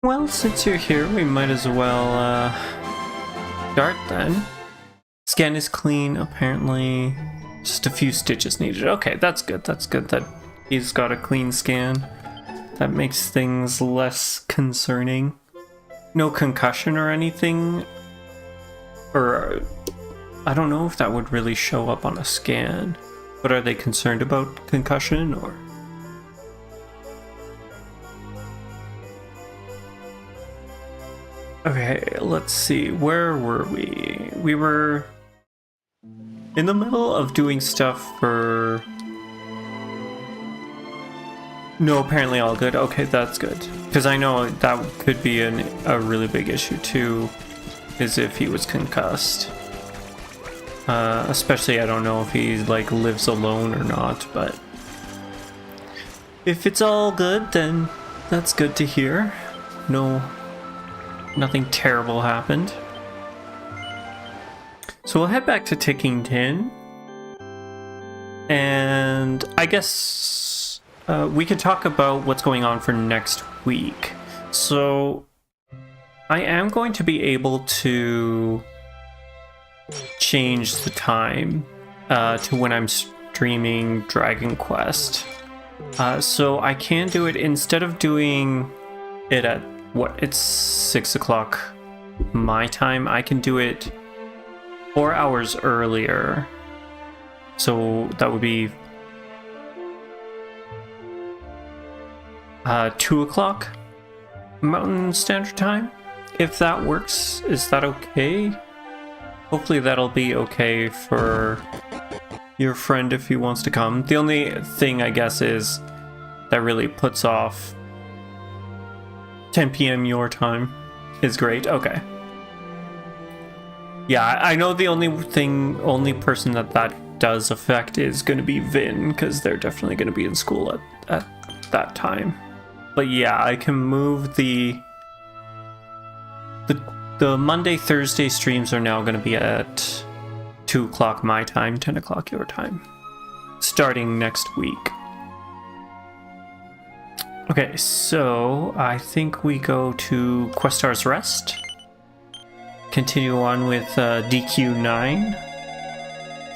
Well, since you're here, we might as well start then. Scan is clean, apparently. Just a few stitches needed. Okay, that's good. That's good that he's got a clean scan. That makes things less concerning. No concussion or anything. Or I don't know if that would really show up on a scan. But are they concerned about concussion or? Okay, let's see. Where were we? We were in the middle of doing stuff for... No, apparently all good. Okay, that's good. Because I know that could be a really big issue too, is if he was concussed. Especially, I don't know if he like lives alone or not, but if it's all good, then that's good to hear. Nothing terrible happened. So we'll head back to Tickington, and I guess we could talk about what's going on for next week. So I am going to be able to change the time to when I'm streaming Dragon Quest. So I can do it instead of doing it at it's 6 o'clock my time. I can do it 4 hours earlier. So that would be 2 o'clock Mountain Standard Time. If that works, is that okay? Hopefully that'll be okay for your friend if he wants to come. The only thing I guess is that really puts off 10 p.m. your time is great. Okay. Yeah, I know the only person that does affect is going to be Vin, because they're definitely going to be in school at that time. But yeah, I can move the Monday, Thursday streams are now going to be at 2 o'clock my time, 10 o'clock your time, starting next week. Okay, so I think we go to Questar's Rest. Continue on with DQ9.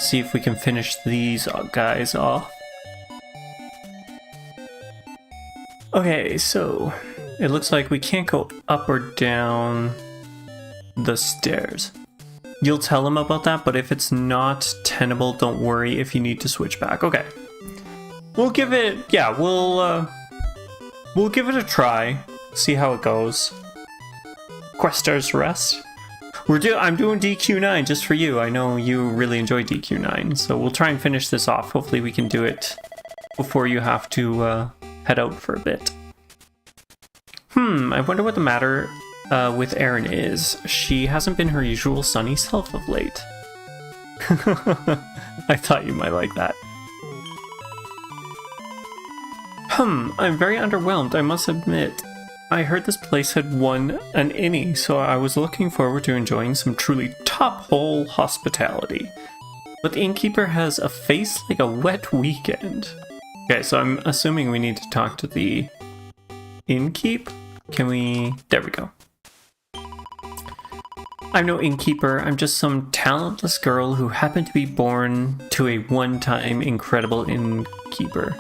See if we can finish these guys off. Okay, so it looks like we can't go up or down the stairs. You'll tell him about that, but if it's not tenable, don't worry if you need to switch back. Okay. We'll give it, yeah, we'll give it a try, see how it goes. Questar's Rest. I'm doing DQ9 just for you. I know you really enjoy DQ9, so we'll try and finish this off. Hopefully we can do it before you have to head out for a bit. I wonder what the matter with Erin is. She hasn't been her usual sunny self of late. I thought you might like that. I'm very underwhelmed, I must admit. I heard this place had won an innie, so I was looking forward to enjoying some truly top-hole hospitality. But the innkeeper has a face like a wet weekend. Okay, so I'm assuming we need to talk to the innkeep? There we go. I'm no innkeeper, I'm just some talentless girl who happened to be born to a one-time incredible innkeeper.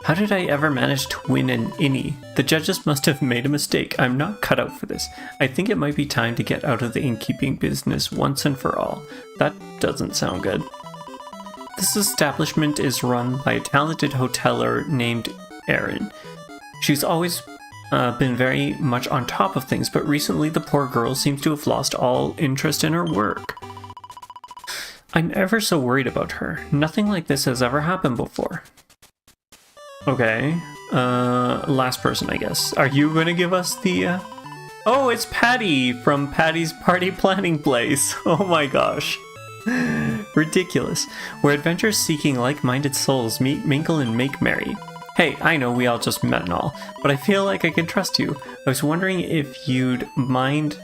How did I ever manage to win an innie? The judges must have made a mistake. I'm not cut out for this. I think it might be time to get out of the innkeeping business once and for all. That doesn't sound good. This establishment is run by a talented hoteler named Erin. She's always been very much on top of things, but recently the poor girl seems to have lost all interest in her work. I'm ever so worried about her. Nothing like this has ever happened before. Okay, last person, I guess. Are you gonna give us the, Oh, it's Patty from Patty's Party Planning Place. Oh my gosh. Ridiculous. Where adventure-seeking like-minded souls meet, mingle, and make merry. Hey, I know we all just met and all, but I feel like I can trust you. I was wondering if you'd mind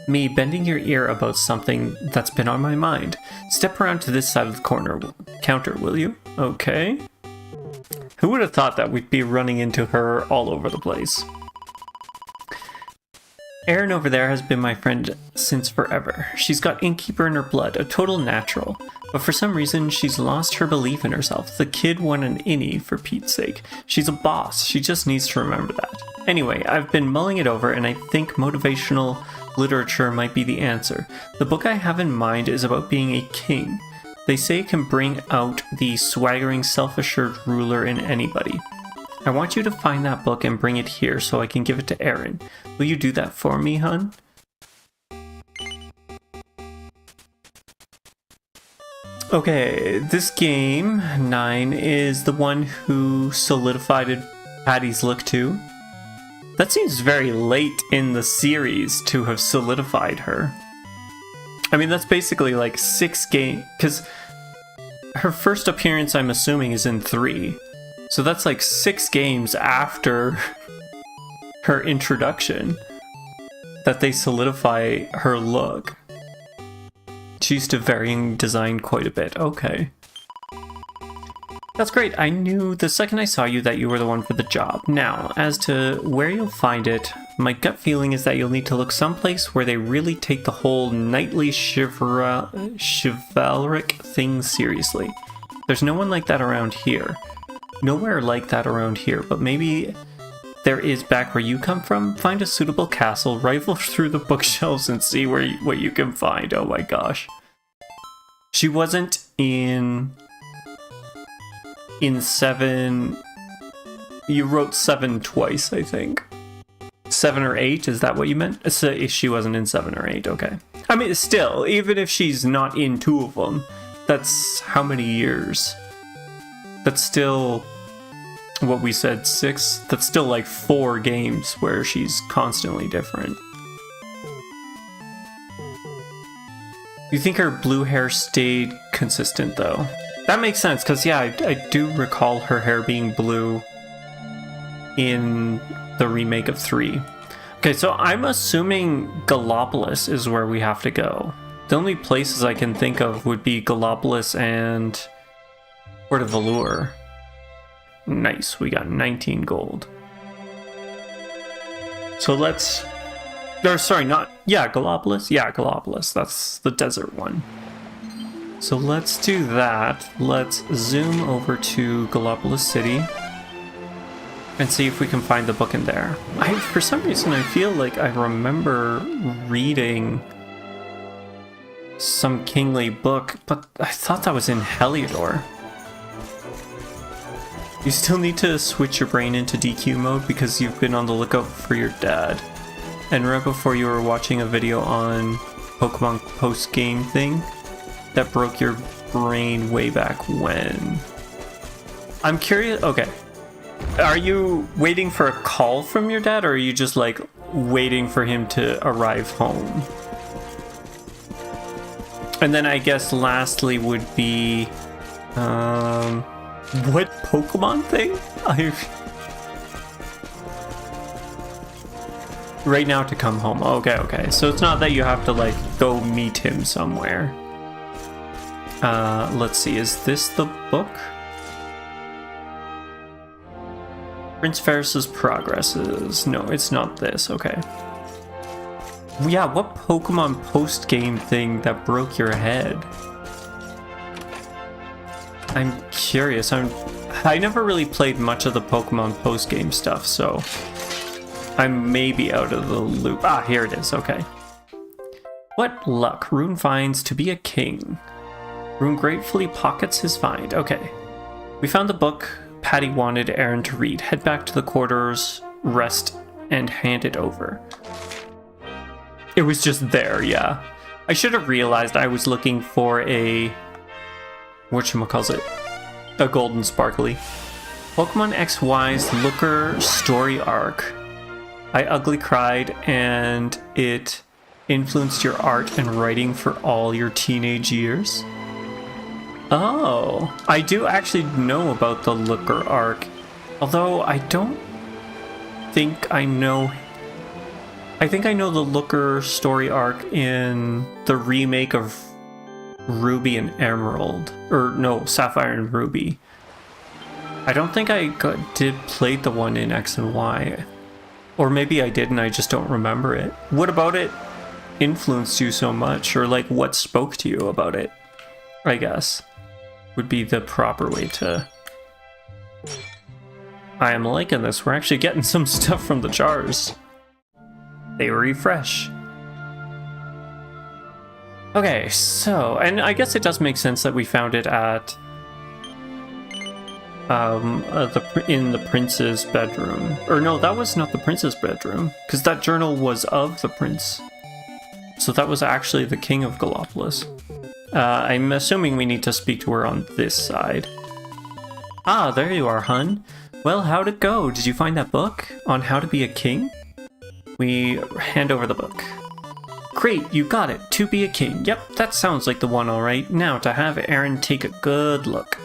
me bending your ear about something that's been on my mind. Step around to this side of the counter, will you? Okay. Who would have thought that we'd be running into her all over the place? Erin over there has been my friend since forever. She's got Innkeeper in her blood, a total natural. But for some reason, she's lost her belief in herself. The kid won an innie, for Pete's sake. She's a boss. She just needs to remember that. Anyway, I've been mulling it over, and I think motivational literature might be the answer. The book I have in mind is about being a king. They say it can bring out the swaggering, self-assured ruler in anybody. I want you to find that book and bring it here so I can give it to Erin. Will you do that for me, hun? Okay, this game, 9, is the one who solidified Patty's look too. That seems very late in the series to have solidified her. I mean, that's basically like 6 games, because her first appearance, I'm assuming, is in 3. So that's like 6 games after her introduction that they solidify her look. She's to varying design quite a bit. Okay. That's great. I knew the second I saw you that you were the one for the job. Now, as to where you'll find it, my gut feeling is that you'll need to look someplace where they really take the whole knightly chivalric thing seriously. There's no one like that around here. Nowhere like that around here, but maybe there is back where you come from. Find a suitable castle, rifle through the bookshelves, and see what you can find. Oh my gosh. She wasn't in 7. You wrote 7 twice, I think. 7 or 8, is that what you meant? So she wasn't in 7 or 8, okay. I mean, still, even if she's not in 2 of them, that's how many years? That's still, what we said, 6? That's still like 4 games where she's constantly different. You think her blue hair stayed consistent, though? That makes sense, because yeah, I do recall her hair being blue in the remake of 3. Okay, so I'm assuming Gallopolis is where we have to go. The only places I can think of would be Gallopolis and Port of Allure. Nice, we got 19 gold. So let's... Or sorry, not... Yeah, Gallopolis? Yeah, Gallopolis. That's the desert one. So let's do that. Let's zoom over to Gallopolis City and see if we can find the book in there. For some reason, I feel like I remember reading some kingly book, but I thought that was in Heliodor. You still need to switch your brain into DQ mode because you've been on the lookout for your dad. And right before you were watching a video on Pokemon post-game thing that broke your brain way back when. I'm curious, okay. Are you waiting for a call from your dad, or are you just like waiting for him to arrive home? And then I guess lastly would be, what Pokemon thing? Right now to come home. Okay. So it's not that you have to like go meet him somewhere. Let's see, is this the book? Prince Ferris's Progresses. No, it's not this. Okay. Yeah, what Pokemon post-game thing that broke your head? I'm curious. I never really played much of the Pokemon post-game stuff, so I'm maybe out of the loop. Ah, here it is. Okay. What luck. Rune finds to be a king. Rune gratefully pockets his find. Okay. We found the book Patty wanted Erin to read. Head back to the quarters, rest, and hand it over. It was just there, yeah. I should have realized I was looking for a... whatchamacallit? A golden sparkly. Pokemon XY's Looker story arc. I ugly cried, and it influenced your art and writing for all your teenage years? Oh, I do actually know about the Looker arc, although I don't think I know... I think I know the Looker story arc in the remake of Ruby and Emerald, or no, Sapphire and Ruby. I don't think I did play the one in X and Y. Or maybe I did and I just don't remember it. What about it influenced you so much? Or like what spoke to you about it, I guess, would be the proper way to... I am liking this. We're actually getting some stuff from the jars. They refresh. Okay, so, and I guess it does make sense that we found it at in the prince's bedroom. Or no, that was not the prince's bedroom, because that journal was of the prince. So that was actually the king of Gallopolis. I'm assuming we need to speak to her on this side. Ah, there you are, hun. Well, how'd it go? Did you find that book on how to be a king? We hand over the book. Great, you got it. To be a king. Yep, that sounds like the one, all right. Now to have Aaron take a good look.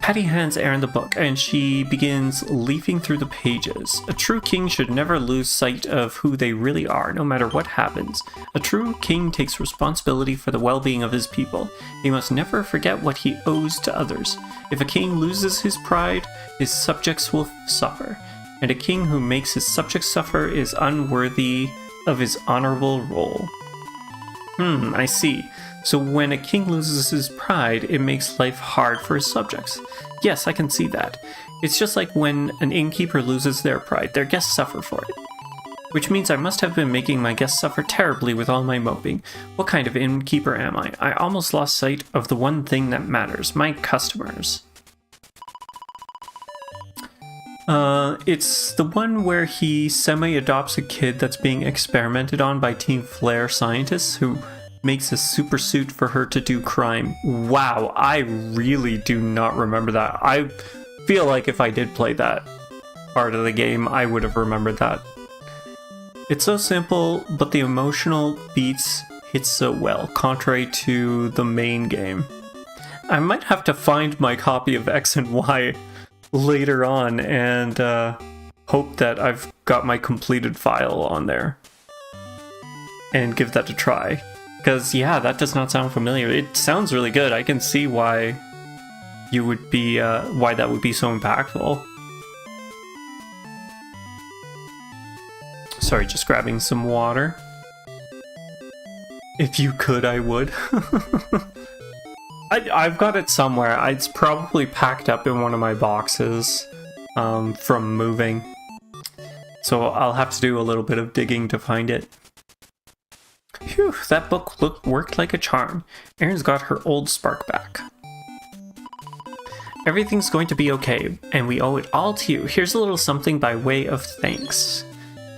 Patty hands Aaron the book, and she begins leafing through the pages. A true king should never lose sight of who they really are, no matter what happens. A true king takes responsibility for the well-being of his people. He must never forget what he owes to others. If a king loses his pride, his subjects will suffer. And a king who makes his subjects suffer is unworthy of his honorable role. I see. So when a king loses his pride, it makes life hard for his subjects. Yes, I can see that. It's just like when an innkeeper loses their pride, their guests suffer for it. Which means I must have been making my guests suffer terribly with all my moping. What kind of innkeeper am I? I almost lost sight of the one thing that matters, my customers. It's the one where he semi-adopts a kid that's being experimented on by Team Flare scientists who makes a super suit for her to do crime. Wow, I really do not remember that. I feel like if I did play that part of the game, I would have remembered that. It's so simple, but the emotional beats hit so well, contrary to the main game. I might have to find my copy of X and Y later on and hope that I've got my completed file on there and give that a try. Because, yeah, that does not sound familiar. It sounds really good. I can see why you would be, why that would be so impactful. Sorry, just grabbing some water. If you could, I would. I've got it somewhere. It's probably packed up in one of my boxes from moving. So I'll have to do a little bit of digging to find it. Phew, that book worked like a charm. Erin's got her old spark back. Everything's going to be okay, and we owe it all to you. Here's a little something by way of thanks.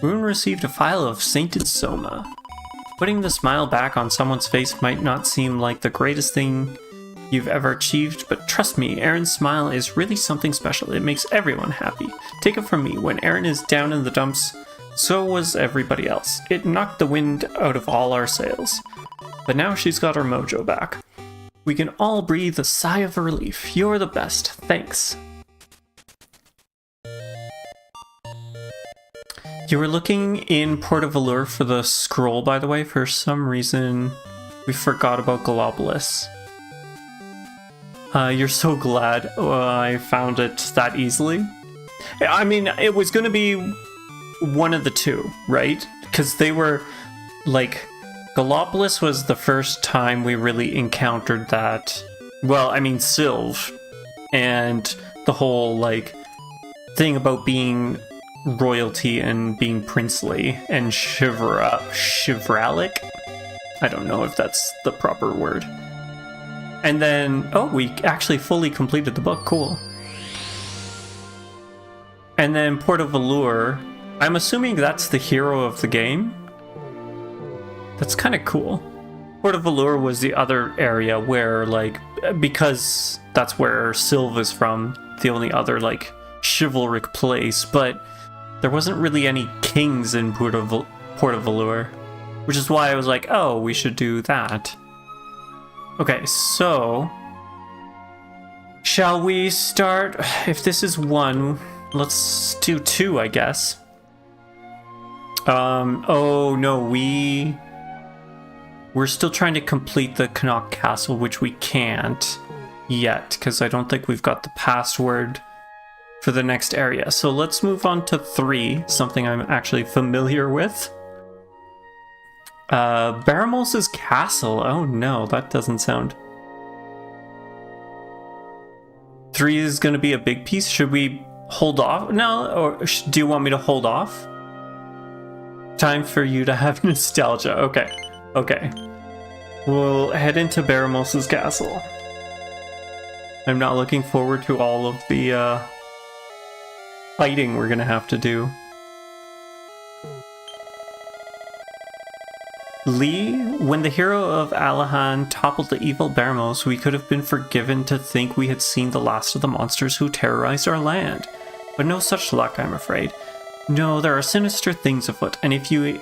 Rune received a file of Sainted Soma. Putting the smile back on someone's face might not seem like the greatest thing you've ever achieved, but trust me, Erin's smile is really something special. It makes everyone happy. Take it from me, when Erin is down in the dumps, so was everybody else. It knocked the wind out of all our sails. But now she's got her mojo back. We can all breathe a sigh of relief. You're the best. Thanks. You were looking in Port of Allure for the scroll, by the way. For some reason, we forgot about Gallopolis. You're so glad I found it that easily. I mean, it was going to be one of the two, right? Because they were, like, Gallopolis was the first time we really encountered that. Well, I mean, Sylve. And the whole, like, thing about being royalty and being princely and chivalric. I don't know if that's the proper word. And then, oh, we actually fully completed the book. Cool. And then Port of Allure. I'm assuming that's the hero of the game. That's kind of cool. Port of Allure was the other area where, like, because that's where Sylve is from, the only other, like, chivalric place, but there wasn't really any kings in Port of Allure, which is why I was like, oh, we should do that. Okay, so shall we start? If this is 1, let's do 2, I guess. Oh no, we're still trying to complete the Knock Castle, which we can't yet, because I don't think we've got the password for the next area. So let's move on to 3, something I'm actually familiar with. Baramos's castle. Oh no, that doesn't sound... 3 is going to be a big piece. Should we hold off? No, or do you want me to hold off? Time for you to have nostalgia. Okay, okay. We'll head into Baramos's castle. I'm not looking forward to all of the fighting we're going to have to do. Lee, when the hero of Alahan toppled the evil Baramos, we could have been forgiven to think we had seen the last of the monsters who terrorized our land. But no such luck, I'm afraid. No, there are sinister things afoot, and if you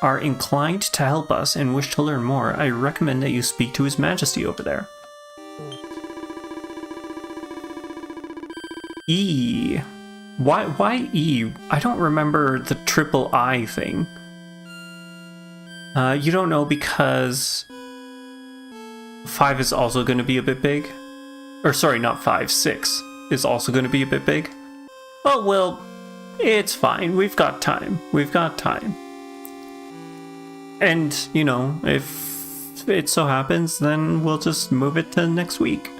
are inclined to help us and wish to learn more, I recommend that you speak to His Majesty over there. E. Why E? I don't remember the triple I thing. You don't know because 5 is also going to be a bit big? Or sorry, not 5, 6 is also going to be a bit big? Oh, well, it's fine. We've got time. We've got time. And, you know, if it so happens, then we'll just move it to next week.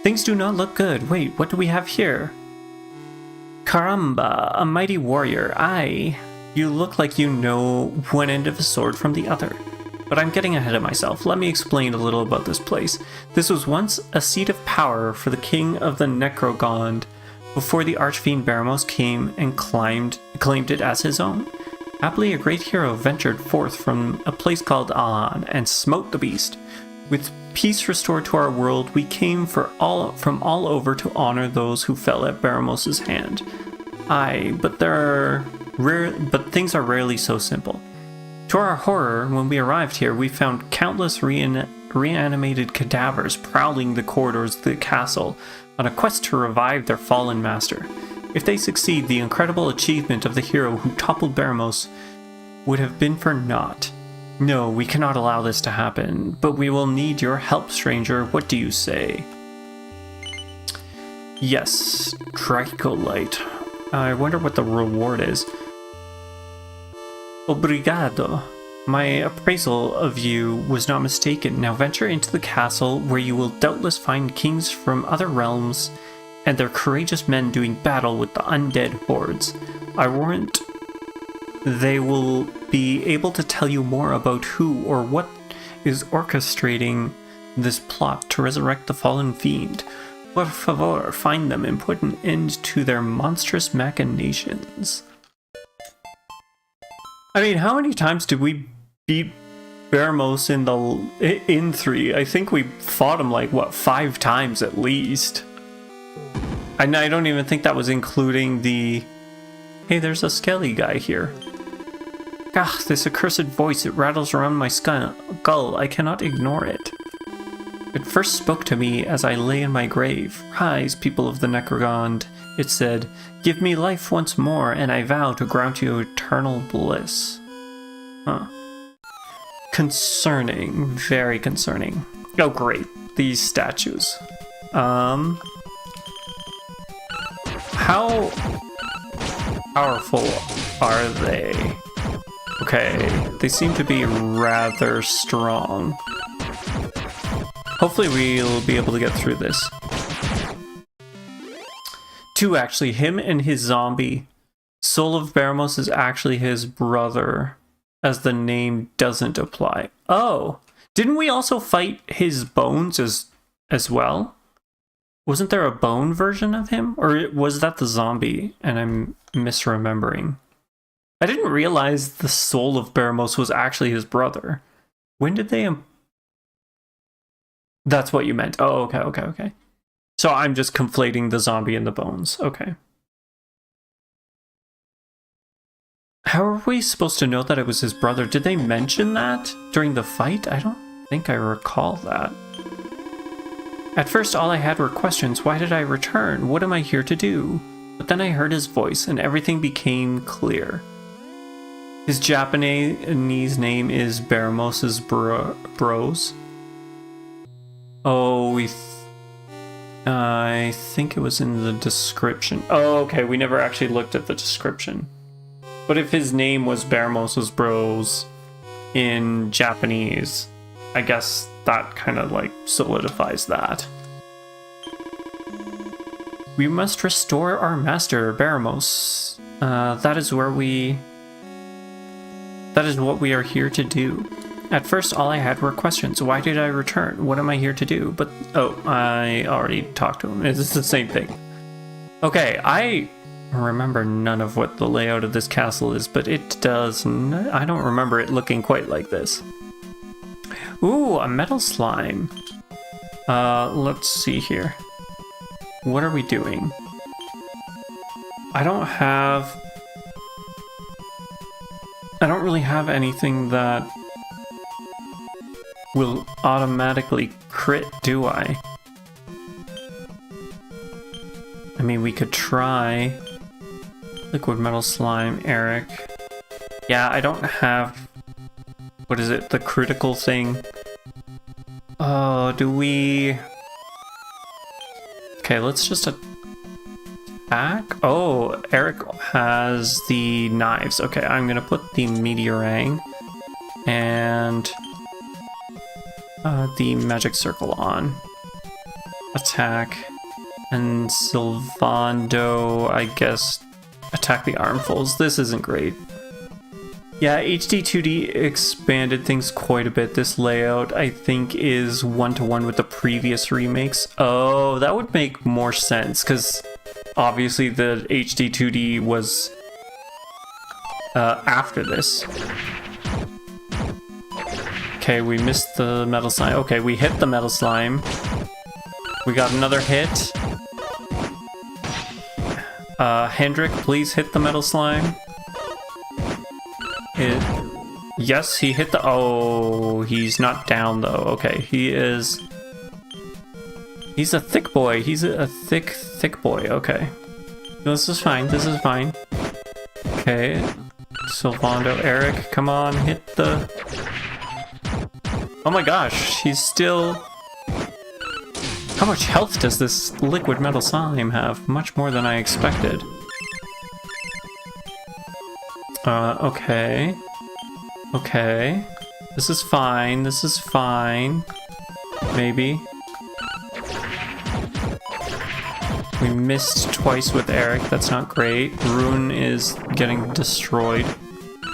Things do not look good. Wait, what do we have here? Caramba, a mighty warrior. Aye. You look like you know one end of a sword from the other. But I'm getting ahead of myself. Let me explain a little about this place. This was once a seat of power for the king of the Necrogond, before the archfiend Baramos came and claimed it as his own. Happily, a great hero ventured forth from a place called Alan and smote the beast. With peace restored to our world, we came from all over to honor those who fell at Baramos's hand. Aye, but things are rarely so simple. To our horror, when we arrived here, we found countless reanimated cadavers prowling the corridors of the castle on a quest to revive their fallen master. If they succeed, the incredible achievement of the hero who toppled Baramos would have been for naught. No, we cannot allow this to happen, but we will need your help, stranger. What do you say? Yes, Tricolite. I wonder what the reward is. Obrigado. My appraisal of you was not mistaken. Now venture into the castle, where you will doubtless find kings from other realms and their courageous men doing battle with the undead hordes. I warrant they will be able to tell you more about who or what is orchestrating this plot to resurrect the fallen fiend. Por favor, find them and put an end to their monstrous machinations. I mean, how many times did we beat Baramos in 3? I think we fought him like, what, 5 times at least. And I don't even think that was including the... Hey, there's a skelly guy here. Gah, this accursed voice, it rattles around my skull. I cannot ignore it. It first spoke to me as I lay in my grave. Rise, people of the Necrogond, it said. Give me life once more, and I vow to grant you eternal bliss. Huh. Concerning. Very concerning. Oh, great. These statues. How powerful are they? Okay, they seem to be rather strong. Hopefully we'll be able to get through this. 2, actually. Him and his zombie. Soul of Baramos is actually his brother, as the name doesn't apply. Oh! Didn't we also fight his bones as well? Wasn't there a bone version of him? Or was that the zombie and I'm misremembering? I didn't realize the soul of Baramos was actually his brother. When did they... That's what you meant. Oh, okay. So I'm just conflating the zombie and the bones. Okay. How are we supposed to know that it was his brother? Did they mention that during the fight? I don't think I recall that. At first, all I had were questions. Why did I return? What am I here to do? But then I heard his voice, and everything became clear. His Japanese name is Baramos's Bros. Oh, I think it was in the description. Oh, okay, we never actually looked at the description. But if his name was Baramos' Bros in Japanese, I guess that kind of like solidifies that. We must restore our master, Baramos. That is what we are here to do. At first, all I had were questions. Why did I return? What am I here to do? But, oh, I already talked to him. It's the same thing. Okay, I remember none of what the layout of this castle is, but it does. I don't remember it looking quite like this. Ooh, a metal slime. Let's see here. What are we doing? I don't really have anything that will automatically crit, do I? I mean, we could try liquid metal slime, Eric. Yeah, I don't have, what is it, the critical thing? Oh, do we? Okay, let's just attack. Oh, Eric has the knives. Okay, I'm gonna put the meteorang and the magic circle on. Attack. And Sylvando, I guess, attack the armfuls. This isn't great. Yeah, HD2D expanded things quite a bit. This layout, I think, is one-to-one with the previous remakes. Oh, that would make more sense, because obviously the HD2D was after this. Okay, we missed the metal slime. Okay, we hit the metal slime. We got another hit. Hendrik, please hit the metal slime. Yes, he hit the... Oh, he's not down though. Okay, he is... He's a thick boy. He's a thick boy. Okay. This is fine. This is fine. Okay. Sylvando, Eric, come on, hit the... Oh my gosh, he's still... How much health does this liquid metal slime have? Much more than I expected. Okay. Okay. This is fine. This is fine. Maybe. We missed twice with Eric. That's not great. Rune is getting destroyed.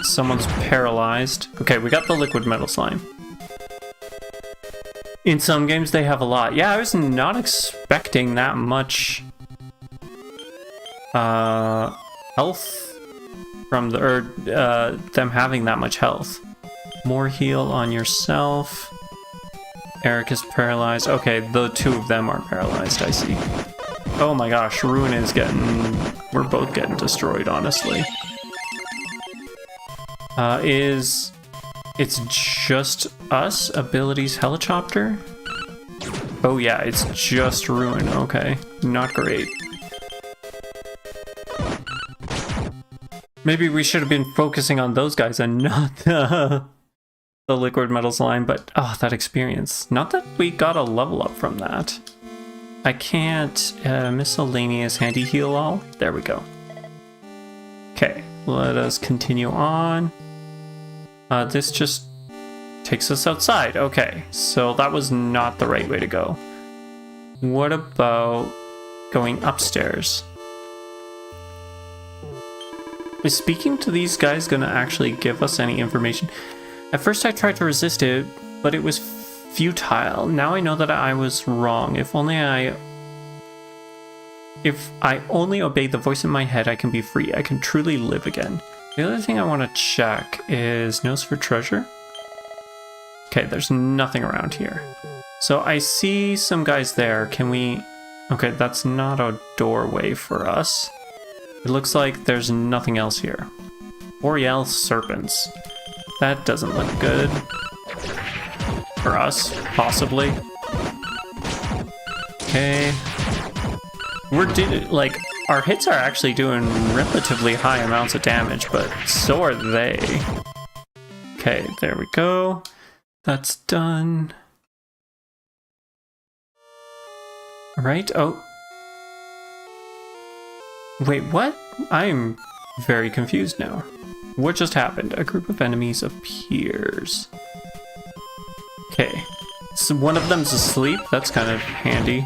Someone's paralyzed. Okay, we got the liquid metal slime. In some games they have a lot. Yeah, I was not expecting that much health from the them having that much health. More heal on yourself. Eric is paralyzed. Okay, the two of them are paralyzed, I see. Oh my gosh, Rune is getting... We're both getting destroyed, honestly. It's just us? Abilities helicopter? Oh yeah, it's just Rune. Okay, not great. Maybe we should have been focusing on those guys and not the liquid metal slime, but oh, that experience. Not that we got a level up from that. I can't miscellaneous handy heal all. There we go. Okay, let us continue on. This just takes us outside. Okay, so that was not the right way to go. What about going upstairs? Is speaking to these guys gonna actually give us any information? At first I tried to resist it, but it was futile. Now I know that I was wrong. If I only obey the voice in my head, I can be free. I can truly live again. The other thing I want to check is nose for treasure. Okay, there's nothing around here. So I see some guys there. Can we... Okay, that's not a doorway for us. It looks like there's nothing else here. Boreal serpents. That doesn't look good. For us, possibly. Okay. Our hits are actually doing relatively high amounts of damage, but so are they. Okay, there we go. That's done. Right? Oh. Wait, what? I'm very confused now. What just happened? A group of enemies appears. Okay. So one of them's asleep. That's kind of handy.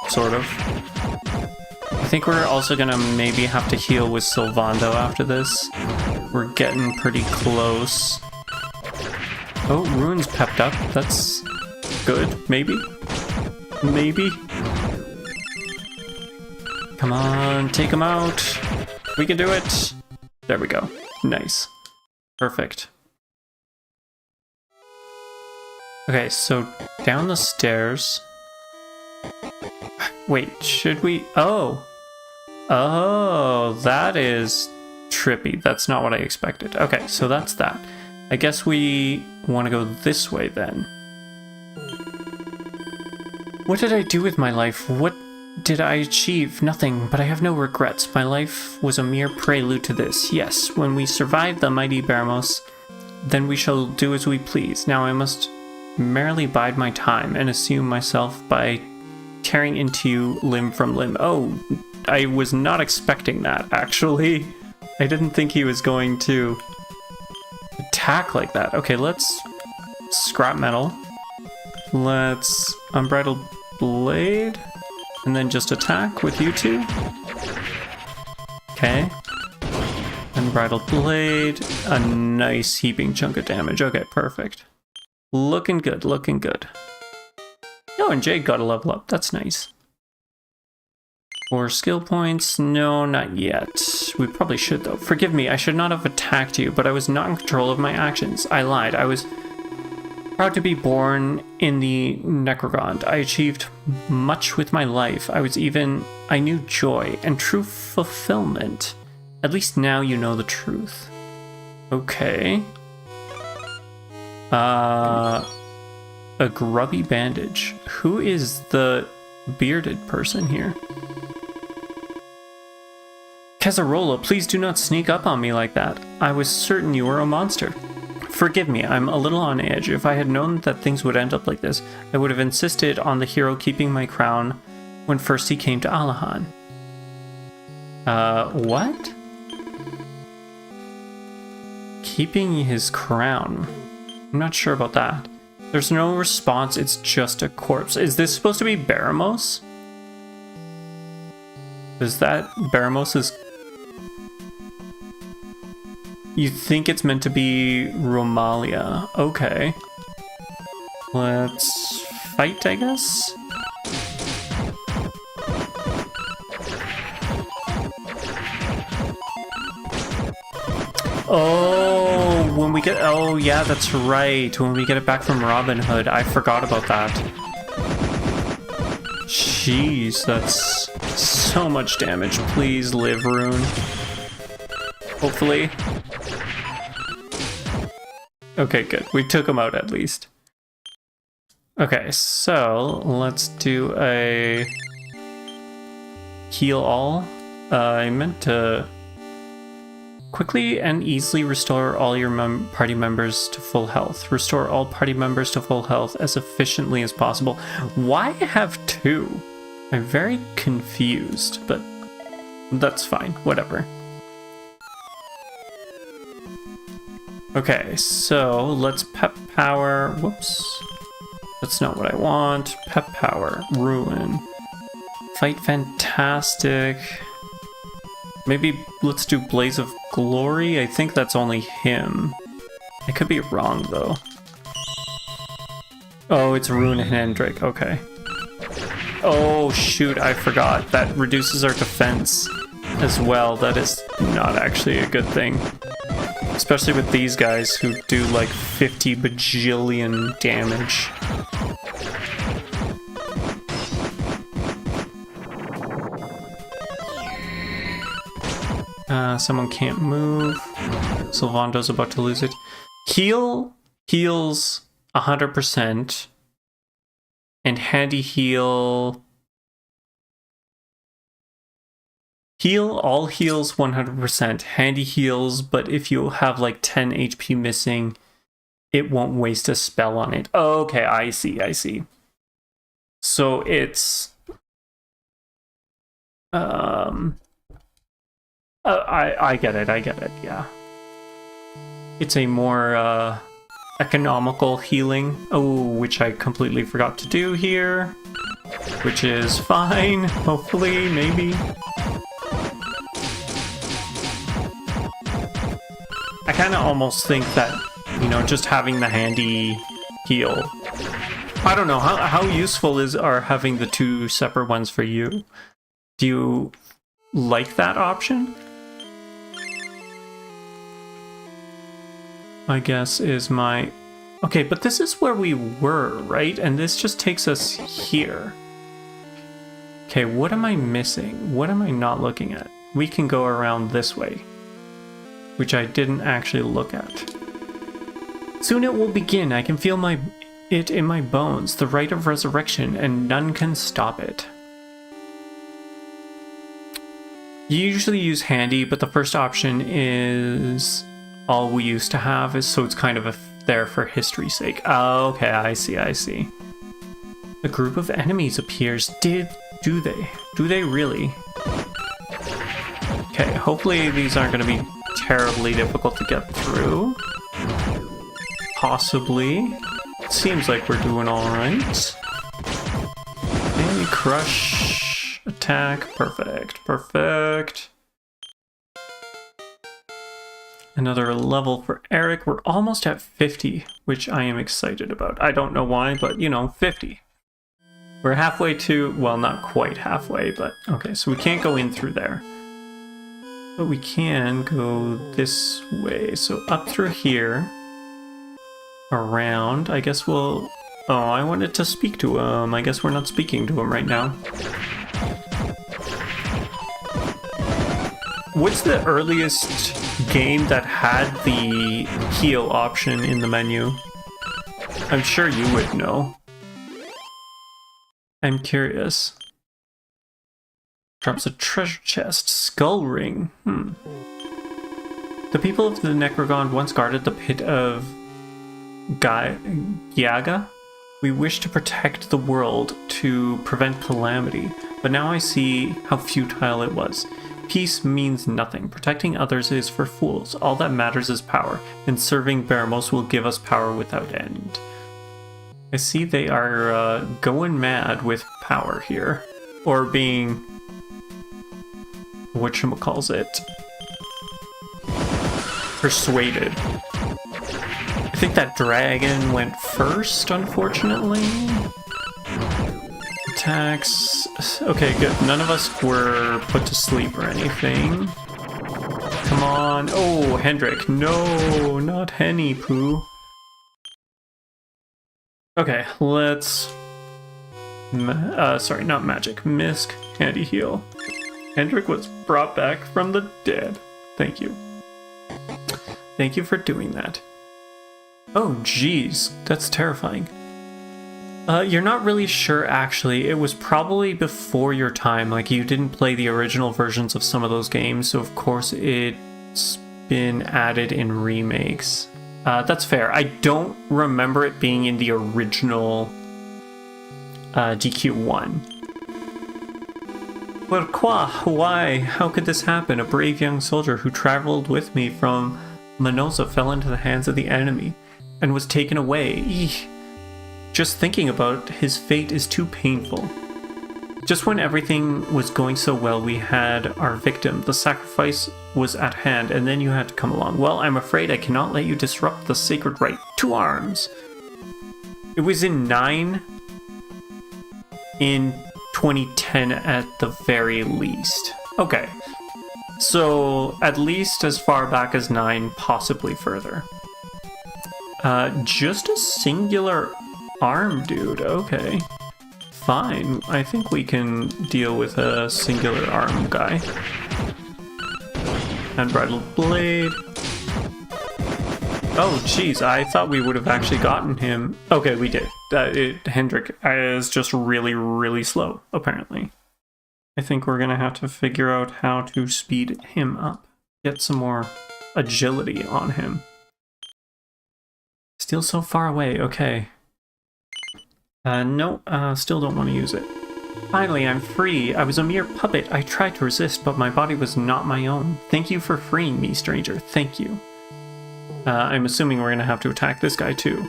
Sort of. I think we're also gonna maybe have to heal with Sylvando after this. We're getting pretty close. Oh, Ruin's pepped up. That's good. Maybe? Maybe? Come on, take him out. We can do it. There we go. Nice. Perfect. Okay, so down the stairs. Wait, should we? Oh. Oh, that is trippy. That's not what I expected. Okay, so that's that. I guess we want to go this way then. What did I do with my life? What did I achieve? Nothing, but I have no regrets. My life was a mere prelude to this. Yes, when we survive the mighty Baramos, then we shall do as we please. Now I must merely bide my time and assume myself by tearing into you limb from limb. Oh, I was not expecting that, actually. I didn't think he was going to attack like that. Okay, let's scrap metal. Let's unbridled blade. And then just attack with you two. Okay. Unbridled blade. A nice heaping chunk of damage. Okay, perfect. Looking good, looking good. Oh, and Jade got a level up. That's nice. 4 skill points. No, not yet. We probably should, though. Forgive me, I should not have attacked you, but I was not in control of my actions. I lied. I was proud to be born in the Necrogond. I achieved much with my life. I knew joy and true fulfillment. At least now you know the truth. Okay. A grubby bandage. Who is the bearded person here? Casarola, please do not sneak up on me like that. I was certain you were a monster. Forgive me, I'm a little on edge. If I had known that things would end up like this, I would have insisted on the hero keeping my crown when first he came to Alahan. What? Keeping his crown. I'm not sure about that. There's no response, it's just a corpse. Is this supposed to be Baramos? Is that Baramos's... You think it's meant to be Romalia. Okay. Let's fight, I guess? Oh, when we get... Oh, yeah, that's right. When we get it back from Robin Hood. I forgot about that. Jeez, that's so much damage. Please live, Rune. Hopefully. Okay, good. We took him out at least. Okay, so let's do a heal all. I meant to quickly and easily restore all your party members to full health. Restore all party members to full health as efficiently as possible. Why have 2? I'm very confused, but that's fine. Whatever. Okay, so let's pep power. Whoops. That's not what I want. Pep power. Ruin. Fight fantastic. Maybe let's do Blaze of Glory. I think that's only him. I could be wrong, though. Oh, it's Rune and Hendrik. Okay. Oh, shoot. I forgot. That reduces our defense as well. That is not actually a good thing. Especially with these guys who do like 50 bajillion damage. Someone can't move. Sylvando's about to lose it. Heal heals 100%. And handy heal... Heal all heals 100%. Handy heals, but if you have like 10 HP missing, it won't waste a spell on it. Oh, okay, I see. So it's I get it, yeah. It's a more, economical healing. Oh, which I completely forgot to do here. Which is fine, hopefully, maybe. I kind of almost think that, you know, just having the handy heal. I don't know, how useful are having the two separate ones for you? Do you like that option? I guess is my... Okay, but this is where we were, right? And this just takes us here. Okay, what am I missing? What am I not looking at? We can go around this way, which I didn't actually look at. Soon it will begin. I can feel it in my bones, the rite of resurrection, and none can stop it. You usually use handy, but the first option is all we used to have, so it's kind of there for history's sake. Oh, okay, I see. A group of enemies appears. Do they really? Okay, hopefully these aren't going to be terribly difficult to get through. Possibly. Seems like we're doing alright. Okay, crush, attack, perfect. Another level for Eric. We're almost at 50, which I am excited about. I don't know why, but you know, 50. We're halfway to, well, not quite halfway, but okay, so we can't go in through there. But we can go this way. So up through here, around, I guess we'll... Oh, I wanted to speak to him. I guess we're not speaking to him right now. What's the earliest game that had the heal option in the menu? I'm sure you would know. I'm curious. Drops a treasure chest. Skull ring. The people of the Necrogond once guarded the pit of Gyaga. We wish to protect the world to prevent calamity, but now I see how futile it was. Peace means nothing. Protecting others is for fools. All that matters is power, and serving Baramos will give us power without end. I see they are going mad with power here. Or being... whatchamacallit? Persuaded. I think that dragon went first, unfortunately. Attacks. Okay, good. None of us were put to sleep or anything. Come on. Oh, Hendrik. No, not Henny Poo. Okay, let's... sorry, not magic. Misk, handy heal. Hendrik was brought back from the dead. Thank you. Thank you for doing that. Oh, jeez. That's terrifying. You're not really sure, actually. It was probably before your time. Like, you didn't play the original versions of some of those games, so of course it's been added in remakes. That's fair. I don't remember it being in the original GQ1. Pourquoi? Why? How could this happen? A brave young soldier who traveled with me from Manosa fell into the hands of the enemy and was taken away. Eesh. Just thinking about his fate is too painful. Just when everything was going so well, we had our victim. The sacrifice was at hand, and then you had to come along. Well, I'm afraid I cannot let you disrupt the sacred rite. To arms! It was in 9 in 2010 at the very least. Okay. So, at least as far back as 9, possibly further. Just a singular arm, dude. Okay. Fine. I think we can deal with a singular arm guy. Unbridled blade. Oh, jeez. I thought we would have actually gotten him. Okay, we did. Hendrik is just really, really slow, apparently. I think we're going to have to figure out how to speed him up. Get some more agility on him. Still so far away. Okay. No, still don't want to use it. Finally, I'm free. I was a mere puppet. I tried to resist, but my body was not my own. Thank you for freeing me, stranger. Thank you. I'm assuming we're gonna have to attack this guy too.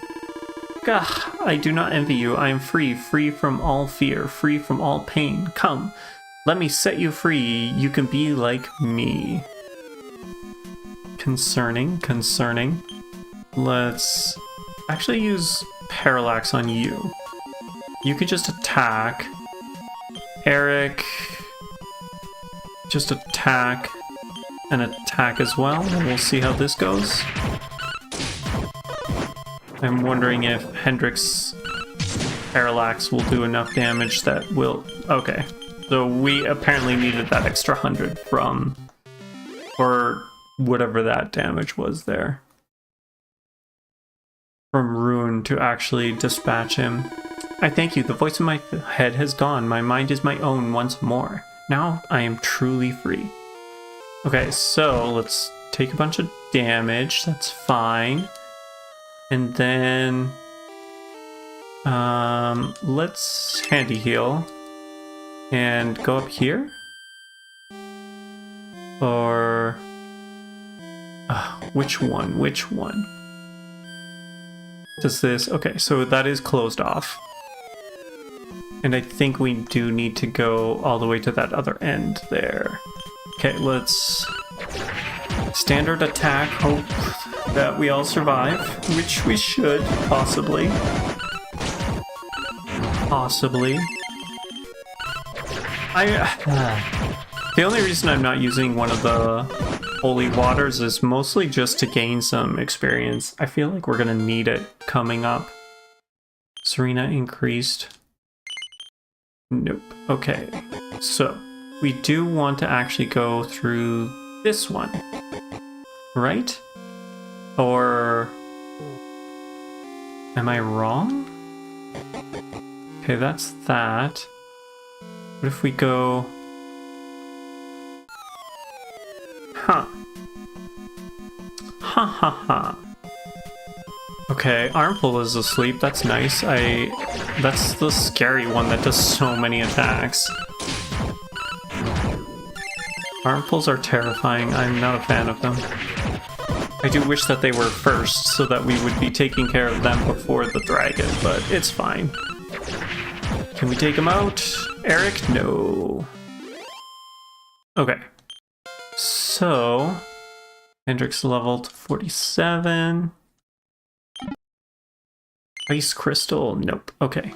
Gah, I do not envy you. I am free, free from all fear, free from all pain. Come, let me set you free. You can be like me. Concerning. Let's actually use Parallax on you. You can just attack. Eric, just attack and attack as well, and we'll see how this goes. I'm wondering if Hendrix Parallax will do enough damage that will... Okay, so we apparently needed that extra 100 from... or whatever that damage was there. From Rune to actually dispatch him. I thank you. The voice in my head has gone. My mind is my own once more. Now I am truly free. Okay, so let's take a bunch of damage. That's fine. And then let's handy heal and go up here. Or which one? Which one? Does this? Okay, so that is closed off. And I think we do need to go all the way to that other end there. Okay, let's standard attack, hope that we all survive, which we should, possibly. Possibly. The only reason I'm not using one of the holy waters is mostly just to gain some experience. I feel like we're gonna need it coming up. Serena increased. Nope. Okay, so we do want to actually go through this one, right? Or am I wrong? Okay, that's that. What if we go... Huh. Ha ha ha. Okay, Armful is asleep. That's nice. That's the scary one that does so many attacks. Armfuls are terrifying. I'm not a fan of them. I do wish that they were first, so that we would be taking care of them before the dragon, but it's fine. Can we take him out? Eric? No. Okay. So, Hendrix leveled 47. Ice crystal? Nope. Okay.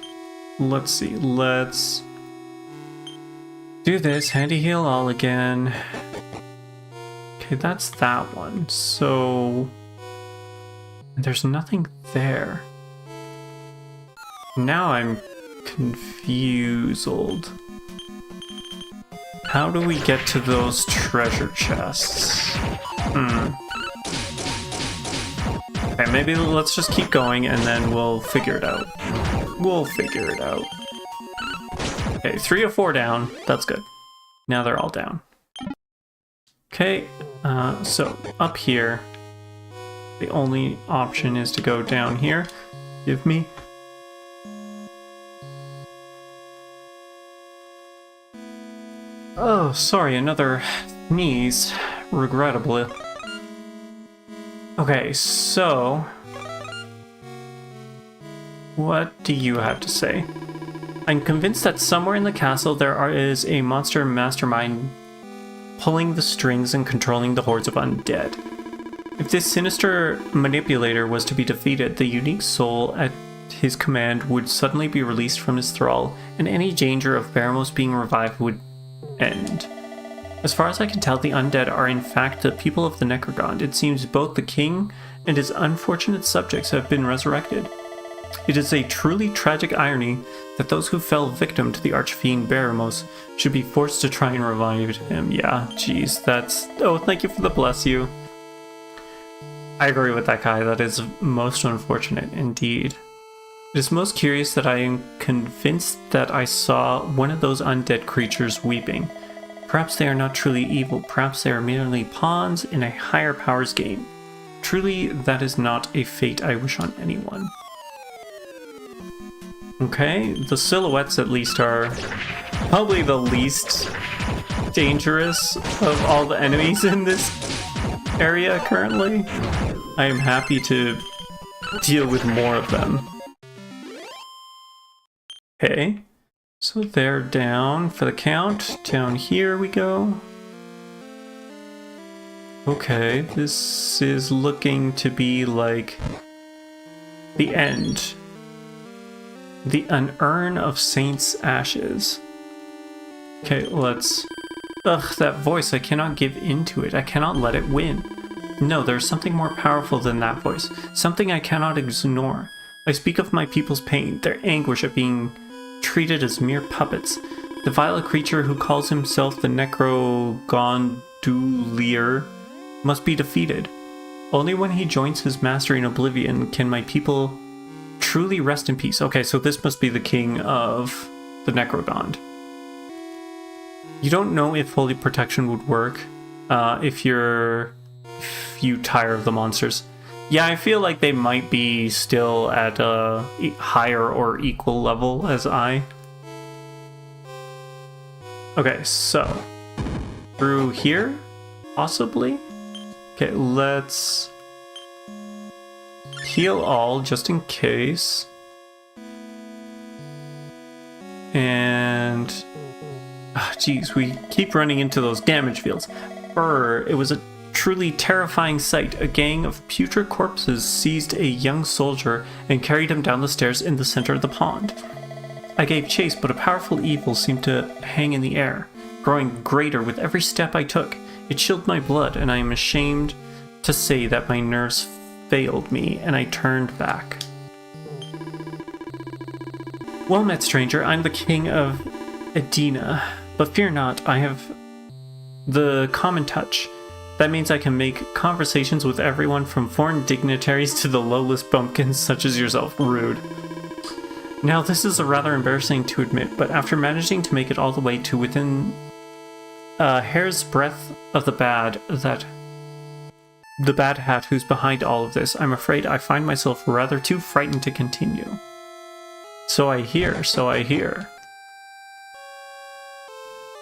Let's see. Let's do this. Handy heal all again. Okay, that's that one. So there's nothing there. Now I'm confused. How do we get to those treasure chests? Okay, maybe let's just keep going and then we'll figure it out. We'll figure it out. Okay, 3 of 4 down. That's good. Now they're all down. Okay, so up here, the only option is to go down here. Give me. Oh, sorry, another sneeze. Regrettably. Okay, so what do you have to say? I'm convinced that somewhere in the castle there is a monster mastermind pulling the strings and controlling the hordes of undead. If this sinister manipulator was to be defeated, the unique soul at his command would suddenly be released from his thrall, and any danger of Baramos being revived would end. As far as I can tell, the undead are in fact the people of the Necrogond. It seems both the king and his unfortunate subjects have been resurrected. It is a truly tragic irony that those who fell victim to the archfiend Baramos should be forced to try and revive him. Yeah, jeez, that's... Oh, thank you for the bless you. I agree with that guy. That is most unfortunate indeed. It is most curious that I am convinced that I saw one of those undead creatures weeping. Perhaps they are not truly evil, perhaps they are merely pawns in a higher power's game. Truly, that is not a fate I wish on anyone. Okay, the silhouettes at least are probably the least dangerous of all the enemies in this area currently. I am happy to deal with more of them. Okay, so they're down for the count. Down here we go. Okay, this is looking to be like the end. An urn of saints' ashes. Okay, let's... Ugh, that voice, I cannot give into it. I cannot let it win. No, there's something more powerful than that voice. Something I cannot ignore. I speak of my people's pain, their anguish at being treated as mere puppets. The vile creature who calls himself the Necrogondolier must be defeated. Only when he joins his master in oblivion can my people truly rest in peace. Okay, so this must be the king of the Necrogond. You don't know if holy protection would work if you tire of the monsters. Yeah, I feel like they might be still at a higher or equal level as I. Okay, so through here, possibly? Okay, let's heal all just in case. And geez, we keep running into those damage fields. It was a truly terrifying sight. A gang of putrid corpses seized a young soldier and carried him down the stairs in the center of the pond. I gave chase, but a powerful evil seemed to hang in the air, growing greater with every step I took. It chilled my blood, and I am ashamed to say that my nerves failed me, and I turned back. Well met, stranger. I'm the king of Edina, but fear not, I have the common touch. That means I can make conversations with everyone from foreign dignitaries to the lowest bumpkins such as yourself. Rude. Now, this is rather embarrassing to admit, but after managing to make it all the way to within a hair's breadth of the bad hat who's behind all of this, I'm afraid I find myself rather too frightened to continue. So I hear.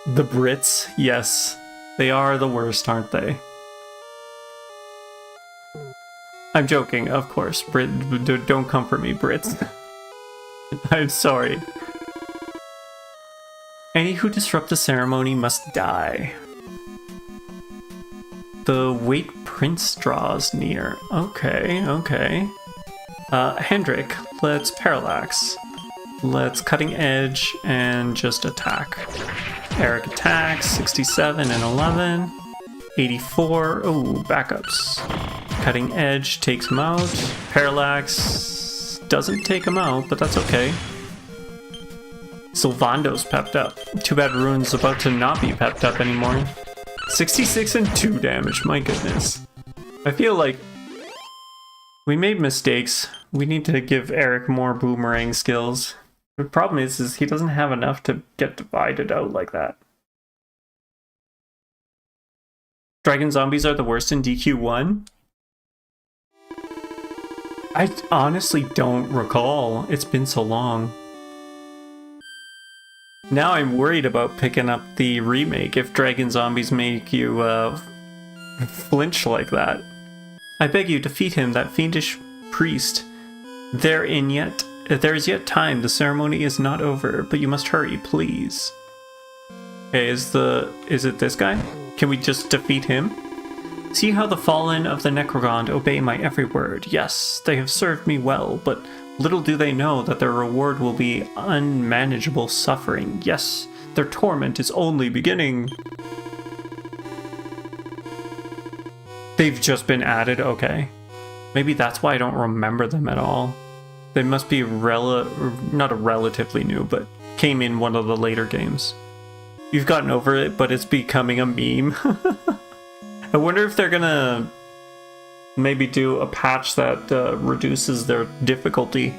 The Brits, yes. They are the worst, aren't they? I'm joking, of course. Don't come for me, Brits. I'm sorry. Any who disrupt the ceremony must die. The Wait Prince draws near. Okay. Hendrik, let's parallax. Let's cutting edge and just attack. Eric attacks, 67 and 11. 84, oh, backups. Cutting edge takes him out. Parallax doesn't take him out, but that's okay. Sylvando's pepped up. Too bad Ruin's about to not be pepped up anymore. 66 and 2 damage, my goodness. I feel like we made mistakes. We need to give Eric more boomerang skills. The problem is he doesn't have enough to get divided out like that. Dragon zombies are the worst in DQ1? I honestly don't recall. It's been so long. Now I'm worried about picking up the remake if dragon zombies make you flinch like that. I beg you, defeat him, that fiendish priest. There is yet time. The ceremony is not over, but you must hurry, please. Okay, is it this guy? Can we just defeat him? See how the fallen of the Necrogond obey my every word. Yes, they have served me well, but little do they know that their reward will be unmanageable suffering. Yes, their torment is only beginning. They've just been added, okay. Maybe that's why I don't remember them at all. They must be not relatively new, but came in one of the later games. You've gotten over it, but it's becoming a meme. I wonder if they're gonna maybe do a patch that reduces their difficulty.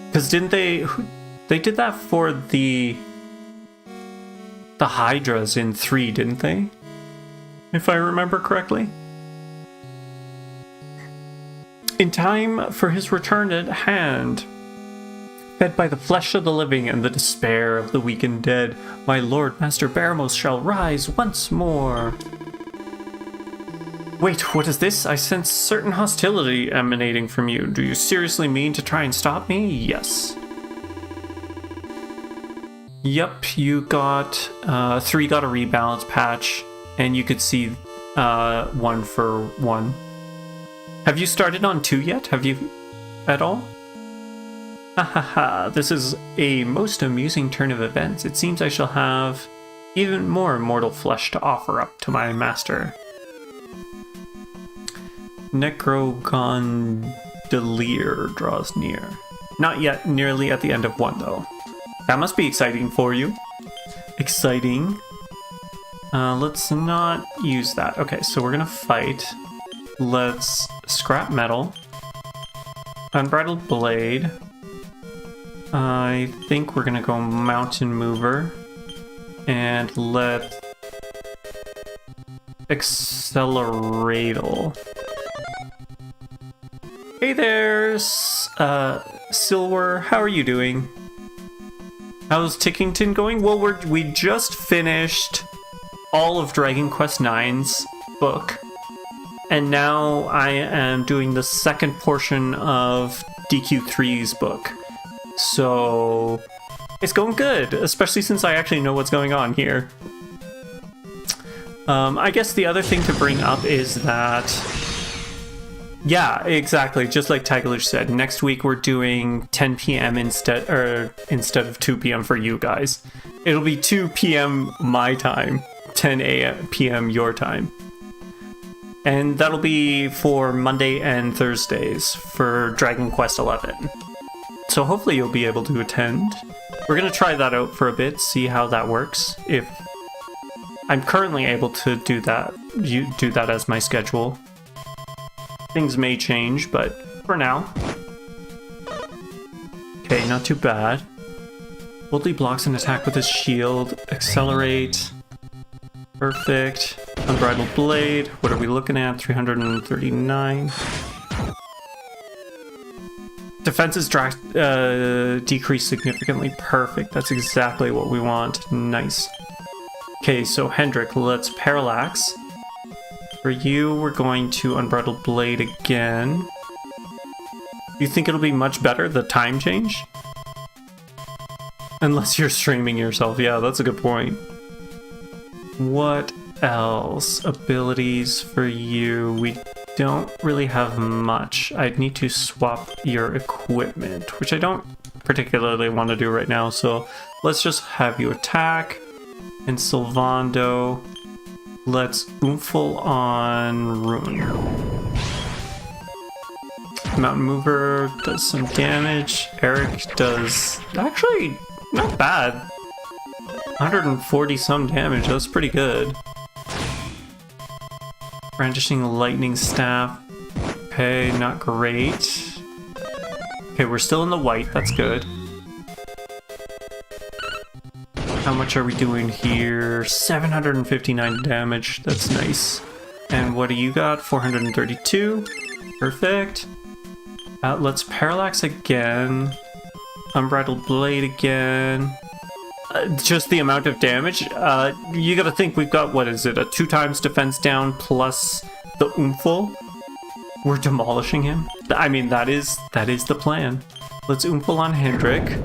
Because didn't they did that for the Hydras in 3, didn't they? If I remember correctly. In time for his return at hand. fed by the flesh of the living and the despair of the weak and dead, my lord Master Baramos shall rise once more. Wait, what is this? I sense certain hostility emanating from you. Do you seriously mean to try and stop me? Yes. Yep, you got 3 got a rebalance patch, and you could see 1 for 1. Have you started on 2 yet? Have you at all? Ha ha ha, this is a most amusing turn of events. It seems I shall have even more mortal flesh to offer up to my master. Necrogondolier draws near. Not yet, nearly at the end of 1 though. That must be exciting for you. Exciting. Let's not use that. Okay, so we're gonna fight. Let's scrap metal. Unbridled blade. I think we're gonna go mountain mover. And let acceleratal. Hey there, Silver. How are you doing? How's Tickington going? Well, we just finished all of Dragon Quest IX's book, and now I am doing the second portion of DQ3's book. So it's going good, especially since I actually know what's going on here. I guess the other thing to bring up is that, yeah, exactly, just like Tagalush said, next week we're doing 10 p.m. instead of 2 p.m. for you guys. It'll be 2 p.m. my time, 10 p.m. your time. And that'll be for Monday and Thursdays for Dragon Quest XI. So hopefully you'll be able to attend. We're going to try that out for a bit, see how that works. If I'm currently able to do that as my schedule. Things may change, but for now. Okay, not too bad. Boldly blocks an attack with his shield. Accelerate. Perfect. Unbridled blade. What are we looking at? 339. Defenses decrease significantly. Perfect. That's exactly what we want. Nice. Okay, so Hendrik, let's parallax. For you, we're going to Unbridled Blade again. You think it'll be much better, the time change? Unless you're streaming yourself. Yeah, that's a good point. What else? Abilities for you. We don't really have much. I'd need to swap your equipment, which I don't particularly want to do right now. So let's just have you attack. And Sylvando. Let's Oomphal on Rune. Mountain Mover does some damage. Eric does actually not bad. 140 some damage, that's pretty good. Brandishing Lightning Staff. Okay, not great. Okay, we're still in the white, that's good. How much are we doing here? 759 damage. That's nice. And what do you got? 432. Perfect. Let's parallax again. Unbridled blade again. Just the amount of damage. You gotta think we've got, what is it? A 2 times defense down plus the Oomphal. We're demolishing him. I mean, that is the plan. Let's Oomphal on Hendrik.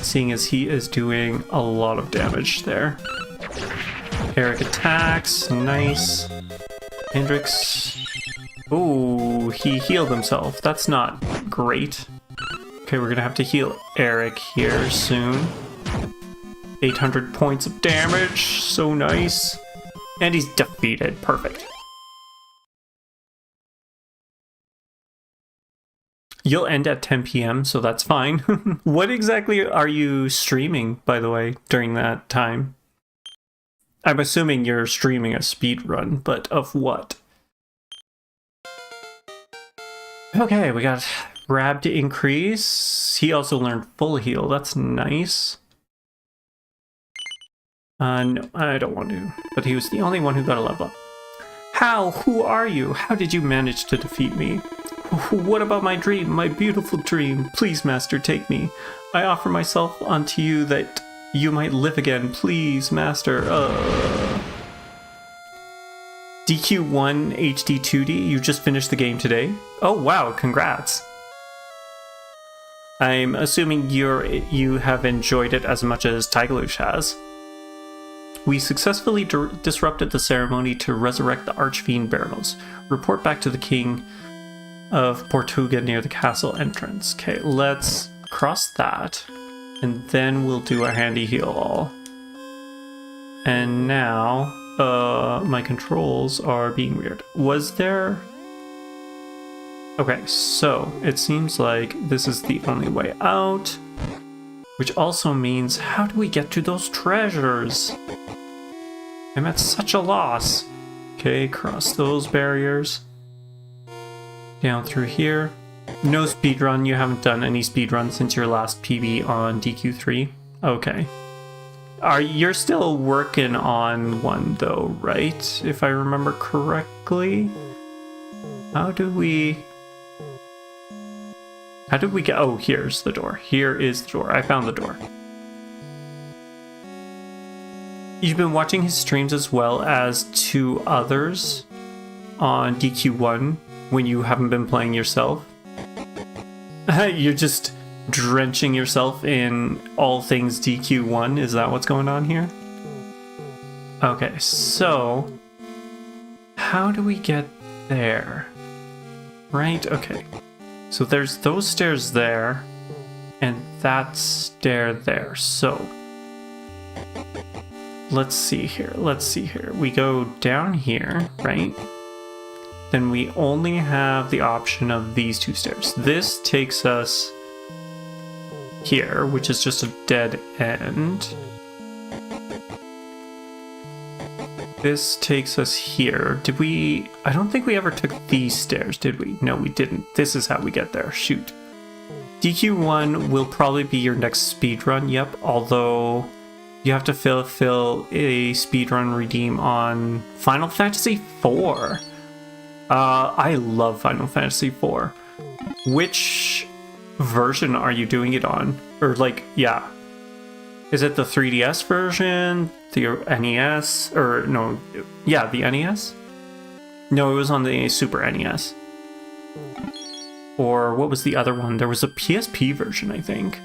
Seeing as he is doing a lot of damage there. Eric attacks, nice. Hendrix. Ooh, he healed himself. That's not great. Okay, we're gonna have to heal Eric here soon. 800 points of damage, so nice. And he's defeated, perfect. You'll end at 10 p.m., so that's fine. What exactly are you streaming, by the way, during that time? I'm assuming you're streaming a speed run, but of what? Okay, we got Grab to increase. He also learned full heal. That's nice. No, I don't want to. But he was the only one who got a level up. How? Who are you? How did you manage to defeat me? What about my dream, my beautiful dream? Please, Master, take me. I offer myself unto you that you might live again. Please, Master. DQ1 HD 2D, you just finished the game today? Oh wow, congrats. I'm assuming you have enjoyed it as much as Tigelush has. We successfully disrupted the ceremony to resurrect the Archfiend Baramos. Report back to the King of Portuga near the castle entrance. Okay, let's cross that, and then we'll do a handy heal all. And now, my controls are being weird. Was there... Okay, so it seems like this is the only way out, which also means, how do we get to those treasures? I'm at such a loss. Okay, cross those barriers. Down through here. No speedrun, you haven't done any speedrun since your last PB on DQ3? Okay. You're still working on one though, right? If I remember correctly? How did we get... Oh, here's the door. Here is the door. I found the door. You've been watching his streams as well as 2 others on DQ1 when you haven't been playing yourself. You're just drenching yourself in all things DQ1. Is that what's going on here? Okay, so how do we get there? Right, okay. So there's those stairs there, and that stair there. So let's see here. We go down here, right? Then we only have the option of these 2 stairs. This takes us here, which is just a dead end. This takes us here. Did we... I don't think we ever took these stairs, did we? No, we didn't. This is how we get there. Shoot. DQ1 will probably be your next speedrun, yep. Although you have to fill a speedrun redeem on Final Fantasy IV. I love Final Fantasy IV. Which version are you doing it on? Or like, yeah. Is it the 3DS version? The NES? Or no, yeah, the NES? No, it was on the Super NES. Or what was the other one? There was a PSP version, I think.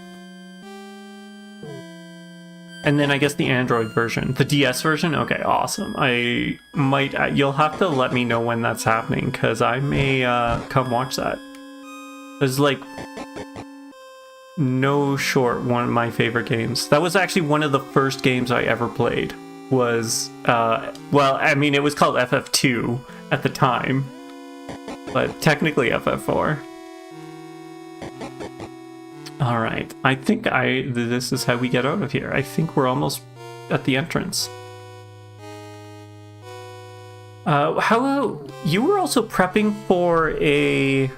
And then I guess the Android version. The DS version? Okay, awesome. I might... You'll have to let me know when that's happening, because I may come watch that. There's like... No short one of my favorite games. That was actually one of the first games I ever played. Was... well, I mean, it was called FF2 at the time. But technically FF4. Alright, I think this is how we get out of here. I think we're almost at the entrance. You were also prepping for a...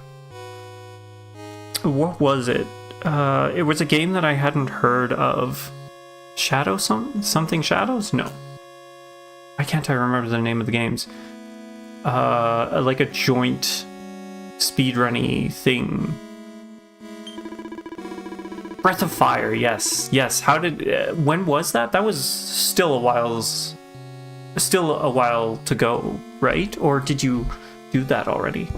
What was it? It was a game that I hadn't heard of. Shadow something Shadows? No. Why can't I remember the name of the games? Like a joint speedrunny thing. Breath of Fire, yes. How did... when was that? That was still a while to go, right? Or did you do that already?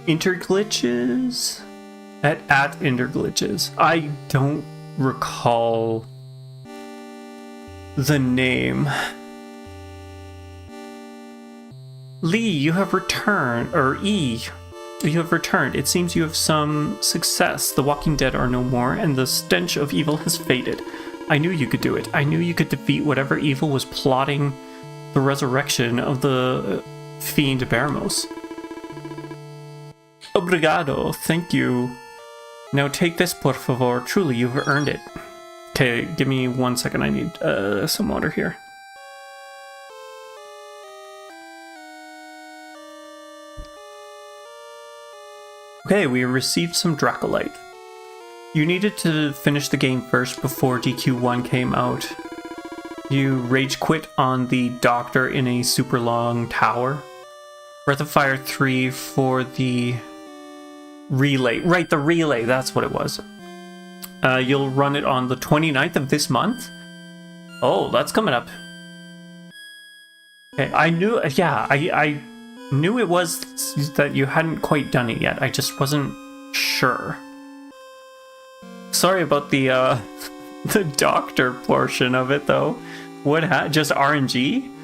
Interglitches? At Interglitches. I don't recall the name. Lee, you have returned, or E, you have returned. It seems you have some success. The Walking Dead are no more, and the stench of evil has faded. I knew you could do it. I knew you could defeat whatever evil was plotting the resurrection of the fiend Baramos. Obrigado, thank you. Now take this, por favor. Truly, you've earned it. Okay, give me 1 second. I need some water here. Okay, we received some Dracolite. You needed to finish the game first before DQ1 came out. You rage quit on the doctor in a super long tower. Breath of Fire 3 for the relay. Right, the relay, that's what it was. You'll run it on the 29th of this month. Oh, that's coming up. Okay, I knew, yeah, I knew it was that you hadn't quite done it yet. I just wasn't sure. Sorry about the the doctor portion of it, though. What just RNG?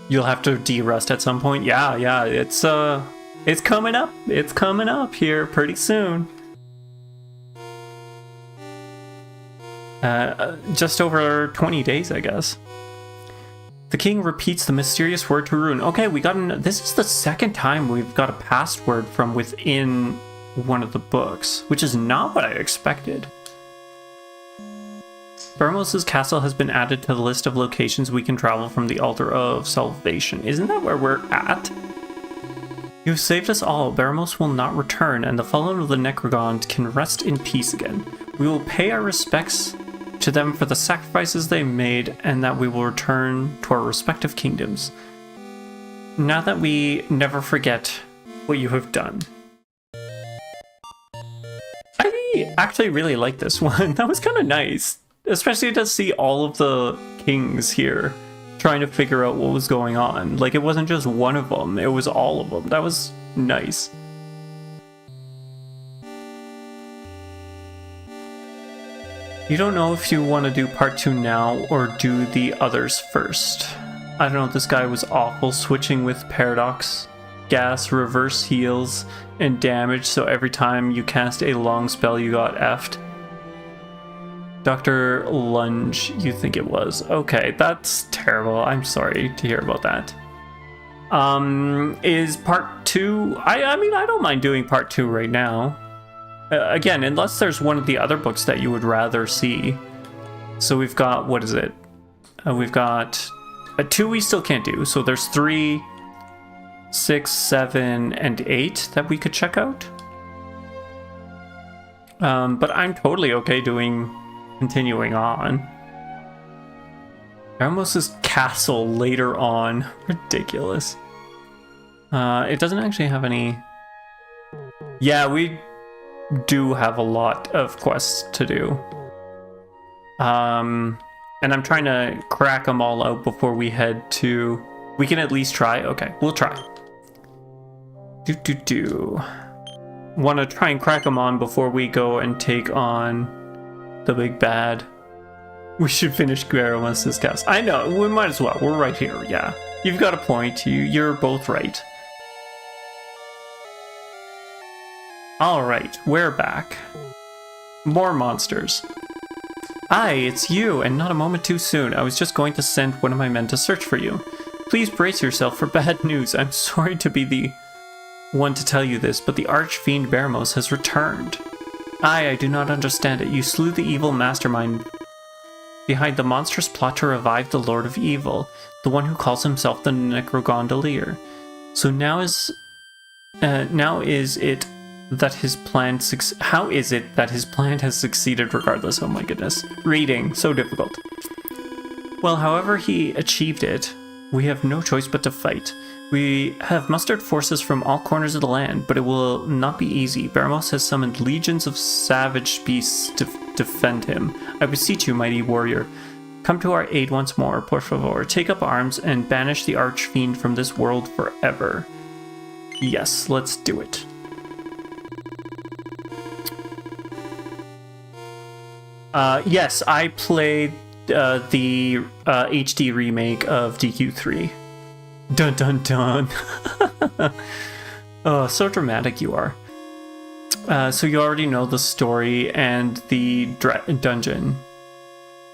You'll have to de-rust at some point. Yeah, it's coming up. It's coming up here pretty soon. Just over 20 days, I guess. The king repeats the mysterious word to Rune. Okay, this is the second time we've got a password from within one of the books, which is not what I expected. Baramos' castle has been added to the list of locations we can travel from the Altar of Salvation. Isn't that where we're at? You've saved us all. Baramos will not return, and the fallen of the Necrogond can rest in peace again. We will pay our respects to them for the sacrifices they made, and that we will return to our respective kingdoms. Now that we never forget what you have done. I actually really like this one. That was kind of nice. Especially to see all of the kings here trying to figure out what was going on. Like, it wasn't just one of them, it was all of them. That was nice. You don't know if you want to do part 2 now or do the others first. I don't know, this guy was awful, switching with paradox, gas, reverse heals, and damage, so every time you cast a long spell you got effed. Dr. Lunge, you think it was. Okay, that's terrible. I'm sorry to hear about that. Is part 2... I mean, I don't mind doing part 2 right now. Again, unless there's one of the other books that you would rather see. So we've got, what is it? We've got 2 we still can't do. So there's 3, 6, 7, and 8 that we could check out. But I'm totally okay continuing on. Baramos' castle later on. Ridiculous. It doesn't actually have any... Yeah, we do have a lot of quests to do. And I'm trying to crack them all out before we head to... We can at least try? Okay, we'll try. Want to try and crack them on before we go and take on the big bad. We should finish Baramos' cast. I know, we might as well. We're right here, yeah. You've got a point. You're both right. Alright, we're back. More monsters. Aye, it's you, and not a moment too soon. I was just going to send one of my men to search for you. Please brace yourself for bad news. I'm sorry to be the one to tell you this, but the Archfiend Baramos has returned. I do not understand it. You slew the evil mastermind behind the monstrous plot to revive the Lord of Evil, the one who calls himself the Necrogondolier. So how is it that his plan has succeeded regardless? Oh my goodness. Reading, so difficult. Well, however he achieved it, we have no choice but to fight. We have mustered forces from all corners of the land, but it will not be easy. Baramos has summoned legions of savage beasts to defend him. I beseech you, mighty warrior, come to our aid once more, por favor. Take up arms and banish the Archfiend from this world forever. Yes, let's do it. Yes, I played the HD remake of DQ3. Dun dun dun. Oh, so dramatic you are. So you already know the story and the dungeon.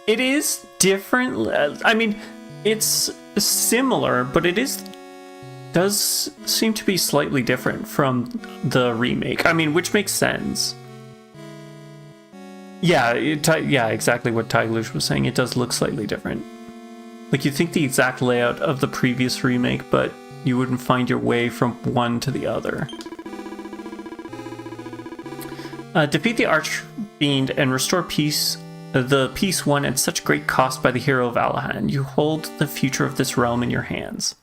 It is different. I mean, it's similar, but it does seem to be slightly different from the remake. I mean, which makes sense. Yeah, exactly what Tiglush was saying. It does look slightly different. Like, you think the exact layout of the previous remake, but you wouldn't find your way from one to the other. Defeat the Archfiend and restore peace. The peace won at such great cost by the hero of Allahan. You hold the future of this realm in your hands.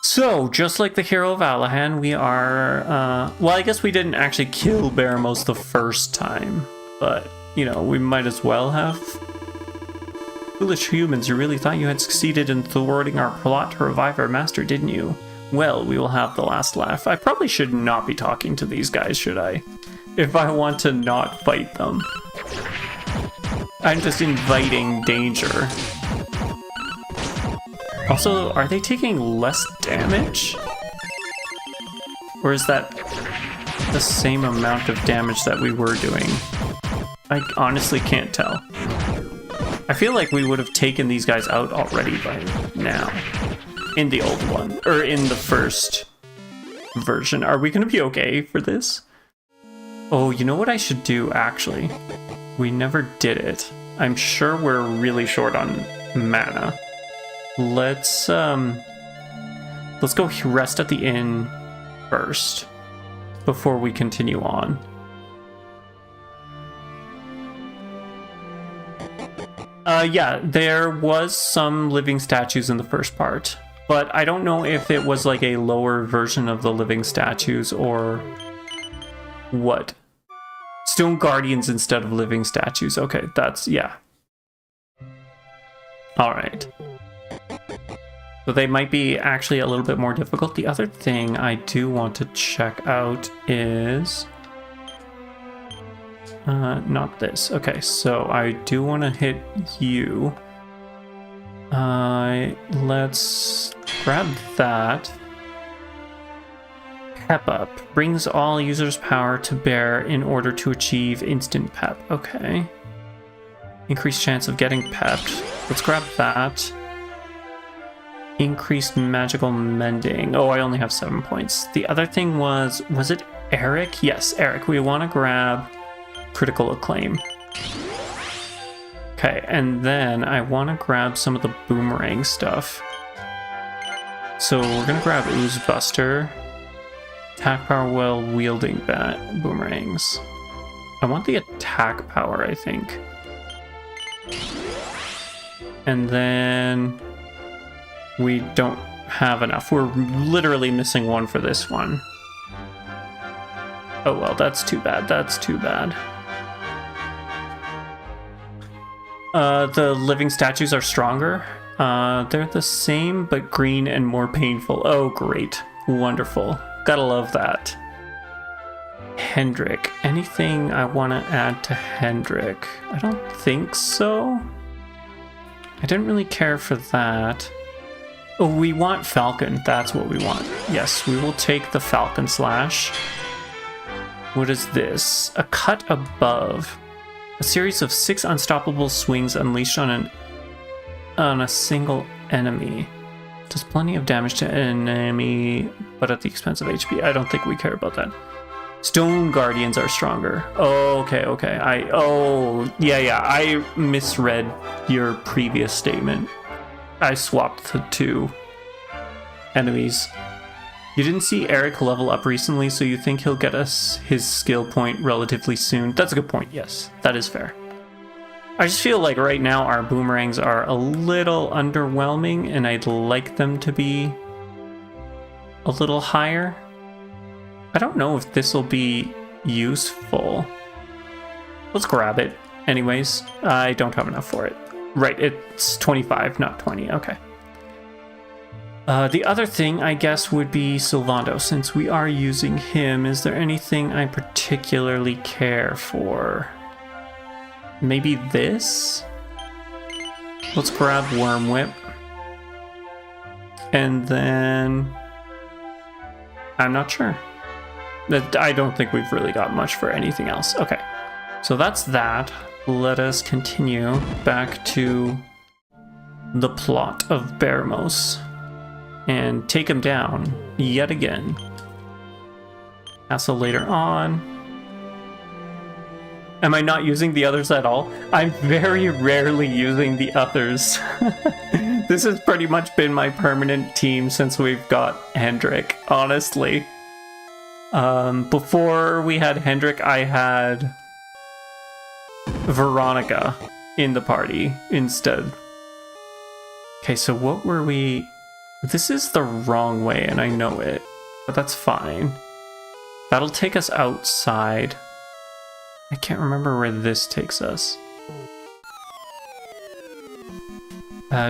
So, just like the hero of Allahan, we are... well, I guess we didn't actually kill Baramos the first time. But, you know, we might as well have. Foolish humans, you really thought you had succeeded in thwarting our plot to revive our master, didn't you? Well, we will have the last laugh. I probably should not be talking to these guys, should I? If I want to not fight them. I'm just inviting danger. Also, are they taking less damage? Or is that the same amount of damage that we were doing? I honestly can't tell. I feel like we would have taken these guys out already by now. In the old one. Or in the first version. Are we going to be okay for this? Oh, you know what I should do, actually? We never did it. I'm sure we're really short on mana. Let's go rest at the inn first before we continue on. Yeah, there was some living statues in the first part, but I don't know if it was like a lower version of the living statues or what. Stone guardians instead of living statues. Okay, that's, yeah. Alright. So they might be actually a little bit more difficult. The other thing I do want to check out is... not this. Okay, so I do want to hit you. Let's grab that. Pep up. Brings all users' power to bear in order to achieve instant pep. Okay. Increased chance of getting pepped. Let's grab that. Increased magical mending. Oh, I only have 7 points. The other thing was it Eric? Yes, Eric. We want to grab critical acclaim. Okay, and then I want to grab some of the boomerang stuff. So we're going to grab Ooze Buster. Attack power while wielding boomerangs. I want the attack power, I think. And then we don't have enough. We're literally missing one for this one. Oh well, that's too bad. That's too bad. The living statues are stronger. They're the same, but green and more painful. Oh, great. Wonderful. Gotta love that. Hendrik. Anything I want to add to Hendrik? I don't think so. I didn't really care for that. Oh, we want Falcon. That's what we want. Yes, we will take the Falcon Slash. What is this? A cut above. A series of 6 unstoppable swings unleashed on a single enemy. Does plenty of damage to an enemy, but at the expense of HP. I don't think we care about that. Stone Guardians are stronger. Oh, okay. Yeah, I misread your previous statement. I swapped the two enemies. You didn't see Eric level up recently, so you think he'll get us his skill point relatively soon. That's a good point, yes. That is fair. I just feel like right now our boomerangs are a little underwhelming, and I'd like them to be a little higher. I don't know if this will be useful. Let's grab it. Anyways, I don't have enough for it. Right, it's 25, not 20. Okay. The other thing, I guess, would be Sylvando. Since we are using him, is there anything I particularly care for? Maybe this? Let's grab Worm Whip. And then... I'm not sure. I don't think we've really got much for anything else. Okay, so that's that. Let us continue back to the plot of Baramos and take him down yet again. Castle later on. Am I not using the others at all? I'm very rarely using the others. This has pretty much been my permanent team since we've got Hendrik, honestly. Before we had Hendrik, I had Veronica in the party instead. Okay, so what were we... This is the wrong way, and I know it, but that's fine. That'll take us outside. I can't remember where this takes us.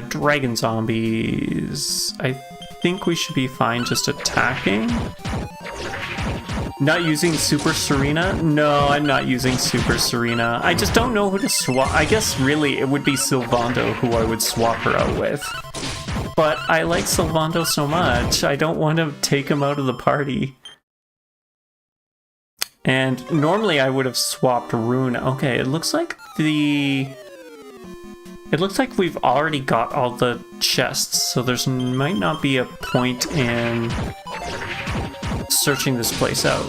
Dragon zombies. I think we should be fine just attacking. Not using Super Serena? No, I'm not using Super Serena. I just don't know who to swap. I guess really it would be Sylvando who I would swap her out with. But I like Sylvando so much, I don't want to take him out of the party. And normally I would have swapped Rune. Okay, it looks like we've already got all the chests, so there's might not be a point in searching this place out.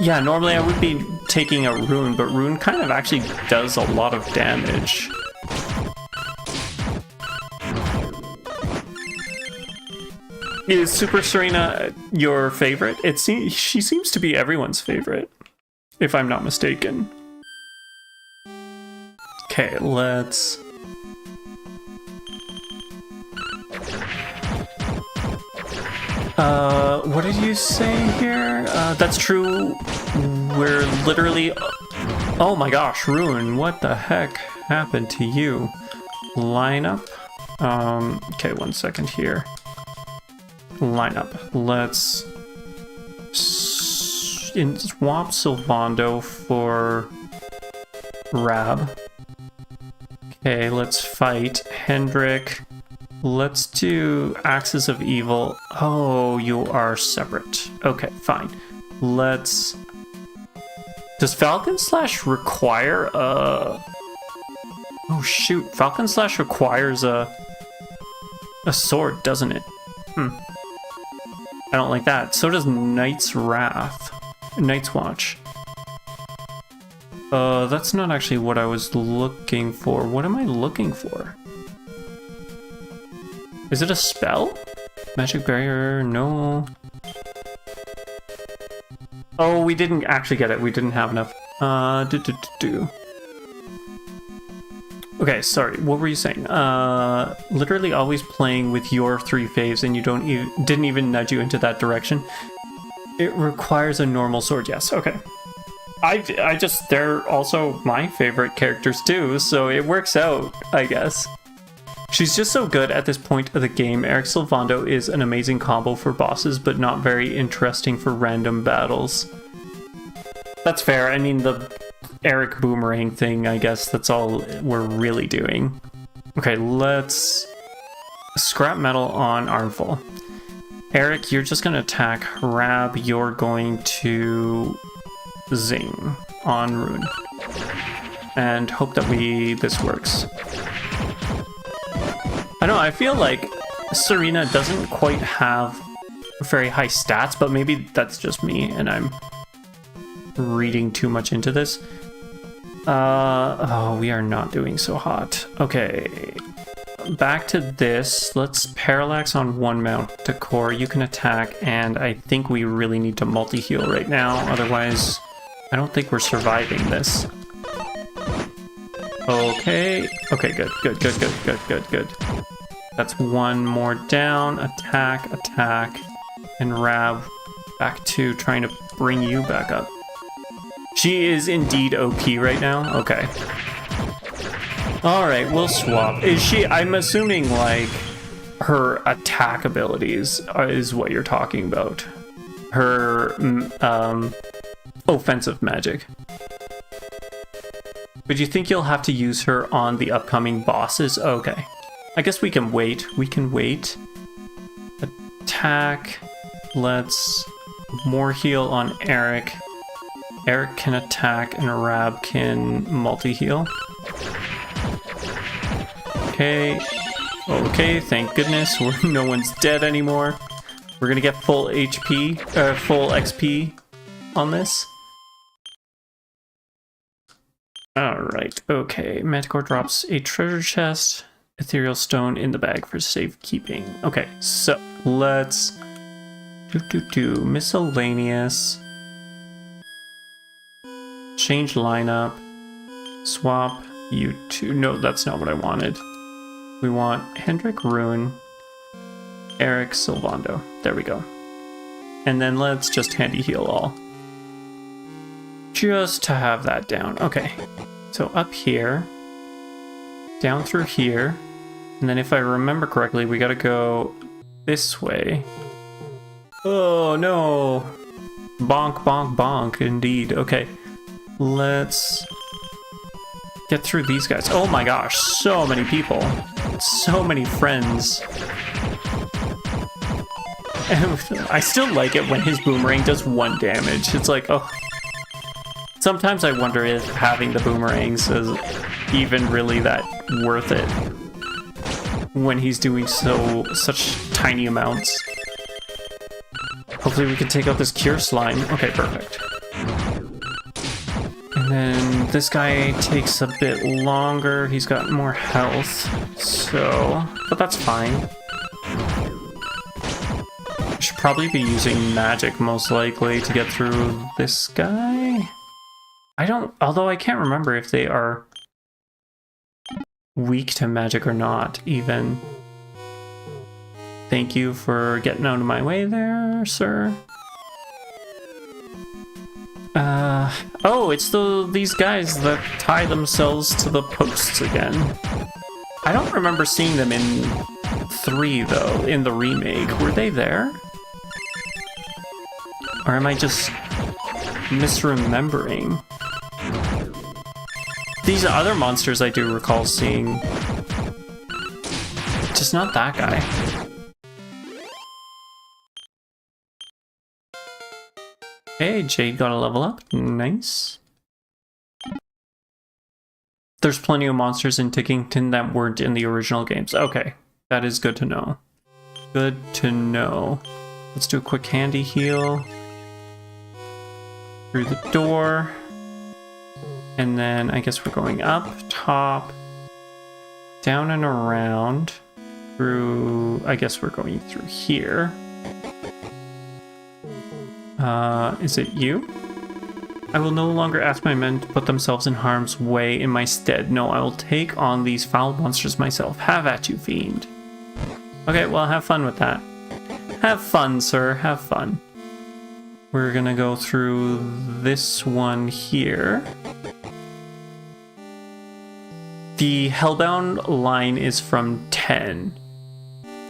Yeah, normally I would be taking a Rune, but Rune kind of actually does a lot of damage. Is Super Serena your favorite? She seems to be everyone's favorite, if I'm not mistaken. Okay, let's... what did you say here? That's true. We're literally... Oh my gosh, Rune, what the heck happened to you? Line up? Okay, 1 second here. Line up. Let's swap Sylvando for Rab. Okay, let's fight Hendrik. Let's do Axes of Evil. Oh, you are separate. Okay, fine. Let's... Does Falcon Slash require a... Oh shoot, Falcon Slash requires a sword, doesn't it? I don't like that. So does Knight's Wrath. Night's Watch. That's not actually what I was looking for. What am I looking for? Is it a spell? Magic Barrier, no. Oh, we didn't actually get it. We didn't have enough. Okay, sorry. What were you saying? Literally always playing with your 3 faves, and you didn't even nudge you into that direction. It requires a normal sword. Yes. Okay. I just, they're also my favorite characters too, so it works out, I guess. She's just so good at this point of the game. Eric Sylvando is an amazing combo for bosses, but not very interesting for random battles. That's fair. I mean, the Eric boomerang thing, I guess that's all we're really doing. Okay, let's scrap metal on Armful. Eric, you're just going to attack. Rab, you're going to zing on Rune. And hope that this works. I know, I feel like Serena doesn't quite have very high stats, but maybe that's just me and I'm reading too much into this. Oh, we are not doing so hot. Okay, back to this. Let's parallax on one mount to core. You can attack, and I think we really need to multi-heal right now. Otherwise, I don't think we're surviving this. Okay. Okay, good. That's one more down. Attack, attack. And Rab back to trying to bring you back up. She is indeed OP right now? Okay. Alright, we'll swap. Is she... I'm assuming, like, her attack abilities is what you're talking about. Her, offensive magic. But you think you'll have to use her on the upcoming bosses? Okay. I guess we can wait. We can wait. Attack. Let's more heal on Eric. Eric can attack and Rab can multi-heal. Okay. Okay, thank goodness. No one's dead anymore. We're gonna get full HP, full XP on this. Alright, okay. Manticore drops a treasure chest. Ethereal stone in the bag for safekeeping. Okay, so let's Miscellaneous. Change lineup. Swap you two. No, that's not what I wanted. We want Hendrik Rune, Eric Silvando. There we go. And then let's just handy heal all. Just to have that down. Okay. So up here. Down through here. And then if I remember correctly, we gotta go this way. Oh no! Bonk, bonk, bonk, indeed. Okay. Let's get through these guys. Oh my gosh, so many people. So many friends. And I still like it when his boomerang does 1 damage. It's like, oh. Sometimes I wonder if having the boomerangs is even really that worth it when he's doing such tiny amounts. Hopefully we can take out this cure slime. Okay, perfect. And then this guy takes a bit longer. He's got more health, so... But that's fine. I should probably be using magic, most likely, to get through this guy. Although I can't remember if they are weak to magic or not, even. Thank you for getting out of my way there, sir. Oh, it's these guys that tie themselves to the posts again. I don't remember seeing them in 3, though, in the remake. Were they there? Or am I just misremembering? These other monsters I do recall seeing. Just not that guy. Hey, Jade got a level up. Nice. There's plenty of monsters in Tickington that weren't in the original games. Okay, that is good to know. Good to know. Let's do a quick handy heal. Through the door. And then I guess we're going up, top, down and around, through, I guess we're going through here. Is it you? I will no longer ask my men to put themselves in harm's way in my stead. No, I will take on these foul monsters myself. Have at you, fiend. Okay, well, have fun with that. Have fun, sir. Have fun. We're gonna go through this one here. The Hellbound line is from 10.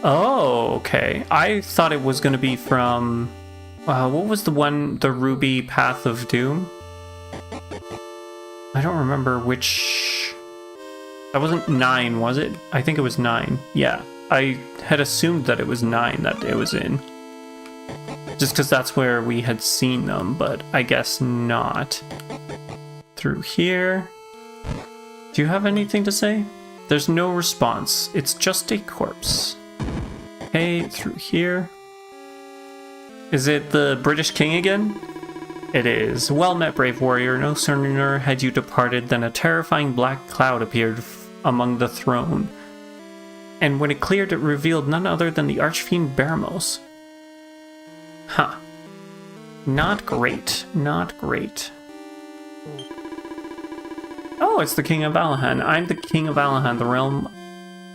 Oh, okay. I thought it was gonna be from... what was the one, the Ruby Path of Doom? I don't remember which... That wasn't 9, was it? I think it was 9. Yeah, I had assumed that it was 9 that it was in. Just because that's where we had seen them, but I guess not. Through here. Do you have anything to say? There's no response. It's just a corpse. Okay, through here. Is it the British King again? It is. Well met, brave warrior. No sooner had you departed than a terrifying black cloud appeared among the throne. And when it cleared, it revealed none other than the archfiend Baramos. Huh. Not great. Not great. Oh, it's the King of Alahan. I'm the King of Alahan, the realm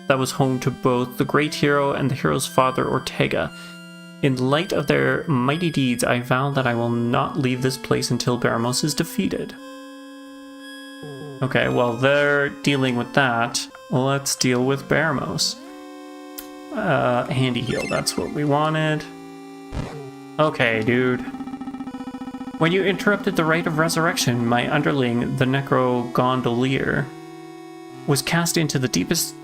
that was home to both the great hero and the hero's father, Ortega. In light of their mighty deeds, I vow that I will not leave this place until Baramos is defeated. Okay, well, they're dealing with that. Let's deal with Baramos. Handy heal, that's what we wanted. Okay, dude. When you interrupted the rite of resurrection, my underling, the Necro-Gondolier, was cast into the deepest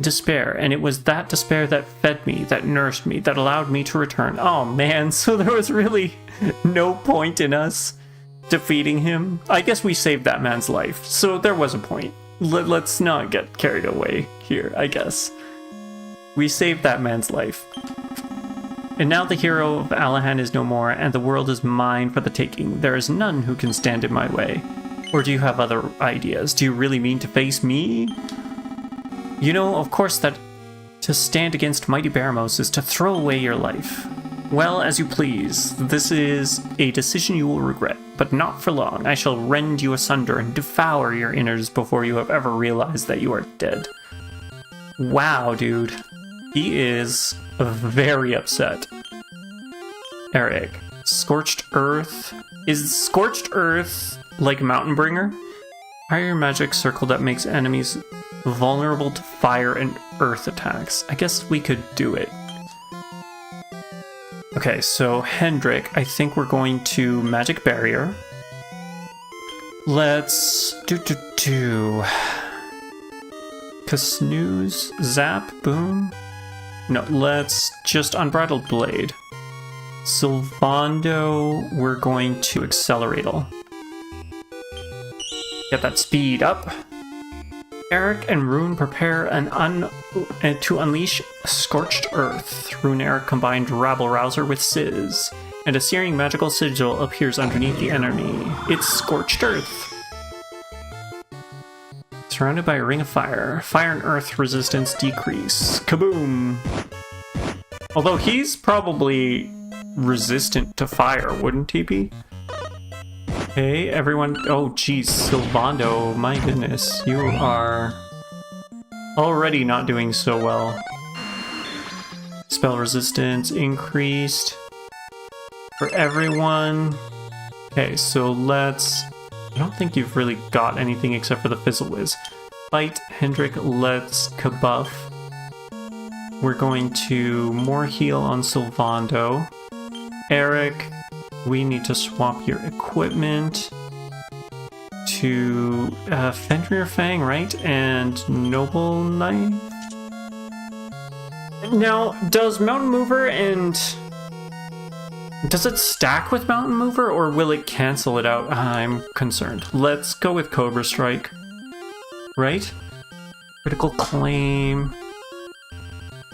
despair, and it was that despair that fed me, that nourished me, that allowed me to return. Oh man, so there was really no point in us defeating him. I guess we saved that man's life, so there was a point. Let's not get carried away here, I guess. We saved that man's life. And now the hero of Alahan is no more, and the world is mine for the taking. There is none who can stand in my way. Or do you have other ideas? Do you really mean to face me? You know, of course, that to stand against mighty Baramos is to throw away your life. Well, as you please. This is a decision you will regret, but not for long. I shall rend you asunder and devour your innards before you have ever realized that you are dead. Wow, dude. He is very upset. Eric. Scorched Earth. Is Scorched Earth like Mountain Bringer? Fire magic circle that makes enemies vulnerable to fire and earth attacks. I guess we could do it. Okay, so Hendrik, I think we're going to Magic Barrier. Let's Snooze, Zap, Boom. No, let's just Unbridled Blade. Sylvando, we're going to Acceleratal. Get that speed up. Eric and Rune prepare to unleash Scorched Earth. Rune Eric combined Rabble Rouser with Sizz, and a searing magical sigil appears underneath the enemy. It's Scorched Earth. Surrounded by a ring of fire. Fire and earth resistance decrease. Kaboom! Although he's probably resistant to fire, wouldn't he be? Hey, everyone. Oh, geez, Sylvando, my goodness. You are already not doing so well. Spell resistance increased for everyone. Okay, so let's... I don't think you've really got anything except for the Fizzle Whiz. Fight, Hendrik, let's Kabuff. We're going to more heal on Sylvando. Eric, we need to swap your equipment to Fenrir Fang, right? And Noble Knife. Now, does Mountain Mover and... does it stack with Mountain Mover, or will it cancel it out? I'm concerned. Let's go with Cobra Strike. Right? Critical Claim.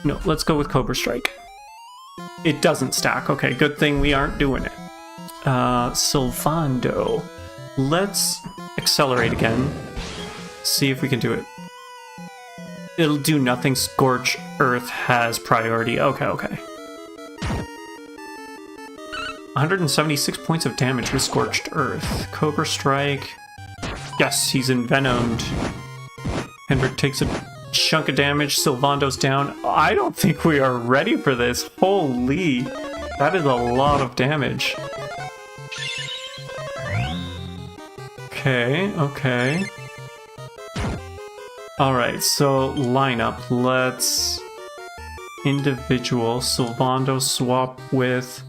No, let's go with Cobra Strike. It doesn't stack. Okay, good thing we aren't doing it. Sylvando. Let's accelerate again. See if we can do it. It'll do nothing. Scorch Earth has priority. Okay. 176 points of damage with Scorched Earth. Cobra Strike. Yes, he's envenomed. Hendrik takes a chunk of damage. Sylvando's down. I don't think we are ready for this. Holy. That is a lot of damage. Okay. Alright, so lineup. Let's... individual. Sylvando swap with...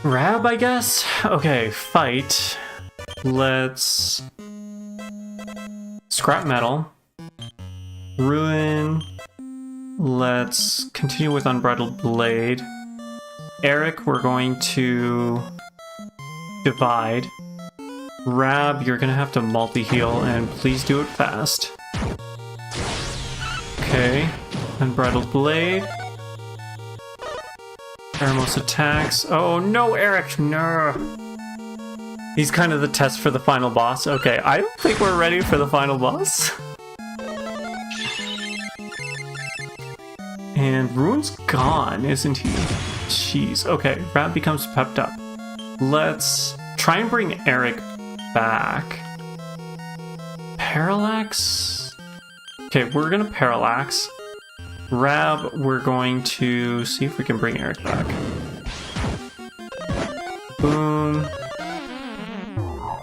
Rab, I guess? Okay, fight. Let's... Scrap Metal. Ruin. Let's continue with Unbridled Blade. Eric, we're going to... Divide. Rab, you're gonna have to multi-heal, and please do it fast. Okay. Unbridled Blade. Eremos attacks. Oh no, Eric! No! He's kind of the test for the final boss. Okay, I don't think we're ready for the final boss. And Rune's gone, isn't he? Jeez. Okay, Rab becomes pepped up. Let's try and bring Eric back. Parallax? Okay, we're gonna Parallax. Rab, we're going to see if we can bring Eric back. Boom.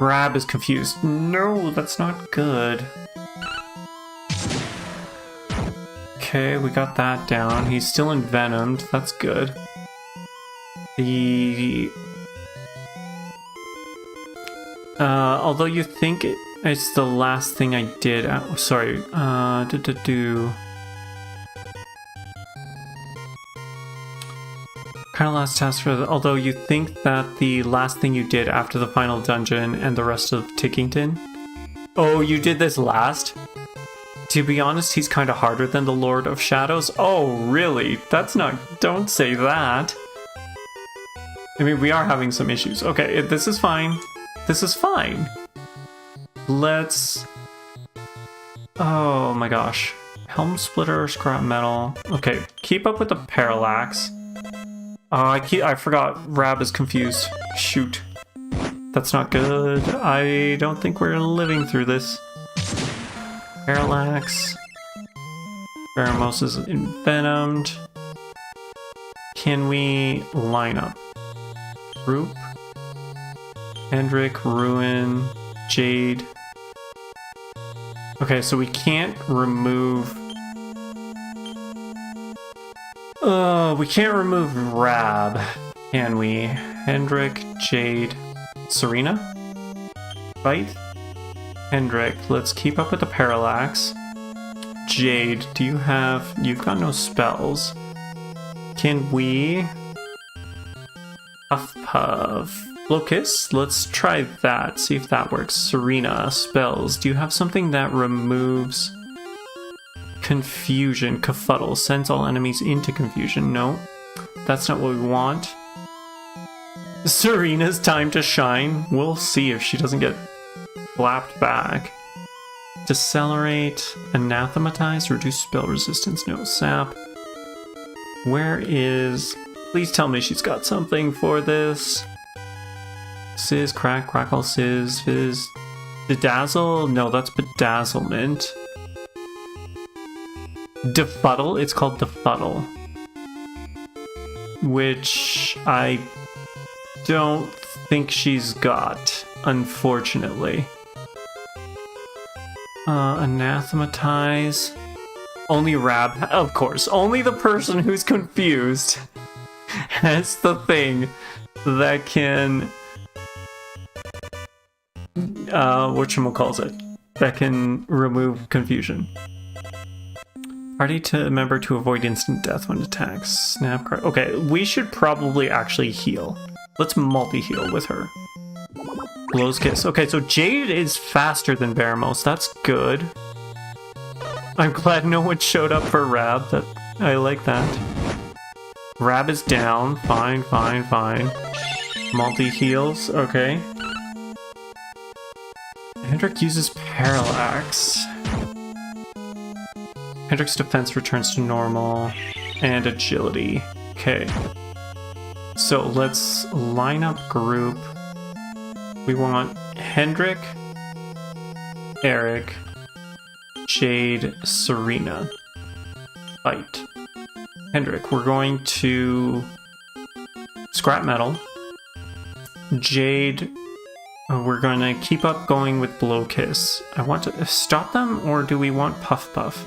Rab is confused. No, that's not good. Okay, we got that down. He's still envenomed. That's good. Although you think it's the last thing I did. Sorry. Kind of last task for although you think that the last thing you did after the final dungeon and the rest of Tickington. Oh, you did this last? To be honest, he's kind of harder than the Lord of Shadows. Oh, really? That's not... Don't say that. I mean, we are having some issues. Okay, this is fine. This is fine. Let's... Oh my gosh. Helm Splitter, Scrap Metal. Okay, keep up with the Parallax. I forgot. Rab is confused. Shoot. That's not good. I don't think we're living through this. Parallax. Baramos is envenomed. Can we line up? Group. Hendrik, Ruin, Jade. Okay, so we can't remove... we can't remove Rab, can we? Hendrik, Jade, Serena? Right? Hendrik, let's keep up with the Parallax. Jade, do you have... You've got no spells. Can we... Puff. Locus, let's try that, see if that works. Serena, spells. Do you have something that removes confusion? Kerfuddle, sends all enemies into confusion. No, that's not what we want. Serena's time to shine. We'll see if she doesn't get flapped back. Decelerate, anathematize, reduce spell resistance, no sap. Where is... Please tell me she's got something for this. Sizz, crack, crackle, sizz, fizz. Bedazzle? No, that's bedazzlement. Defuddle? It's called Defuddle. Which I don't think she's got, unfortunately. Anathematize. Only Rab, of course. Only the person who's confused has the thing that can... whatchamacallit, that can remove confusion. Party to member to avoid instant death when attacks. Snap card. Okay, we should probably actually heal. Let's multi-heal with her. Blow's Kiss. Okay, so Jade is faster than Baramos. That's good. I'm glad no one showed up for Rab. I like that. Rab is down. Fine, fine, fine. Multi-heals. Okay. Hendrik uses Parallax. Hendrik's defense returns to normal. And agility. Okay. So let's line up group. We want Hendrik, Eric, Jade, Serena. Fight. Hendrik, we're going to scrap metal. Jade... we're going to keep up going with Blow Kiss. I want to stop them, or do we want Puff Puff?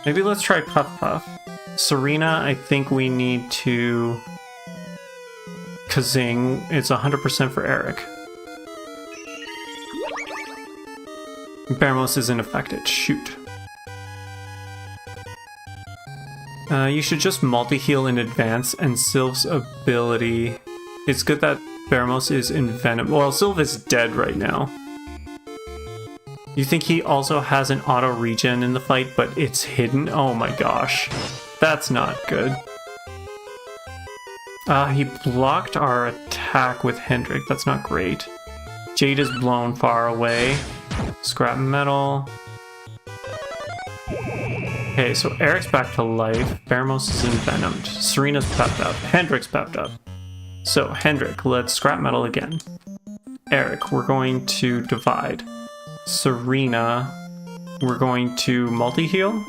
Maybe let's try Puff Puff. Serena, I think we need to... Kazing. It's 100% for Eric. Baramos isn't affected. Shoot. You should just multi-heal in advance, and Sylph's ability... It's good that Baramos is envenomed. Well, Sylph is dead right now. You think he also has an auto regen in the fight, but it's hidden? Oh my gosh. That's not good. He blocked our attack with Hendrik. That's not great. Jade is blown far away. Scrap metal. Okay, so Eric's back to life. Baramos is envenomed. Serena's pepped up. Hendrik's pepped up. So, Hendrik, let's scrap metal again. Eric, we're going to divide. Serena, we're going to multi-heal.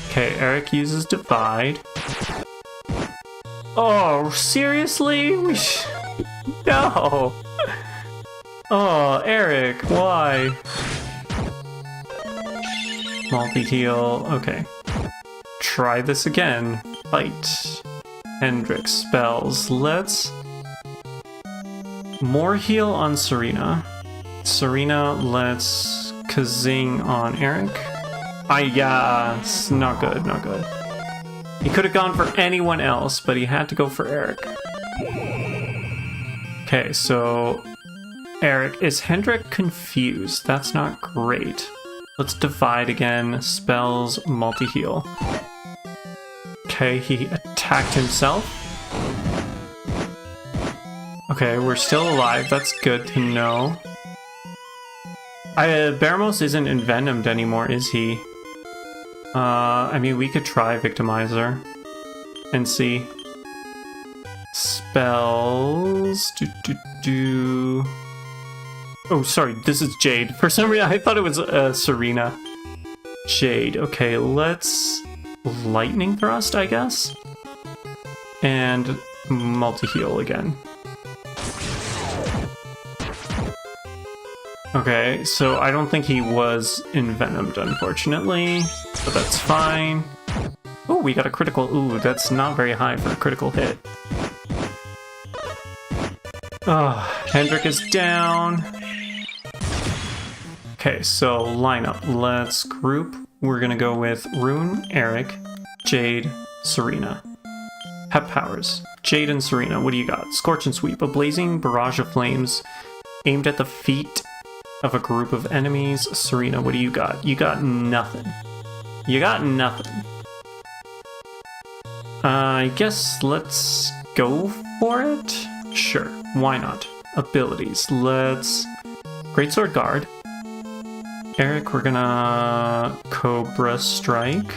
Okay, Eric uses divide. Oh, seriously? No! Oh, Eric, why? Multi-heal, okay. Try this again. Fight. Hendrik spells. Let's... More heal on Serena. Serena, let's Kazing on Eric. Yes, not good, not good. He could have gone for anyone else, but he had to go for Eric. Okay, so... Eric, is Hendrik confused? That's not great. Let's divide again. Spells, multi-heal. Okay, he attacked himself. Okay, we're still alive. That's good to know. Baramos isn't envenomed anymore, is he? I mean, we could try Victimizer and see. Spells. Oh, sorry, this is Jade. For some reason, I thought it was Serena. Jade. Okay, let's Lightning Thrust, I guess. And multi-heal again. Okay, so I don't think he was envenomed, unfortunately, but that's fine. Oh, we got a critical. Ooh, that's not very high for a critical hit. Oh, Hendrik is down. Okay, so lineup. Let's group. We're gonna go with Rune, Eric, Jade, Serena. Pep powers. Jade and Serena, what do you got? Scorch and Sweep. A blazing barrage of flames aimed at the feet of a group of enemies. Serena, what do you got? You got nothing. You got nothing. I guess let's go for it? Sure, why not? Abilities. Let's... Greatsword Guard. Eric, we're gonna Cobra Strike.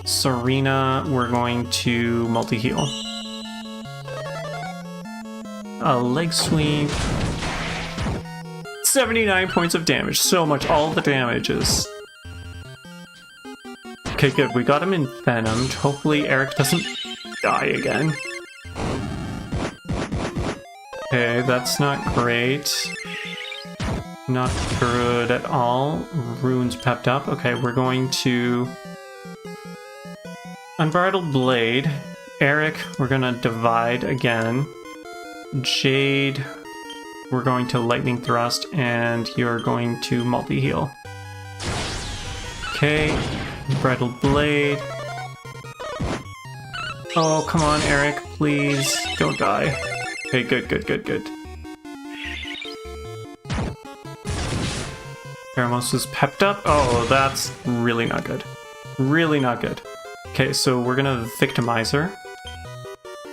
Serena, we're going to multi-heal. A leg sweep. 79 points of damage. So much. All the damages. Okay, good. We got him envenomed. Hopefully Eric doesn't die again. Okay, that's not great. Not good at all. Rune's pepped up. Okay, we're going to... Unbridled Blade. Eric, we're gonna Divide again. Jade, we're going to Lightning Thrust, and you're going to multi-heal. Okay, Unbridled Blade. Oh, come on, Eric, please. Don't die. Okay, good. Paramos is pepped up. Oh, that's really not good. Really not good. Okay, so we're gonna Victimizer.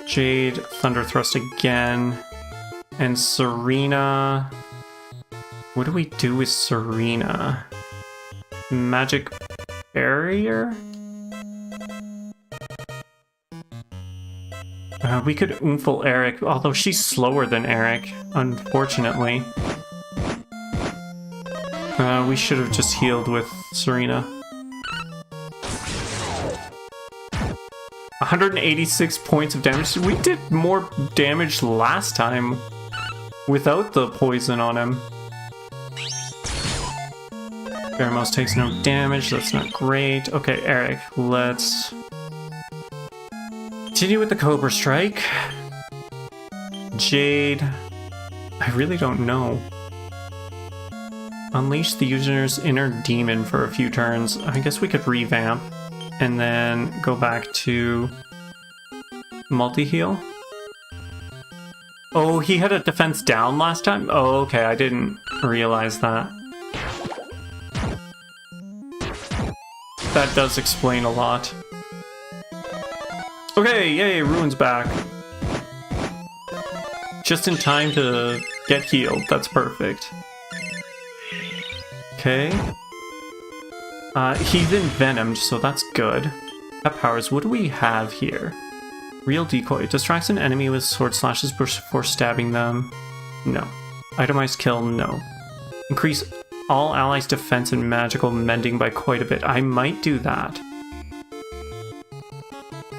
Jade, Thunder Thrust again. And Serena... What do we do with Serena? Magic Barrier? We could Oomphel Eric, although she's slower than Eric, unfortunately. We should have just healed with Serena. 186 points of damage. We did more damage last time without the poison on him. Pheromos takes no damage. That's not great. Okay, Eric, let's continue with the Cobra Strike. Jade. I really don't know. Unleash the user's inner demon for a few turns. I guess we could revamp and then go back to multi-heal. Oh, he had a defense down last time? Oh, okay, I didn't realize that. That does explain a lot. Okay, yay, Rune's back. Just in time to get healed, that's perfect. Okay. He's envenomed, so that's good. Pep powers, what do we have here? Real Decoy. Distracts an enemy with sword slashes before stabbing them. No. Itemized kill, no. Increase all allies' defense and magical mending by quite a bit. I might do that.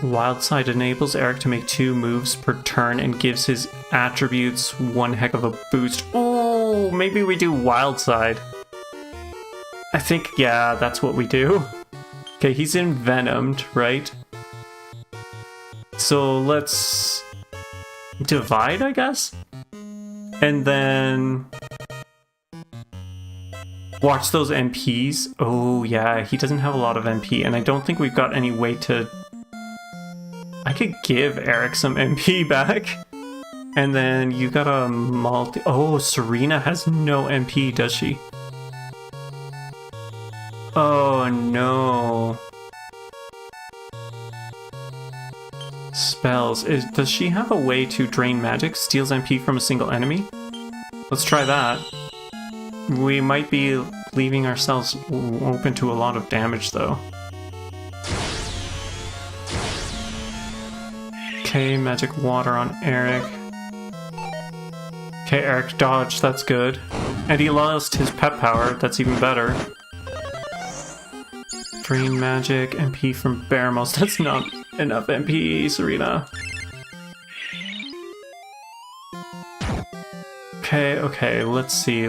Wildside enables Eric to make 2 moves per turn and gives his attributes one heck of a boost. Oh, maybe we do Wildside. I think, yeah, that's what we do. Okay, he's envenomed, right? So let's divide, I guess? And then watch those MPs. Oh, yeah, he doesn't have a lot of MP, and I don't think we've got any way to... I could give Eric some MP back. And then you got a multi... Oh, Serena has no MP, does she? Oh no. Spells. Does she have a way to drain magic? Steals MP from a single enemy? Let's try that. We might be leaving ourselves open to a lot of damage though. Okay, magic water on Eric. Okay, Eric dodged, that's good. And he lost his pet power, that's even better. Drain magic, MP from Baramos. That's not enough MP, Serena. Okay, let's see.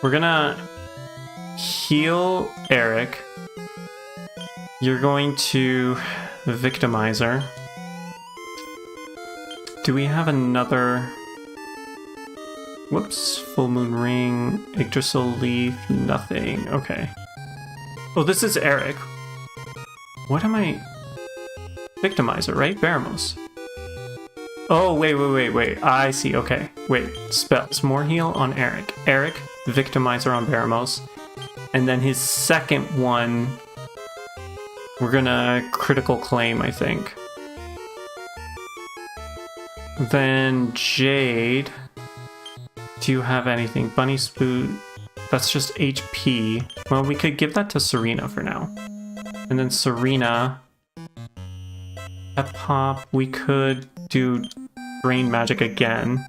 We're gonna heal Eric. You're going to Victimizer. Do we have another... Whoops, Full Moon Ring, Yggdrasil Leaf, nothing. Okay. Oh, this is Eric. What am I... Victimizer, right? Baramos. Oh, wait. I see, okay. Wait, spells. More heal on Eric. Eric, Victimizer on Baramos. And then his second one, we're gonna critical claim, I think. Then Jade. Do you have anything? Bunny Spoot. That's just HP. Well, we could give that to Serena for now. And then Serena. Pep Pop. We could do Drain Magic again.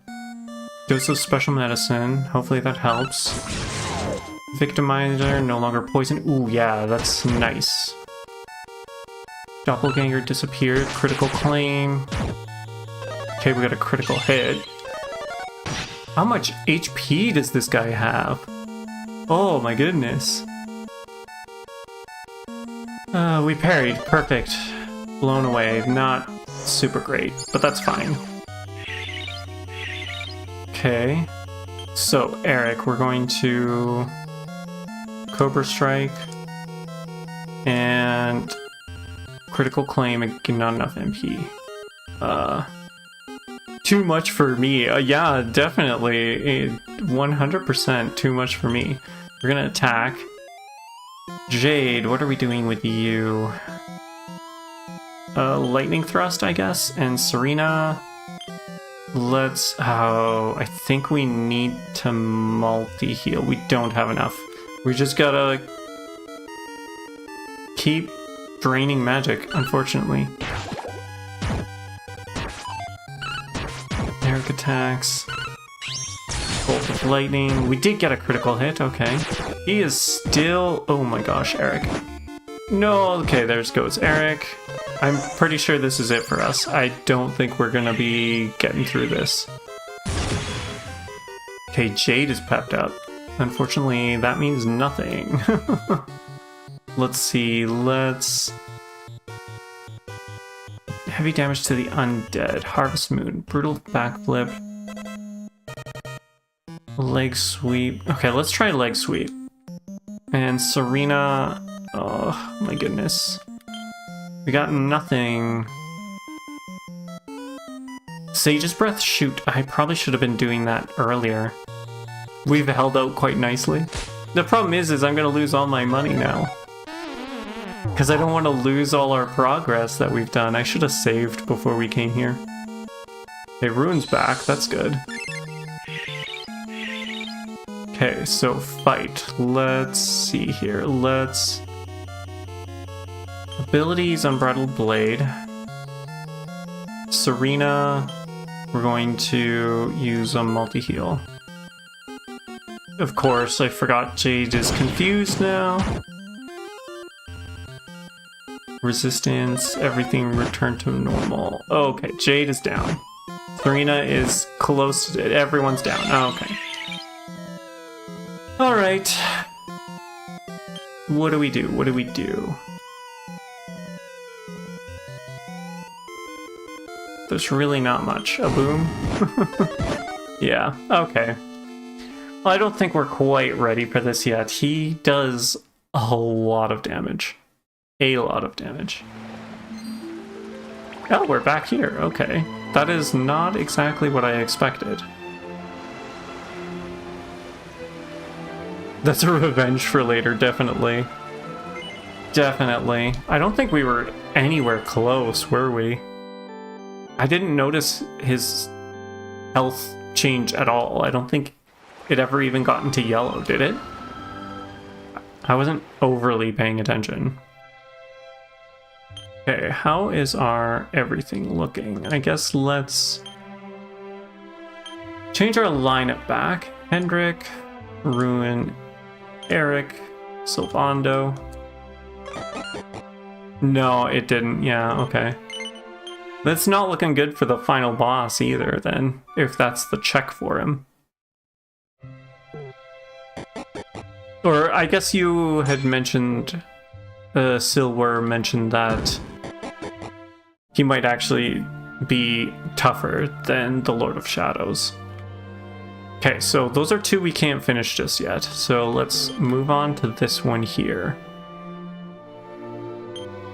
Dose of Special Medicine. Hopefully that helps. Victimizer. No longer poison. Ooh, yeah, that's nice. Doppelganger disappeared. Critical claim. Okay, we got a critical hit. How much HP does this guy have? Oh my goodness. We parried. Perfect. Blown away. Not super great, but that's fine. Okay. So, Eric, we're going to Cobra Strike and critical claim, again, not enough MP. Too much for me. Yeah, definitely. 100% too much for me. We're gonna attack. Jade, what are we doing with you? Lightning Thrust, I guess. And Serena, let's... Oh, I think we need to multi-heal. We don't have enough. We just gotta keep draining magic, unfortunately. Eric attacks. Bolt of Lightning. We did get a critical hit, okay. He is still... Oh my gosh, Eric. No, okay, there goes Eric. I'm pretty sure this is it for us. I don't think we're gonna be getting through this. Okay, Jade is pepped up. Unfortunately, that means nothing. Let's see, let's... Heavy damage to the undead. Harvest Moon. Brutal backflip. Leg sweep. Okay, let's try leg sweep. And Serena... Oh, my goodness. We got nothing. Sage's Breath? Shoot, I probably should have been doing that earlier. We've held out quite nicely. The problem is I'm gonna lose all my money now. Because I don't want to lose all our progress that we've done. I should have saved before we came here. Okay, Rune's back. That's good. Okay, so fight. Let's see here. Let's... Abilities, Unbridled Blade. Serena, we're going to use a multi-heal. Of course, I forgot Jade is confused now. Resistance, everything returned to normal. Okay, Jade is down. Serena is close to it. Everyone's down. Okay. Alright. What do we do? What do we do? There's really not much. A boom? Yeah, okay. Well, I don't think we're quite ready for this yet. He does a lot of damage. A lot of damage. Oh, we're back here. Okay. That is not exactly what I expected. That's a revenge for later, definitely. Definitely. I don't think we were anywhere close, were we? I didn't notice his health change at all. I don't think it ever even got into yellow, did it? I wasn't overly paying attention. Okay, how is our everything looking? I guess let's change our lineup back. Hendrik, Ruin, Eric, Silvando. No, it didn't. Yeah, okay. That's not looking good for the final boss either, then, if that's the check for him. Or I guess you had mentioned, Silver mentioned that he might actually be tougher than the Lord of Shadows. Okay, so those are two we can't finish just yet. So let's move on to this one here.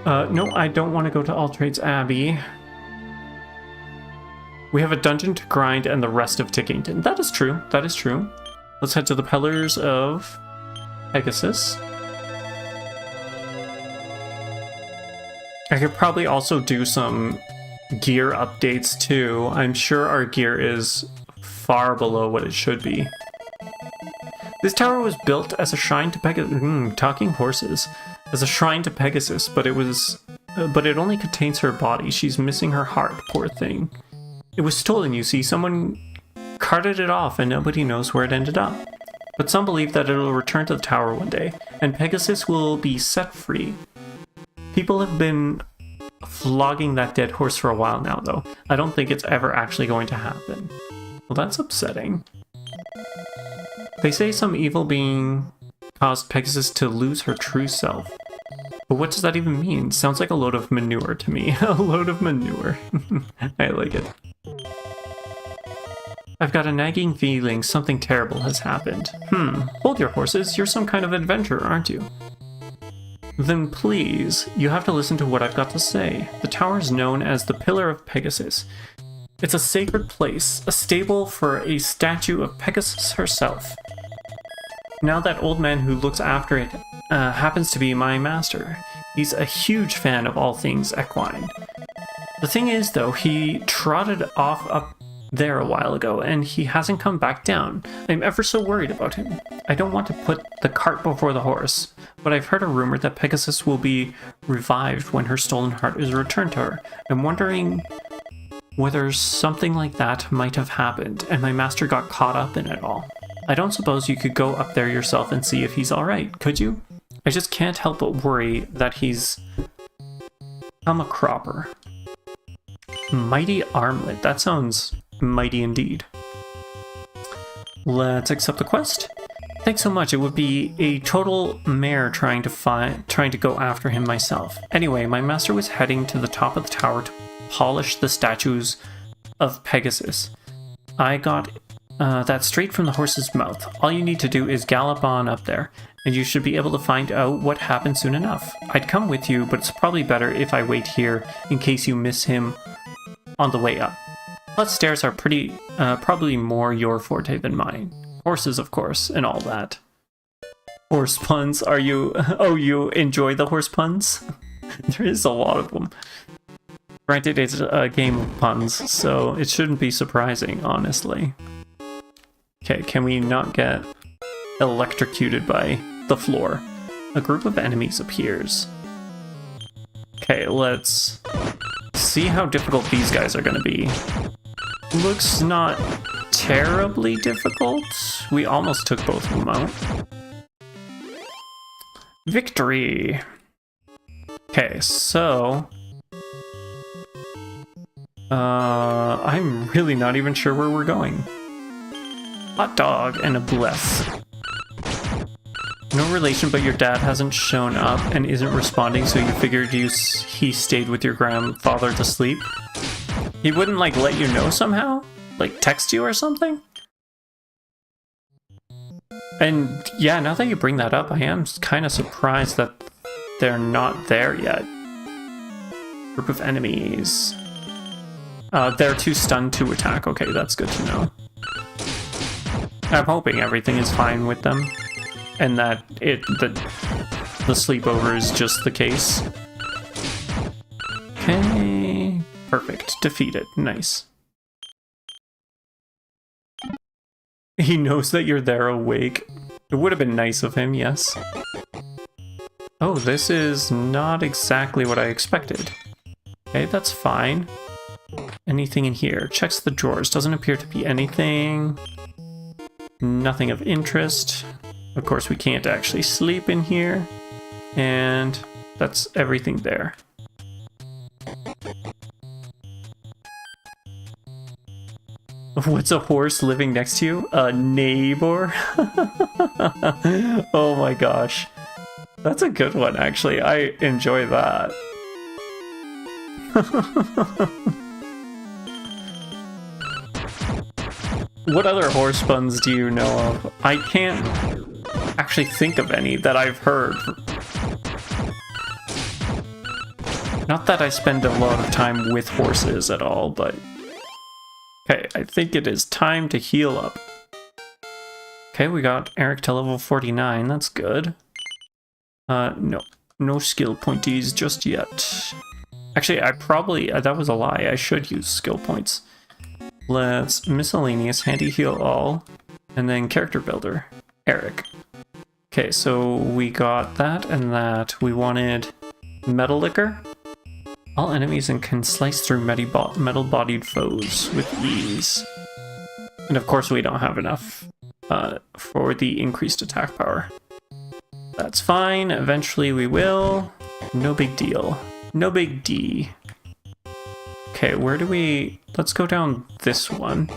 No, I don't want to go to Altrade's Abbey. We have a dungeon to grind and the rest of Tickington. That is true. That is true. Let's head to the Pillars of Pegasus. I could probably also do some gear updates too. I'm sure our gear is far below what it should be. This tower was built as a shrine to Pegasus. Talking horses. As a shrine to Pegasus, but it only contains her body. She's missing her heart, poor thing. It was stolen, you see. Someone carted it off and nobody knows where it ended up. But some believe that it'll return to the tower one day, and Pegasus will be set free. People have been flogging that dead horse for a while now, though. I don't think it's ever actually going to happen. Well, that's upsetting. They say some evil being caused Pegasus to lose her true self. But what does that even mean? Sounds like a load of manure to me. A load of manure. I like it. I've got a nagging feeling something terrible has happened. Hold your horses. You're some kind of adventurer, aren't you? Then please, you have to listen to what I've got to say. The tower is known as the Pillar of Pegasus. It's a sacred place, a stable for a statue of Pegasus herself. Now that old man who looks after it happens to be my master. He's a huge fan of all things equine. The thing is, though, he trotted off up there a while ago, and he hasn't come back down. I'm ever so worried about him. I don't want to put the cart before the horse, but I've heard a rumor that Pegasus will be revived when her stolen heart is returned to her. I'm wondering whether something like that might have happened, and my master got caught up in it all. I don't suppose you could go up there yourself and see if he's alright, could you? I just can't help but worry that he's become a cropper. Mighty armlet, that sounds mighty indeed. Let's accept the quest. Thanks so much. It would be a total mare trying to go after him myself. Anyway, my master was heading to the top of the tower to polish the statues of Pegasus. I got that straight from the horse's mouth. All you need to do is gallop on up there, and you should be able to find out what happened soon enough. I'd come with you, but it's probably better if I wait here in case you miss him on the way up. Plus, stairs are probably more your forte than mine. Horses, of course, and all that. Horse puns, are you... Oh, you enjoy the horse puns? There is a lot of them. Granted, it's a game of puns, so it shouldn't be surprising, honestly. Okay, can we not get electrocuted by the floor? A group of enemies appears. Okay, let's see how difficult these guys are going to be. Looks not terribly difficult. We almost took both of them out. Victory! Okay, so... I'm really not even sure where we're going. Hot dog and a bless. No relation, but your dad hasn't shown up and isn't responding, so you figured he stayed with your grandfather to sleep? He wouldn't, like, let you know somehow? Like, text you or something? And, yeah, now that you bring that up, I am kind of surprised that they're not there yet. Group of enemies. They're too stunned to attack. Okay, that's good to know. I'm hoping everything is fine with them, and that the sleepover is just the case. Okay, perfect. Defeated. Nice. He knows that you're there awake. It would have been nice of him, yes. Oh, this is not exactly what I expected. Okay, that's fine. Anything in here? Checks the drawers. Doesn't appear to be anything. Nothing of interest. Of course, we can't actually sleep in here. And that's everything there. What's a horse living next to you? A neighbor? Oh my gosh. That's a good one, actually. I enjoy that. What other horse puns do you know of? I can't actually think of any that I've heard. Not that I spend a lot of time with horses at all, but... Okay, I think it is time to heal up. Okay, we got Eric to level 49, that's good. No skill pointies just yet. Actually, I probably, that was a lie, I should use skill points. Let's miscellaneous, handy heal all, and then character builder, Eric. Okay, so we got that and that. We wanted metal liquor. All enemies and can slice through metal-bodied foes with ease. And of course we don't have enough for the increased attack power. That's fine, eventually we will. No big deal. No big D. Okay, where do we... Let's go down this one.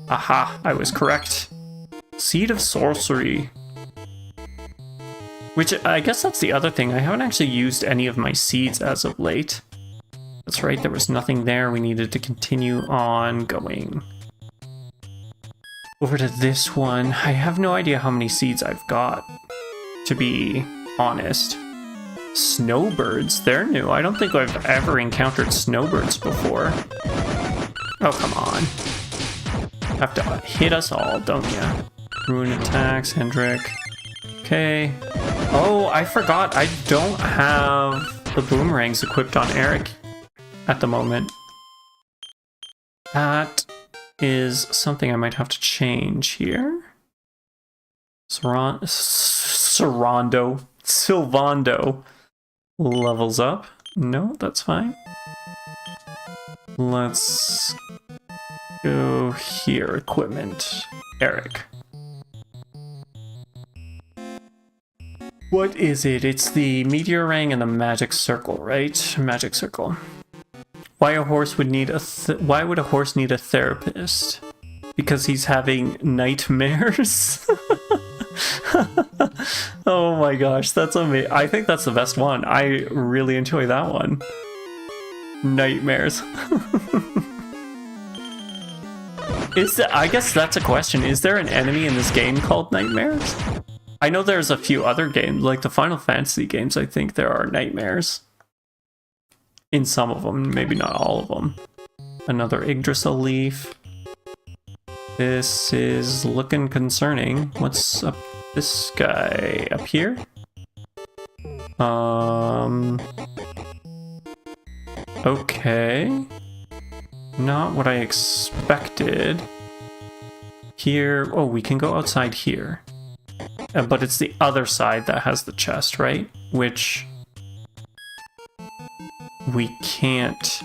Aha, I was correct. Seed of Sorcery. Which, I guess that's the other thing. I haven't actually used any of my seeds as of late. That's right, there was nothing there. We needed to continue on going. Over to this one. I have no idea how many seeds I've got, to be honest. Snowbirds, they're new. I don't think I've ever encountered snowbirds before. Oh, come on. Have to hit us all, don't ya? Ruin attacks, Hendrik. Okay. Oh, I forgot. I don't have the boomerangs equipped on Eric at the moment. That is something I might have to change here. Sylvando levels up. No, that's fine. Let's go here. Equipment. Eric. What is it? It's the meteor ring and the magic circle, right? Magic circle. Why would a horse need a therapist? Because he's having nightmares? Oh my gosh, that's amazing. I think that's the best one. I really enjoy that one. Nightmares. I guess that's a question. Is there an enemy in this game called Nightmares? I know there's a few other games, like the Final Fantasy games, I think there are nightmares. In some of them, maybe not all of them. Another Yggdrasil leaf. This is looking concerning. What's up this guy? Up here? Okay. Not what I expected. Here, oh, we can go outside here. But it's the other side that has the chest, right? Which we can't.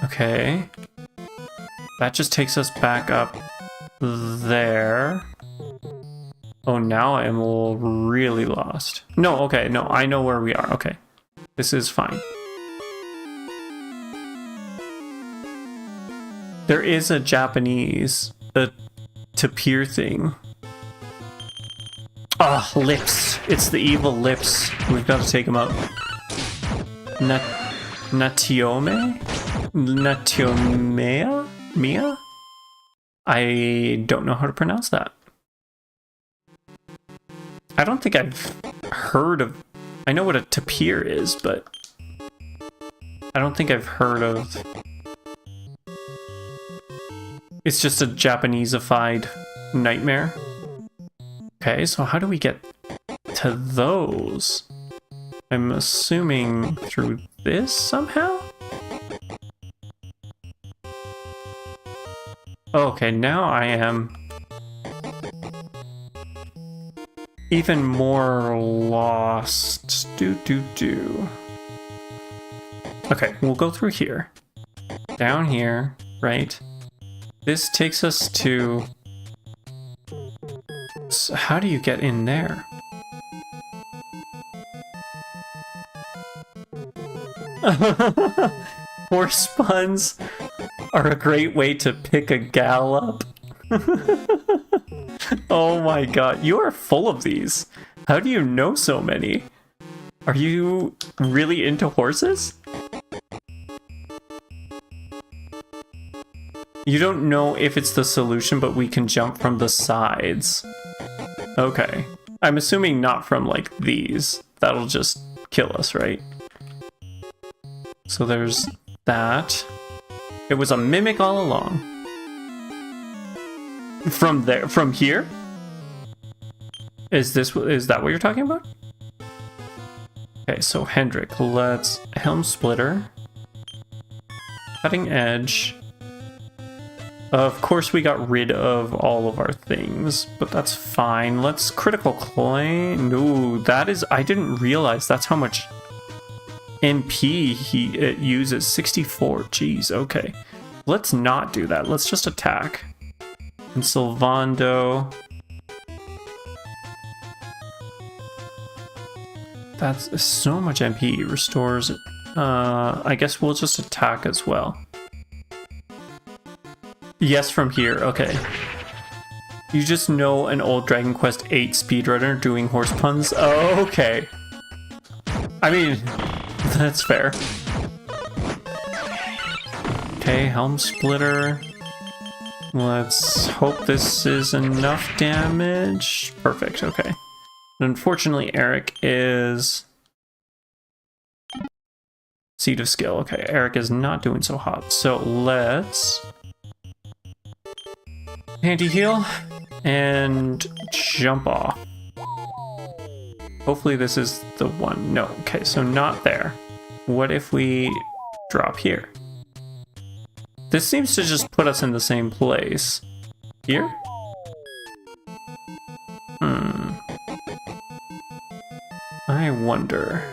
Okay. That just takes us back up there. Oh, now I am really lost. No, okay, no, I know where we are. Okay. This is fine. There is a Japanese tapir thing. Ah, lips. It's the evil lips. We've got to take them out. Natiome? Natiomea? Mia? I don't know how to pronounce that. I don't think I've heard of... I know what a tapir is, but... I don't think I've heard of... It's just a Japaneseified nightmare. Okay, so how do we get to those? I'm assuming through this somehow? Okay, now I am even more lost. Okay, we'll go through here. Down here, right? This takes us to... So how do you get in there? Horse puns are a great way to pick a gal up. Oh my god, you are full of these. How do you know so many? Are you really into horses? You don't know if it's the solution, but we can jump from the sides. Okay. I'm assuming not from, like, these. That'll just kill us, right? So there's that. It was a mimic all along. From there, from here? Is that what you're talking about? Okay, so Hendrik, let's helm splitter. Cutting edge. Of course we got rid of all of our things, but that's fine. Let's critical claim. No, that is, I didn't realize that's how much MP it uses. 64. Jeez, okay. Let's not do that. Let's just attack. And Sylvando. That's so much MP. Restores. I guess we'll just attack as well. Yes, from here. Okay. You just know an old Dragon Quest VIII speedrunner doing horse puns? Oh, okay. I mean, that's fair. Okay, helm splitter. Let's hope this is enough damage. Perfect, okay. Unfortunately, Eric is... Seed of Skill. Okay, Eric is not doing so hot. So let's... Anti-heal and jump off. Hopefully this is the one. No, okay, so not there. What if we drop here? This seems to just put us in the same place. Here? I wonder.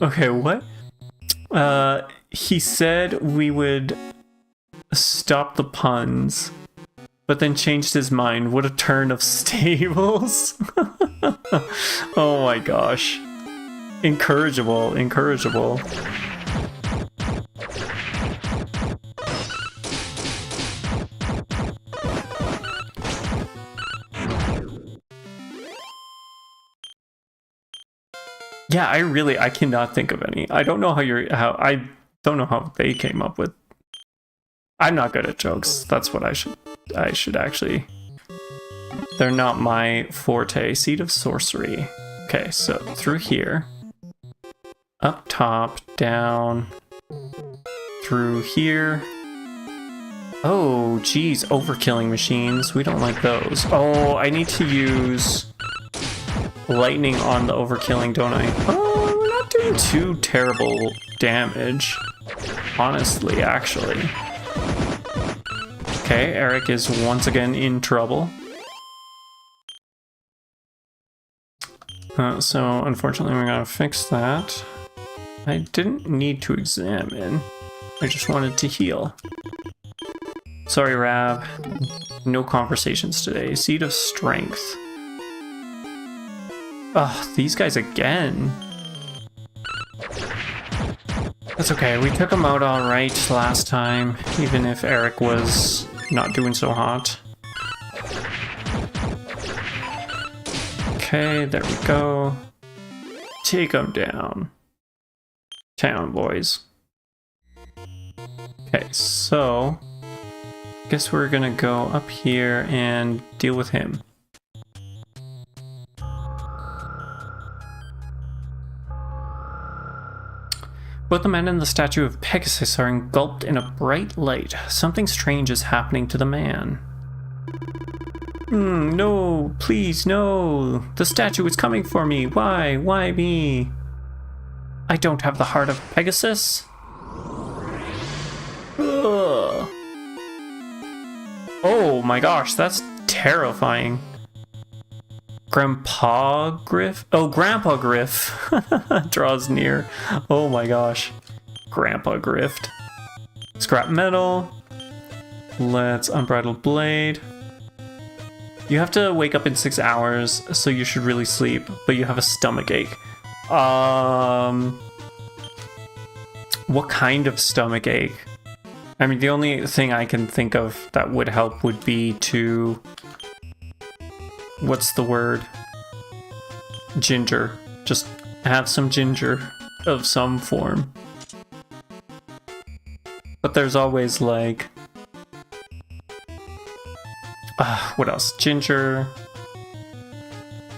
Okay, what? He said we would stop the puns, but then changed his mind. What a turn of stables. Oh my gosh. Incorrigible, incorrigible. Yeah, I cannot think of any. I don't know I don't know how they came up with. I'm not good at jokes. That's what I should actually. They're not my forte. Seed of Sorcery. Okay, so through here. Up top, down. Through here. Oh, geez, overkilling machines. We don't like those. Oh, I need to use lightning on the overkilling, don't I? Oh, we're not doing too terrible damage. Honestly, actually. Okay, Eric is once again in trouble. So, unfortunately, we're gonna fix that. I didn't need to examine. I just wanted to heal. Sorry, Rab. No conversations today. Seed of Strength. Ugh, these guys again. That's okay, we took him out alright last time, even if Eric was not doing so hot. Okay, there we go. Take him down. Town, boys. Okay, so... guess we're gonna go up here and deal with him. Both the man and the statue of Pegasus are engulfed in a bright light. Something strange is happening to the man. No, please, no. The statue is coming for me. Why? Why me? I don't have the heart of Pegasus. Ugh. Oh my gosh, that's terrifying. Grandpa Griff? Oh, Grandpa Griff draws near. Oh my gosh. Grandpa Grift. Scrap metal. Let's Unbridled Blade. You have to wake up in 6 hours, so you should really sleep, but you have a stomach ache. What kind of stomach ache? I mean, the only thing I can think of that would help would be to... What's the word? Ginger. Just have some ginger of some form. But there's always like... what else? Ginger.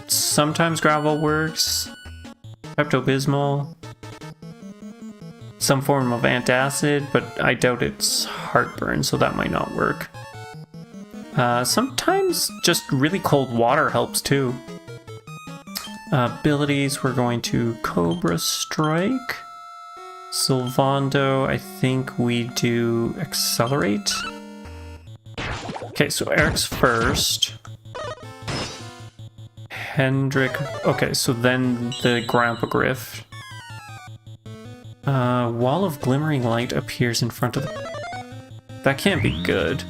Sometimes gravel works. Pepto-Bismol. Some form of antacid, but I doubt it's heartburn, so that might not work. Sometimes just really cold water helps too. Abilities, we're going to Cobra Strike. Sylvando, I think we do Accelerate. Okay, so Eric's first. Hendrik, okay, so then the Grandpa Griff. Wall of glimmering light appears in front of the... That can't be good.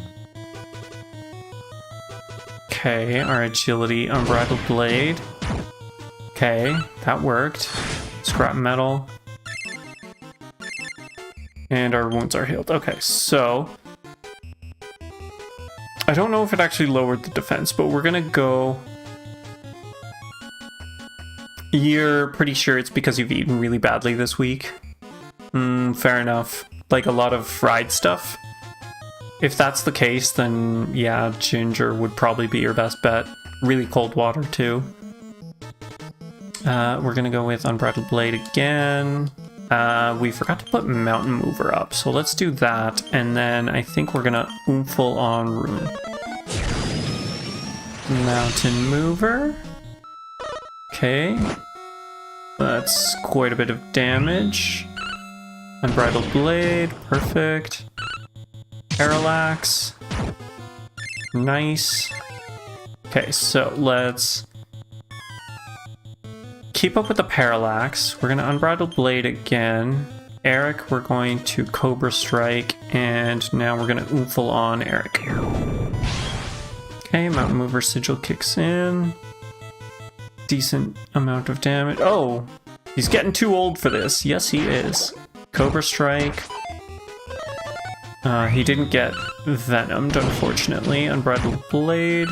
Okay, our agility, Unbridled Blade. Okay, that worked. Scrap metal. And our wounds are healed. Okay, so... I don't know if it actually lowered the defense, but we're gonna go... You're pretty sure it's because you've eaten really badly this week? Fair enough. Like a lot of fried stuff? If that's the case, then yeah, ginger would probably be your best bet. Really cold water too. We're gonna go with Unbridled Blade again. We forgot to put Mountain Mover up, so let's do that, and then I think we're gonna Oomphal on Rune. Mountain Mover. Okay. That's quite a bit of damage. Unbridled Blade, perfect. Parallax. Nice. Okay, so let's keep up with the Parallax. We're gonna Unbridled Blade again. Eric, we're going to Cobra Strike, and now we're gonna Oomphal on Eric. Okay, Mountain Mover Sigil kicks in. Decent amount of damage. Oh, he's getting too old for this. Yes, he is. Cobra Strike. He didn't get venomed, unfortunately. Unbridled Blade.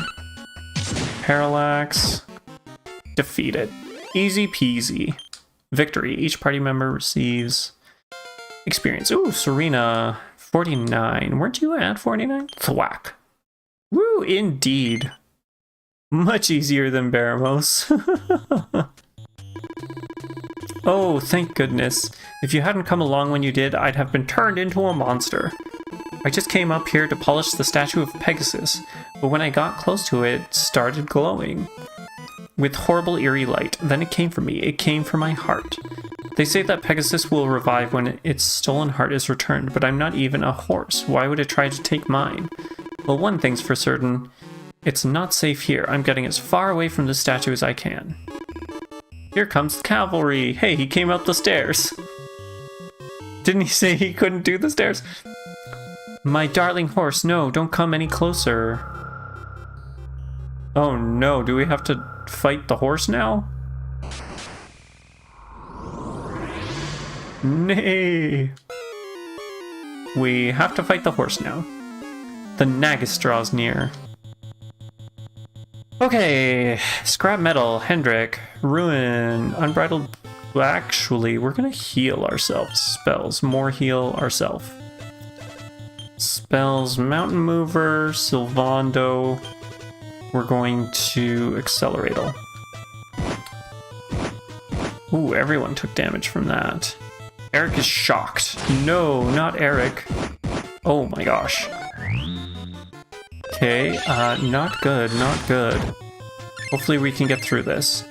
Parallax. Defeated. Easy peasy. Victory. Each party member receives experience. Ooh, Serena. 49. Weren't you at 49? Thwack. Woo, indeed. Much easier than Baramos. Oh, thank goodness. If you hadn't come along when you did, I'd have been turned into a monster. I just came up here to polish the statue of Pegasus, but when I got close to it, it started glowing. With horrible eerie light. Then it came for me. It came for my heart. They say that Pegasus will revive when its stolen heart is returned, but I'm not even a horse. Why would it try to take mine? Well, one thing's for certain. It's not safe here. I'm getting as far away from the statue as I can. Here comes the cavalry. Hey, he came up the stairs. Didn't he say he couldn't do the stairs? My darling horse, no, don't come any closer. Oh no, do we have to fight the horse now? Nay. We have to fight the horse now. The Nagus draws near. Okay, scrap metal, Hendrik, ruin, unbridled. Actually, we're gonna heal ourselves. Spells, more heal ourselves. Spells, mountain mover, Sylvando. We're going to accelerate. Ooh, everyone took damage from that. Eric is shocked. No, not Eric. Oh my gosh. Okay, not good, not good. Hopefully we can get through this.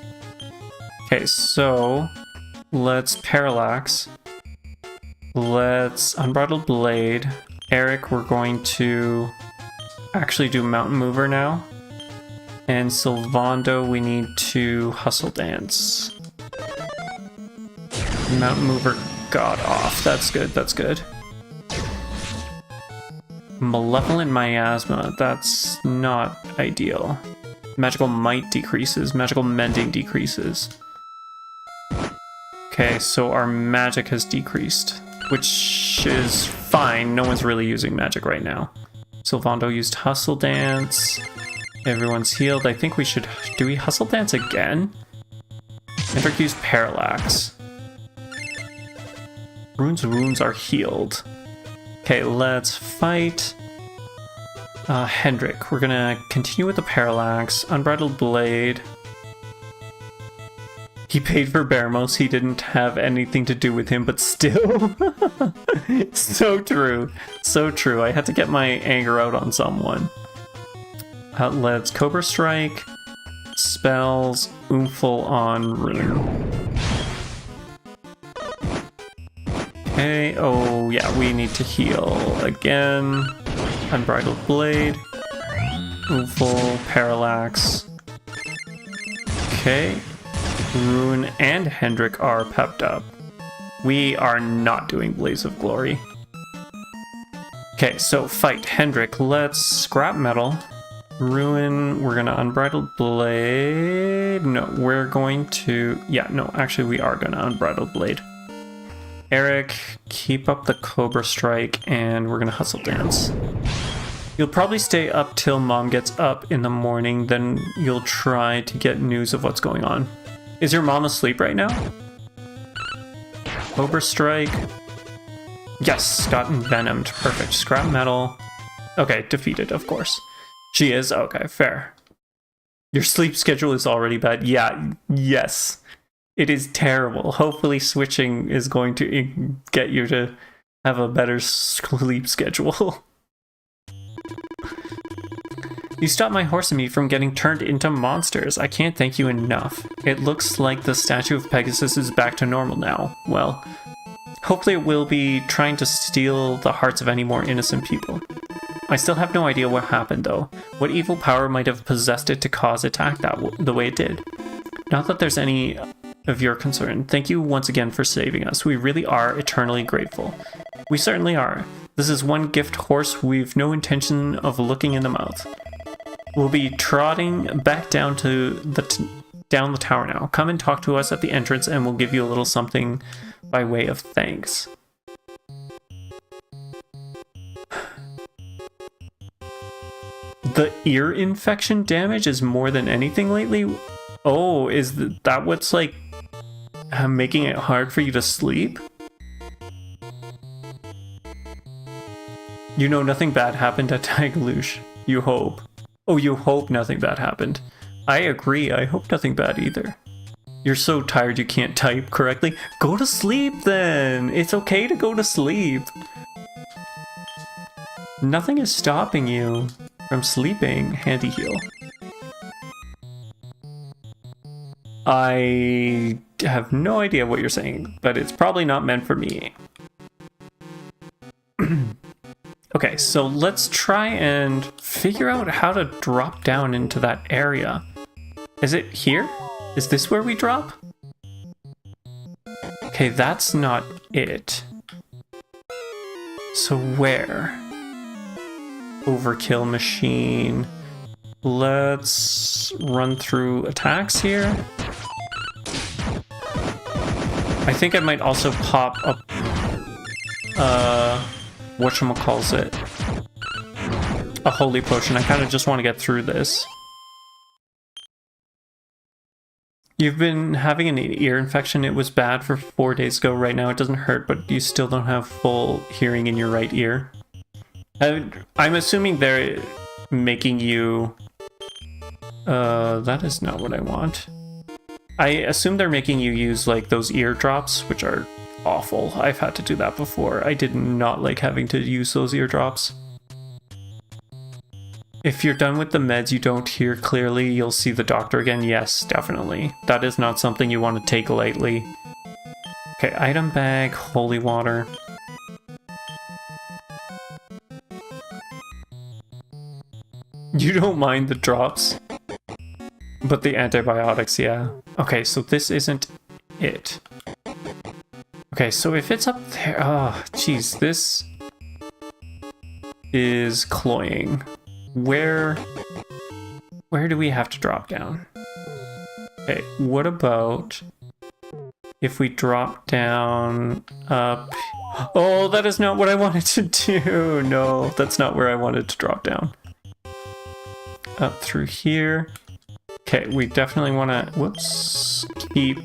Okay, so let's parallax. Let's unbridled blade. Eric, we're going to actually do mountain mover now. And Sylvando, we need to hustle dance. Mountain Mover got off. That's good, that's good. Malevolent Miasma, that's not ideal. Magical Might decreases, Magical Mending decreases. Okay, so our magic has decreased, which is fine. No one's really using magic right now. Sylvando used Hustle Dance. Everyone's healed. I think we should... Do we Hustle Dance again? Hendrik used Parallax. Rune's wounds are healed. Okay, let's fight Hendrik. We're gonna continue with the Parallax. Unbridled Blade. He paid for Baramos. He didn't have anything to do with him, but still. So true. So true. I had to get my anger out on someone. Let's Cobra Strike. Spells. Oomful on Rune. Okay. Oh, yeah. We need to heal again. Unbridled Blade. Oomful. Parallax. Okay. Rune and Hendrik are pepped up. We are not doing Blaze of Glory. Okay, so fight Hendrik. Let's scrap metal. Ruin, we're gonna Unbridled Blade. No, we're going to... Yeah, no, actually we are gonna Unbridled Blade. Eric, keep up the Cobra Strike, and we're gonna Hustle Dance. You'll probably stay up till Mom gets up in the morning, then you'll try to get news of what's going on. Is your mom asleep right now? Cobra Strike. Yes, got envenomed. Perfect. Scrap metal. Okay, defeated, of course. She is? Okay, fair. Your sleep schedule is already bad. Yeah, yes. It is terrible. Hopefully switching is going to get you to have a better sleep schedule. You stopped my horse and me from getting turned into monsters. I can't thank you enough. It looks like the statue of Pegasus is back to normal now. Well, hopefully it will be trying to steal the hearts of any more innocent people. I still have no idea what happened though. What evil power might have possessed it to cause it to act the way it did? Not that there's any of your concern. Thank you once again for saving us. We really are eternally grateful. We certainly are. This is one gift horse we've no intention of looking in the mouth. We'll be trotting back down to down the tower now. Come and talk to us at the entrance and we'll give you a little something by way of thanks. The ear infection damage is more than anything lately? Oh, is that what's like making it hard for you to sleep? You know nothing bad happened at Tigalush. You hope. Oh, you hope nothing bad happened. I agree, I hope nothing bad either. You're so tired you can't type correctly. Go to sleep then! It's okay to go to sleep. Nothing is stopping you from sleeping. Handy heal. I have no idea what you're saying, but it's probably not meant for me. Okay, so let's try and figure out how to drop down into that area. Is it here? Is this where we drop? Okay, that's not it. So where? Overkill machine. Let's run through attacks here. I think I might also pop up whatchamacallit, a holy potion. I kind of just want to get through this. You've been having an ear infection. It was bad for 4 days ago. Right now it doesn't hurt, but you still don't have full hearing in your right ear. I'm assuming they're making you... that is not what I want. I assume they're making you use like those eardrops, which are awful. I've had to do that before. I did not like having to use those eardrops. If you're done with the meds you don't hear clearly, you'll see the doctor again. Yes, definitely. That is not something you want to take lightly. Okay, item bag, holy water. You don't mind the drops? But the antibiotics, yeah. Okay, so this isn't it. Okay, so if it's up there... Oh, jeez, this is cloying. Where do we have to drop down? Okay, what about if we drop down up... Oh, that is not what I wanted to do. No, that's not where I wanted to drop down. Up through here. Okay, we definitely want to... Whoops. Keep...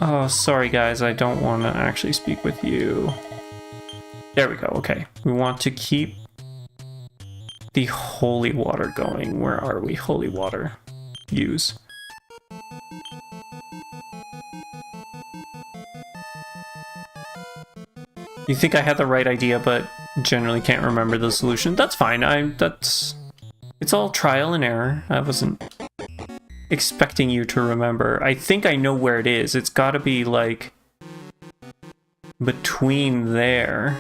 Oh, sorry guys, I don't want to actually speak with you. There we go, okay. We want to keep the holy water going. Where are we? Holy water. Use. You think I had the right idea, but generally can't remember the solution. That's fine. It's all trial and error. I wasn't expecting you to remember. I think I know where it is. It's got to be like between there,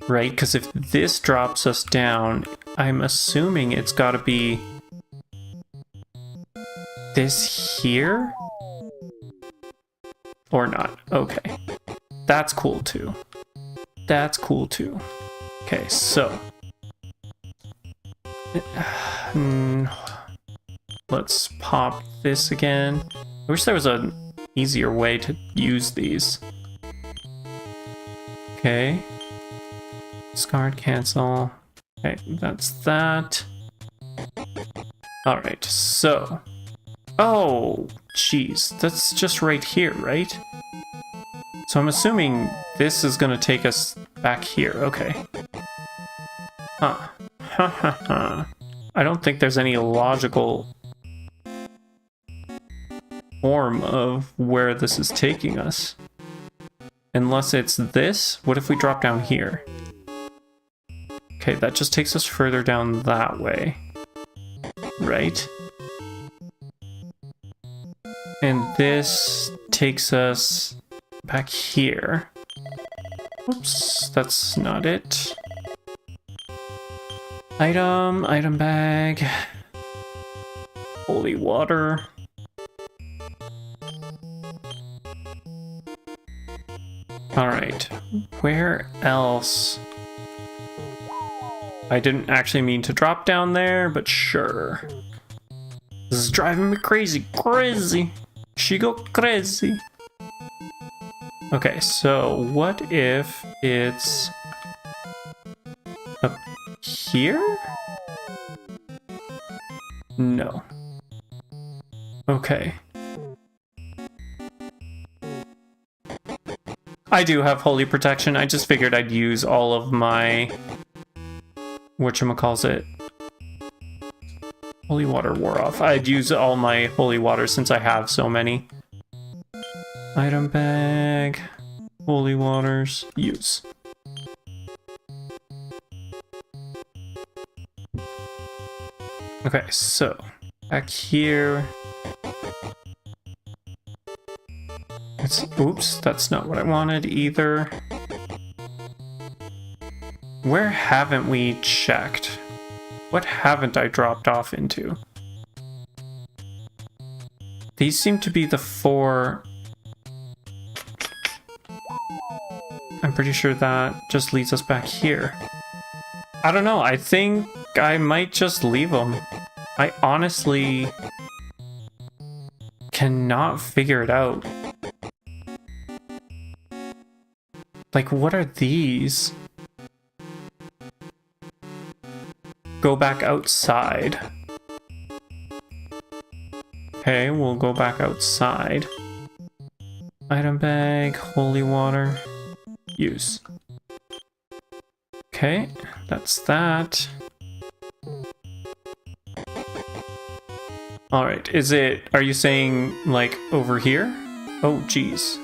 right? Because if this drops us down, I'm assuming it's got to be this here or not. Okay, that's cool too. That's cool too. Okay, so let's pop this again. I wish there was an easier way to use these. Okay. Discard, cancel. Okay, that's that. Alright, so... Oh, jeez. That's just right here, right? So I'm assuming this is gonna take us back here. Okay. Huh. Ha ha ha. I don't think there's any logical form of where this is taking us. Unless it's this? What if we drop down here? Okay, that just takes us further down that way. Right? And this takes us back here. Oops, that's not it. Item bag. Holy water. Alright, where else? I didn't actually mean to drop down there, but sure. This is driving me crazy, crazy. She go crazy. Okay, so what if it's up here? No. Okay. I do have holy protection. I just figured I'd use all of my... whatchamacallit? Holy water wore off. I'd use all my holy water since I have so many. Item bag. Holy waters. Use. Okay, so back here. Oops, that's not what I wanted either. Where haven't we checked? What haven't I dropped off into? These seem to be the 4... I'm pretty sure that just leads us back here. I don't know, I think I might just leave them. I honestly cannot figure it out. Like, what are these? Go back outside. Okay, we'll go back outside. Item bag, holy water, use. Okay, that's that. Alright, are you saying, like, over here? Oh, geez.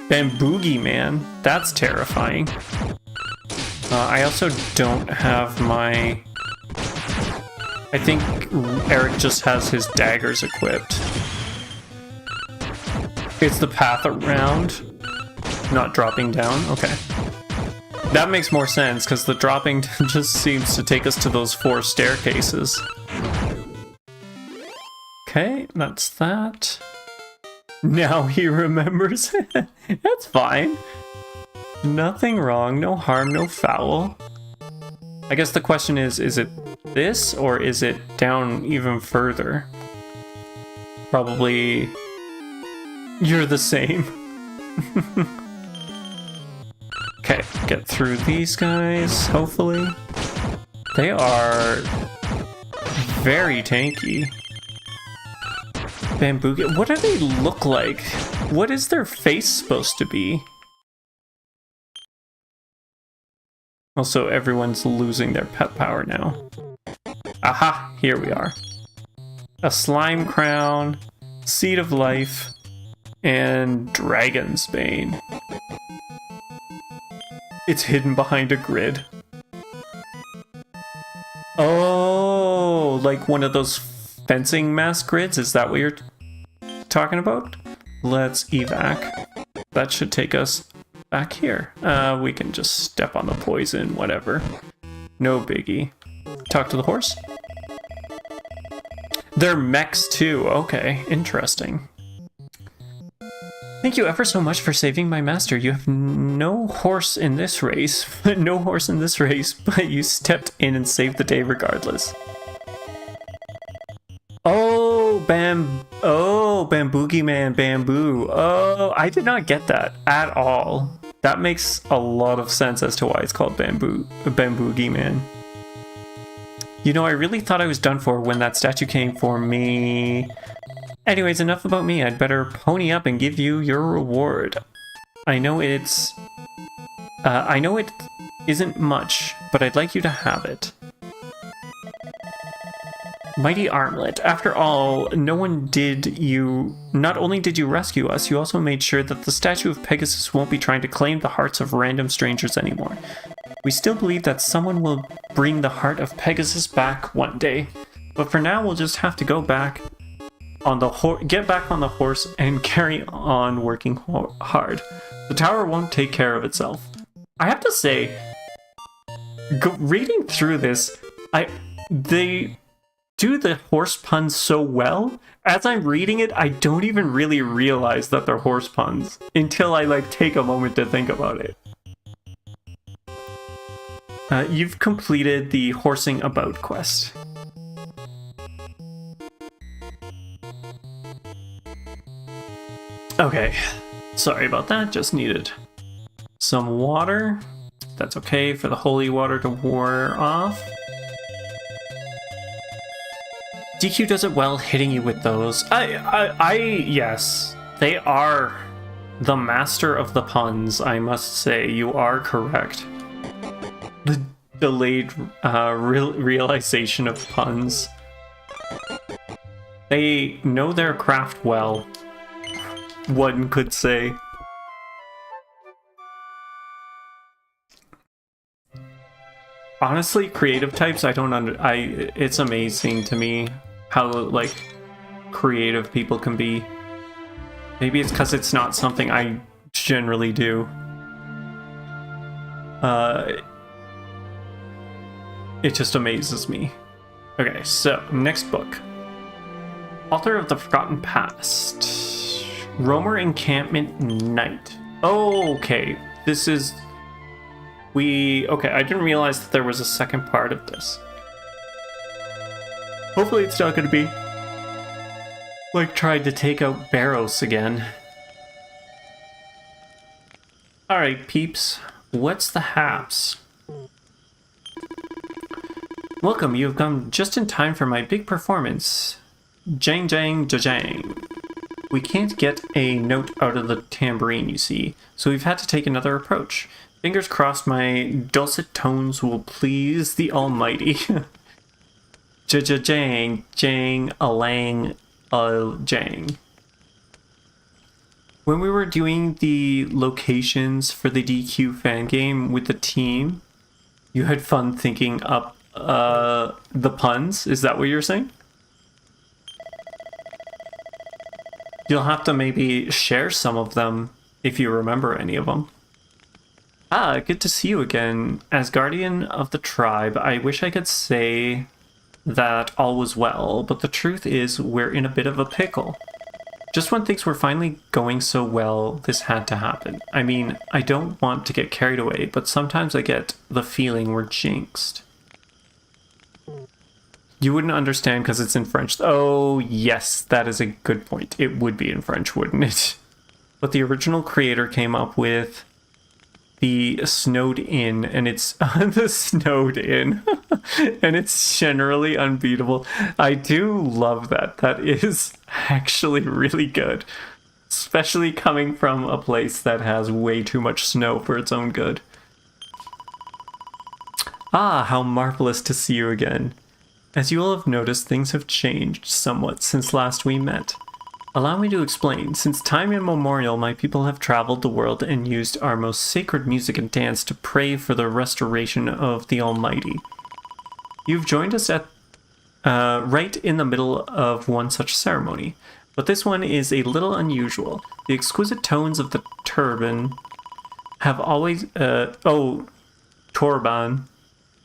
Bamboogie, man. That's terrifying. I also don't have my... I think Eric just has his daggers equipped. It's the path around, not dropping down. Okay. That makes more sense, because the dropping just seems to take us to those 4 staircases. Okay, that's that. Now he remembers. That's fine. Nothing wrong, no harm, no foul. I guess the question is it this or is it down even further? Probably you're the same. Okay, get through these guys, hopefully. They are very tanky. Bamboo, what do they look like? What is their face supposed to be? Also, everyone's losing their pet power now. Aha, here we are. A slime crown, seed of life, and dragon's bane. It's hidden behind a grid. Oh, like one of those fencing mask grids? Is that what you're talking about? Let's evac. That should take us back here. We can just step on the poison, whatever. No biggie. Talk to the horse. They're mechs too. Okay, interesting. Thank you ever so much for saving my master. You have no horse in this race, but you stepped in and saved the day regardless. Oh, Bamboogie Man, bamboo. Oh, I did not get that at all. That makes a lot of sense as to why it's called Bamboogie Man. You know, I really thought I was done for when that statue came for me. Anyways, enough about me. I'd better pony up and give you your reward. I know it isn't much, but I'd like you to have it. Mighty Armlet. After all, not only did you rescue us, you also made sure that the statue of Pegasus won't be trying to claim the hearts of random strangers anymore. We still believe that someone will bring the heart of Pegasus back one day, but for now we'll just have to go back on the get back on the horse and carry on working hard. The tower won't take care of itself. I have to say, reading through this, they do the horse puns so well. As I'm reading it, I don't even really realize that they're horse puns until I take a moment to think about it. You've completed the horsing about quest. Okay, sorry about that, just needed some water. That's okay for the holy water to wear off. DQ does it well hitting you with those. Yes, they are the master of the puns, I must say. You are correct. The delayed realization of puns. They know their craft well, one could say. Honestly, creative types, it's amazing to me how, creative people can be. Maybe it's because it's not something I generally do. It just amazes me. Okay, so, next book. Author of the Forgotten Past. Roamer Encampment Knight. Okay, this is... Okay, I didn't realize that there was a second part of this. Hopefully it's not going to be tried to take out Barrows again. Alright, peeps. What's the haps? Welcome, you have come just in time for my big performance. Jang jang jang. We can't get a note out of the tambourine, you see, so we've had to take another approach. Fingers crossed my dulcet tones will please the Almighty. Jang, jang, alang, jang. When we were doing the locations for the DQ fan game with the team, you had fun thinking up the puns? Is that what you're saying? You'll have to maybe share some of them if you remember any of them. Ah, good to see you again. As guardian of the tribe, I wish I could say that all was well, but the truth is we're in a bit of a pickle. Just when things were finally going so well, this had to happen. I mean, I don't want to get carried away, but sometimes I get the feeling we're jinxed. You wouldn't understand because it's in French. Oh, yes, that is a good point. It would be in French, wouldn't it? But the original creator came up with the Snowed In, and it's the Snowed In, and it's generally unbeatable. I do love that. That is actually really good, especially coming from a place that has way too much snow for its own good. Ah, how marvelous to see you again. As you all have noticed, things have changed somewhat since last we met. Allow me to explain. Since time immemorial, my people have traveled the world and used our most sacred music and dance to pray for the restoration of the Almighty. You've joined us at right in the middle of one such ceremony, but this one is a little unusual. The exquisite tones of the turban have always turban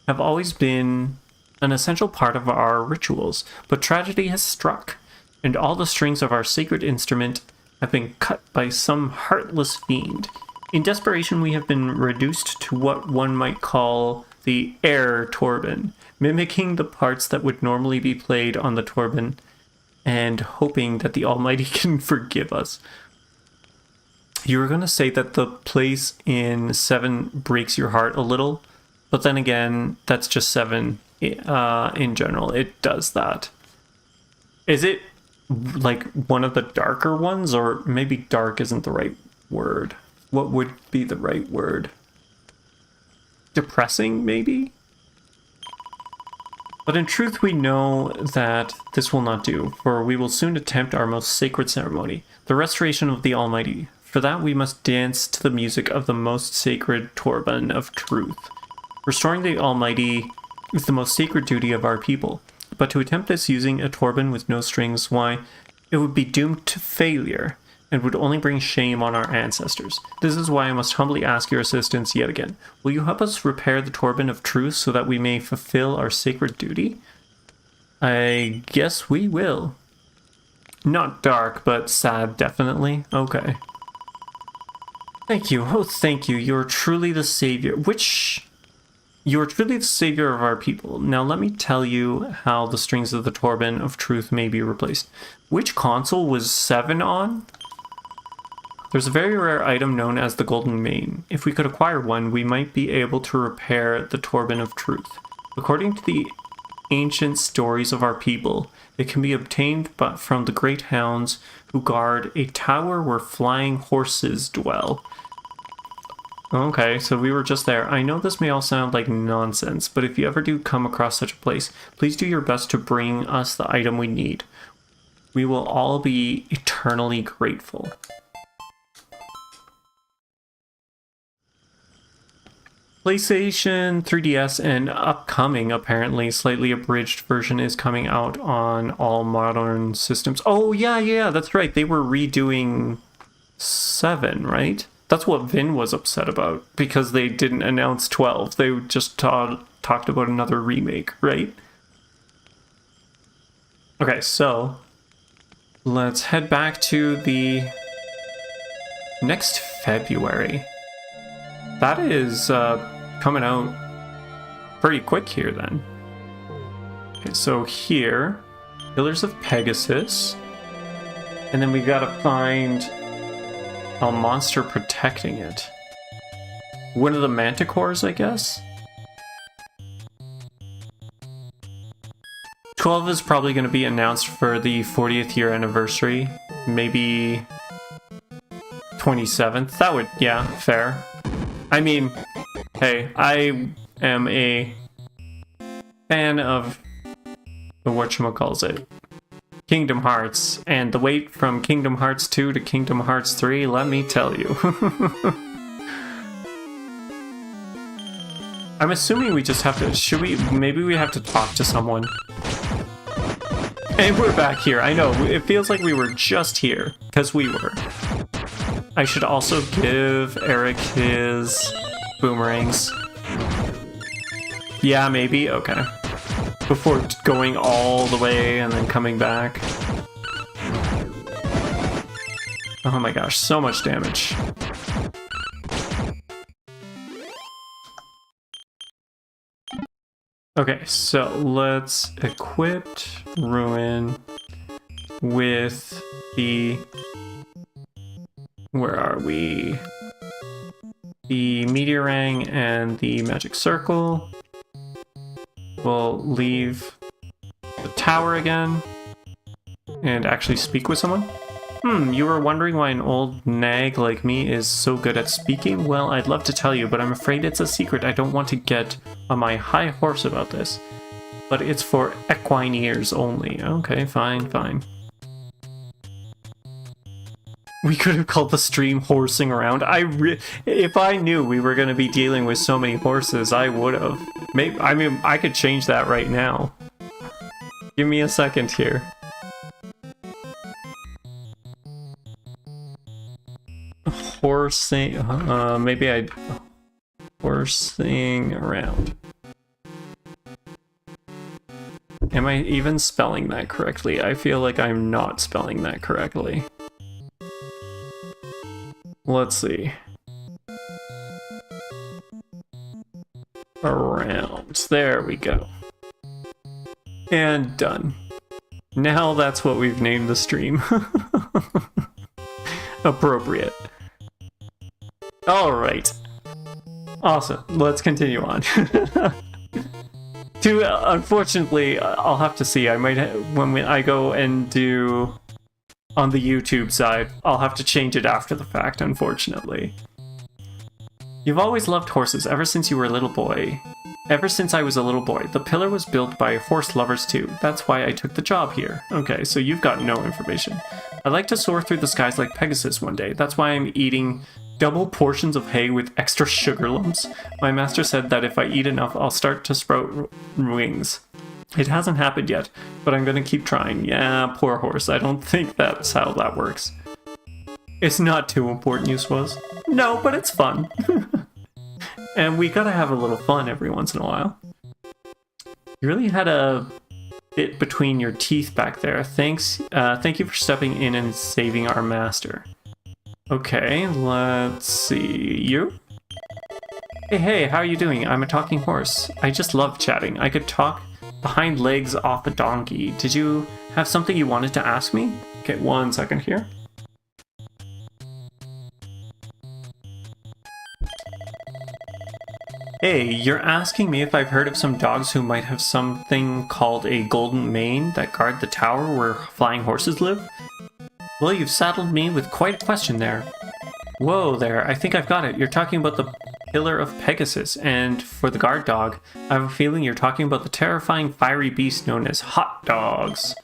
have always been an essential part of our rituals, but tragedy has struck, and all the strings of our sacred instrument have been cut by some heartless fiend. In desperation, we have been reduced to what one might call the air turban, mimicking the parts that would normally be played on the turban, and hoping that the Almighty can forgive us. You were going to say that the place in 7 breaks your heart a little, but then again, that's just 7 in general. It does that. Is it like one of the darker ones, or maybe dark isn't the right word? What would be the right word? Depressing, maybe? But in truth, we know that this will not do, for we will soon attempt our most sacred ceremony, the restoration of the Almighty. For that, we must dance to the music of the most sacred turban of truth. Restoring the Almighty is the most sacred duty of our people, but to attempt this using a turban with no strings, why, it would be doomed to failure, and would only bring shame on our ancestors. This is why I must humbly ask your assistance yet again. Will you help us repair the turban of truth so that we may fulfill our sacred duty? I guess we will. Not dark, but sad, definitely. Okay. Thank you. Oh, thank you. You're truly the savior. You are truly the savior of our people. Now let me tell you how the strings of the turban of truth may be replaced. Which console was 7 on? There's a very rare item known as the Golden Mane. If we could acquire one, we might be able to repair the turban of truth. According to the ancient stories of our people, it can be obtained from the great hounds who guard a tower where flying horses dwell. Okay, so we were just there. I know this may all sound like nonsense, but if you ever do come across such a place, please do your best to bring us the item we need. We will all be eternally grateful. PlayStation 3DS and upcoming, apparently, slightly abridged version is coming out on all modern systems. Oh, yeah, that's right. They were redoing 7, right? That's what Vin was upset about, because they didn't announce 12. They just talked about another remake, right? Okay, so let's head back to the next February. That is coming out pretty quick here then. Okay, so here, Pillars of Pegasus. And then we gotta find a monster protecting it. One of the manticores, I guess? 12 is probably going to be announced for the 40th year anniversary. Maybe 27th. That would, yeah, fair. I mean, hey, I am a fan of the whatchamacallit, Kingdom Hearts, and the wait from Kingdom Hearts 2 to Kingdom Hearts 3, let me tell you. I'm assuming we just have to, maybe we have to talk to someone. And we're back here, I know, it feels like we were just here, because we were. I should also give Eric his boomerangs. Yeah, maybe, okay. before going all the way and then coming back. Oh my gosh, so much damage. Okay, so let's equip Ruin with the... Where are we? The Meteorang and the Magic Circle. We'll leave the tower again and actually speak with someone. You were wondering why an old nag like me is so good at speaking? Well, I'd love to tell you, but I'm afraid it's a secret. I don't want to get on my high horse about this. But it's for equine ears only. Okay, fine, fine. We could have called the stream Horsing Around. If I knew we were going to be dealing with so many horses, I would have. Maybe, I mean, I could change that right now. Give me a second here. Horsing, maybe I'd horsing around. Am I even spelling that correctly? I feel like I'm not spelling that correctly. Let's see. Around. There we go. And done. Now that's what we've named the stream. Appropriate. Alright. Awesome. Let's continue on. Unfortunately, I'll have to see. I might when I go and do on the YouTube side, I'll have to change it after the fact, unfortunately. You've always loved horses ever since you were a little boy. Ever since I was a little boy. The pillar was built by horse lovers too. That's why I took the job here. Okay, so you've got no information. I'd like to soar through the skies like Pegasus one day. That's why I'm eating double portions of hay with extra sugar lumps. My master said that if I eat enough, I'll start to sprout wings. It hasn't happened yet, but I'm gonna keep trying. Yeah, poor horse. I don't think that's how that works. It's not too important, you suppose? No, but it's fun. And we gotta have a little fun every once in a while. You really had a bit between your teeth back there. Thank you for stepping in and saving our master. Okay, let's see. You? Hey, how are you doing? I'm a talking horse. I just love chatting. I could talk the hind legs off a donkey. Did you have something you wanted to ask me? Okay, 1 second here. Hey, you're asking me if I've heard of some dogs who might have something called a golden mane that guard the tower where flying horses live? Well, you've saddled me with quite a question there. Whoa there, I think I've got it. You're talking about the Pillar of Pegasus, and for the guard dog, I have a feeling you're talking about the terrifying fiery beast known as hot dogs.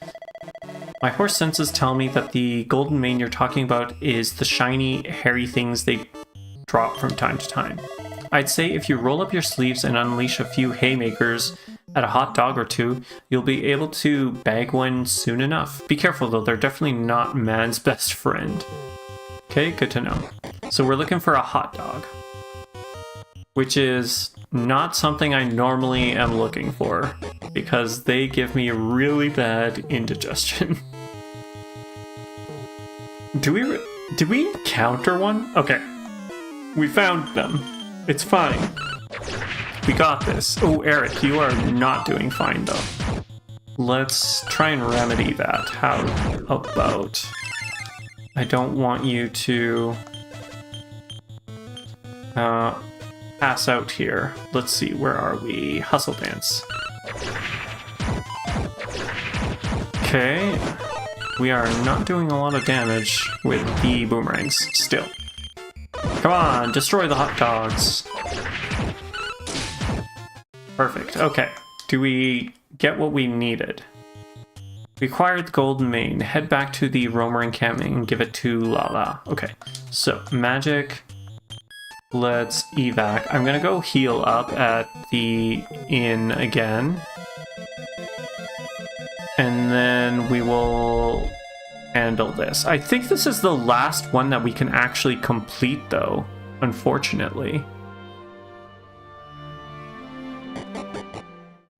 My horse senses tell me that the golden mane you're talking about is the shiny, hairy things they drop from time to time. I'd say if you roll up your sleeves and unleash a few haymakers at a hot dog or two, you'll be able to bag one soon enough. Be careful though, they're definitely not man's best friend. Okay, good to know. So we're looking for a hot dog, which is not something I normally am looking for because they give me really bad indigestion. Did we encounter one? Okay, we found them. It's fine. We got this. Oh, Eric, you are not doing fine, though. Let's try and remedy that. How about... I don't want you to... pass out here. Let's see, where are we? Hustle Dance. Okay. We are not doing a lot of damage with the boomerangs, still. Come on, destroy the hot dogs. Perfect, okay. Do we get what we needed? We acquired the golden mane. Head back to the roamer encampment and give it to Lala. Okay, so magic. Let's evac. I'm gonna go heal up at the inn again. And then we will handle this. I think this is the last one that we can actually complete though, unfortunately.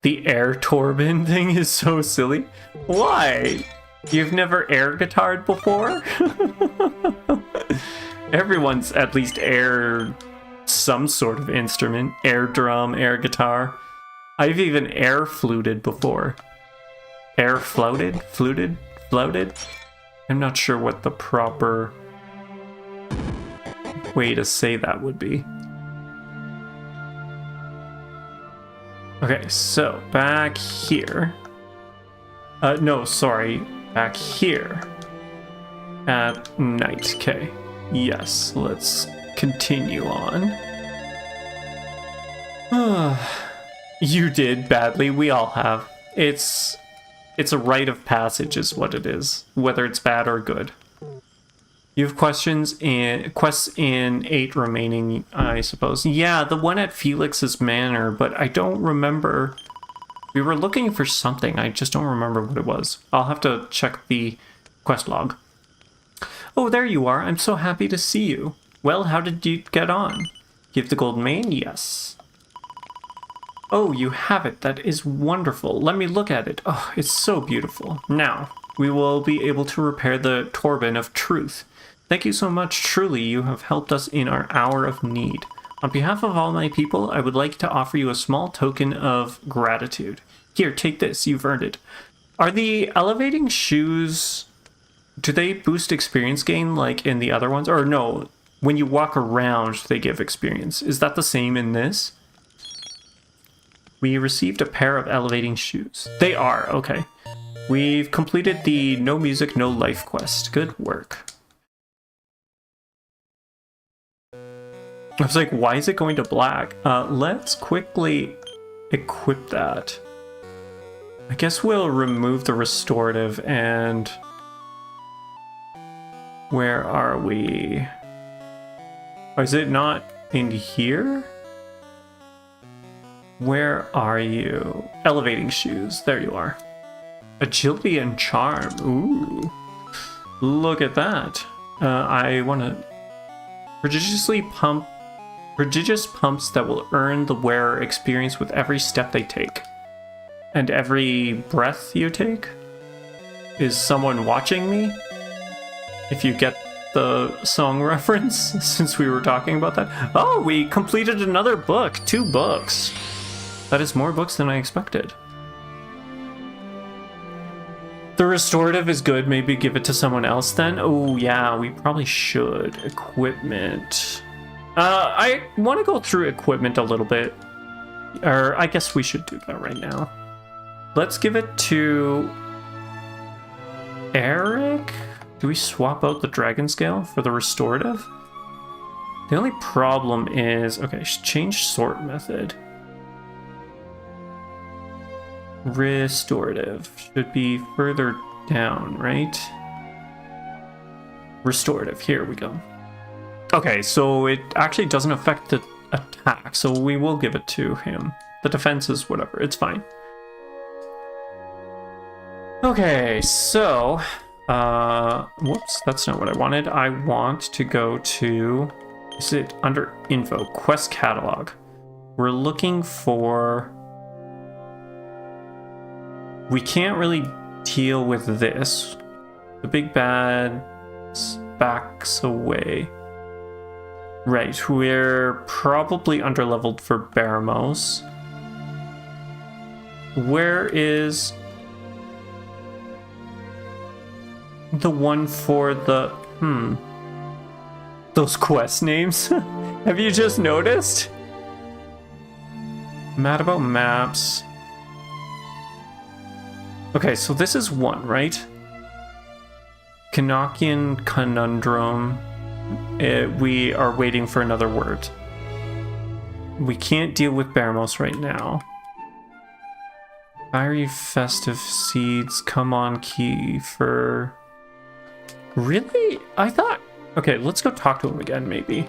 The air turbine thing is so silly. Why? You've never air guitared before? Everyone's at least air some sort of instrument. Air drum, air guitar. I've even air fluted before. Air flouted? Fluted? Flouted? I'm not sure what the proper way to say that would be. Okay, so back here. No, sorry. Back here. At night. Okay. Yes, let's continue on. You did badly. We all have. It's a rite of passage is what it is, whether it's bad or good. You have quests in 8 remaining, I suppose. Yeah, the one at Felix's Manor, but I don't remember. We were looking for something. I just don't remember what it was. I'll have to check the quest log. Oh, there you are. I'm so happy to see you. Well, how did you get on? Give the golden mane? Yes. Oh, you have it. That is wonderful. Let me look at it. Oh, it's so beautiful. Now, we will be able to repair the turbine of truth. Thank you so much. Truly, you have helped us in our hour of need. On behalf of all my people, I would like to offer you a small token of gratitude. Here, take this. You've earned it. Are the elevating shoes... Do they boost experience gain like in the other ones? Or no, when you walk around, they give experience. Is that the same in this? We received a pair of elevating shoes. They are, okay. We've completed the No Music, No Life quest. Good work. I was like, why is it going to black? Let's quickly equip that. I guess we'll remove the restorative and... Where are we? Or is it not in here? Where are you? Elevating shoes. There you are. Agility and charm. Ooh. Look at that. I want to... Prodigious pumps that will earn the wearer experience with every step they take. And every breath you take? Is someone watching me? If you get the song reference, since we were talking about that. Oh, we completed another book. 2 books. That is more books than I expected. The restorative is good. Maybe give it to someone else then. Oh, yeah, we probably should. Equipment. I want to go through equipment a little bit. Or I guess we should do that right now. Let's give it to Eric. Do we swap out the dragon scale for the restorative? The only problem is... Okay, change sort method. Restorative should be further down, right? Restorative, here we go. Okay, so it actually doesn't affect the attack, so we will give it to him. The defense is whatever, it's fine. Okay, so... whoops, that's not what I wanted. I want to go to... Is it under info? Quest catalog. We're looking for... We can't really deal with this. The big bad backs away. Right, we're probably underleveled for Baramos. Where is the one for the... Those quest names? Have you just noticed? Mad about maps. Okay, so this is one, right? Kanakian Conundrum. We are waiting for another word. We can't deal with Baramos right now. Fiery Festive Seeds, come on key for... Really? I thought... Okay, let's go talk to him again, maybe.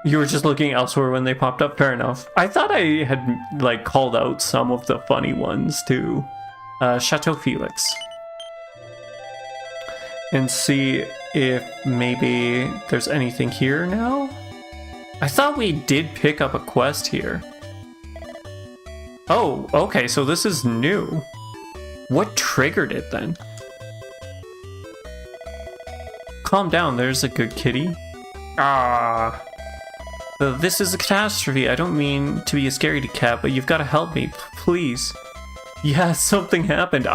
You were just looking elsewhere when they popped up? Fair enough. I thought I had, like, called out some of the funny ones, too. Chateau Felix. And see if maybe there's anything here now? I thought we did pick up a quest here. Oh, okay, so this is new. What triggered it then? Calm down, there's a good kitty. Ah. This is a catastrophe. I don't mean to be a scaredy cat, but you've got to help me, please. Yeah, something happened.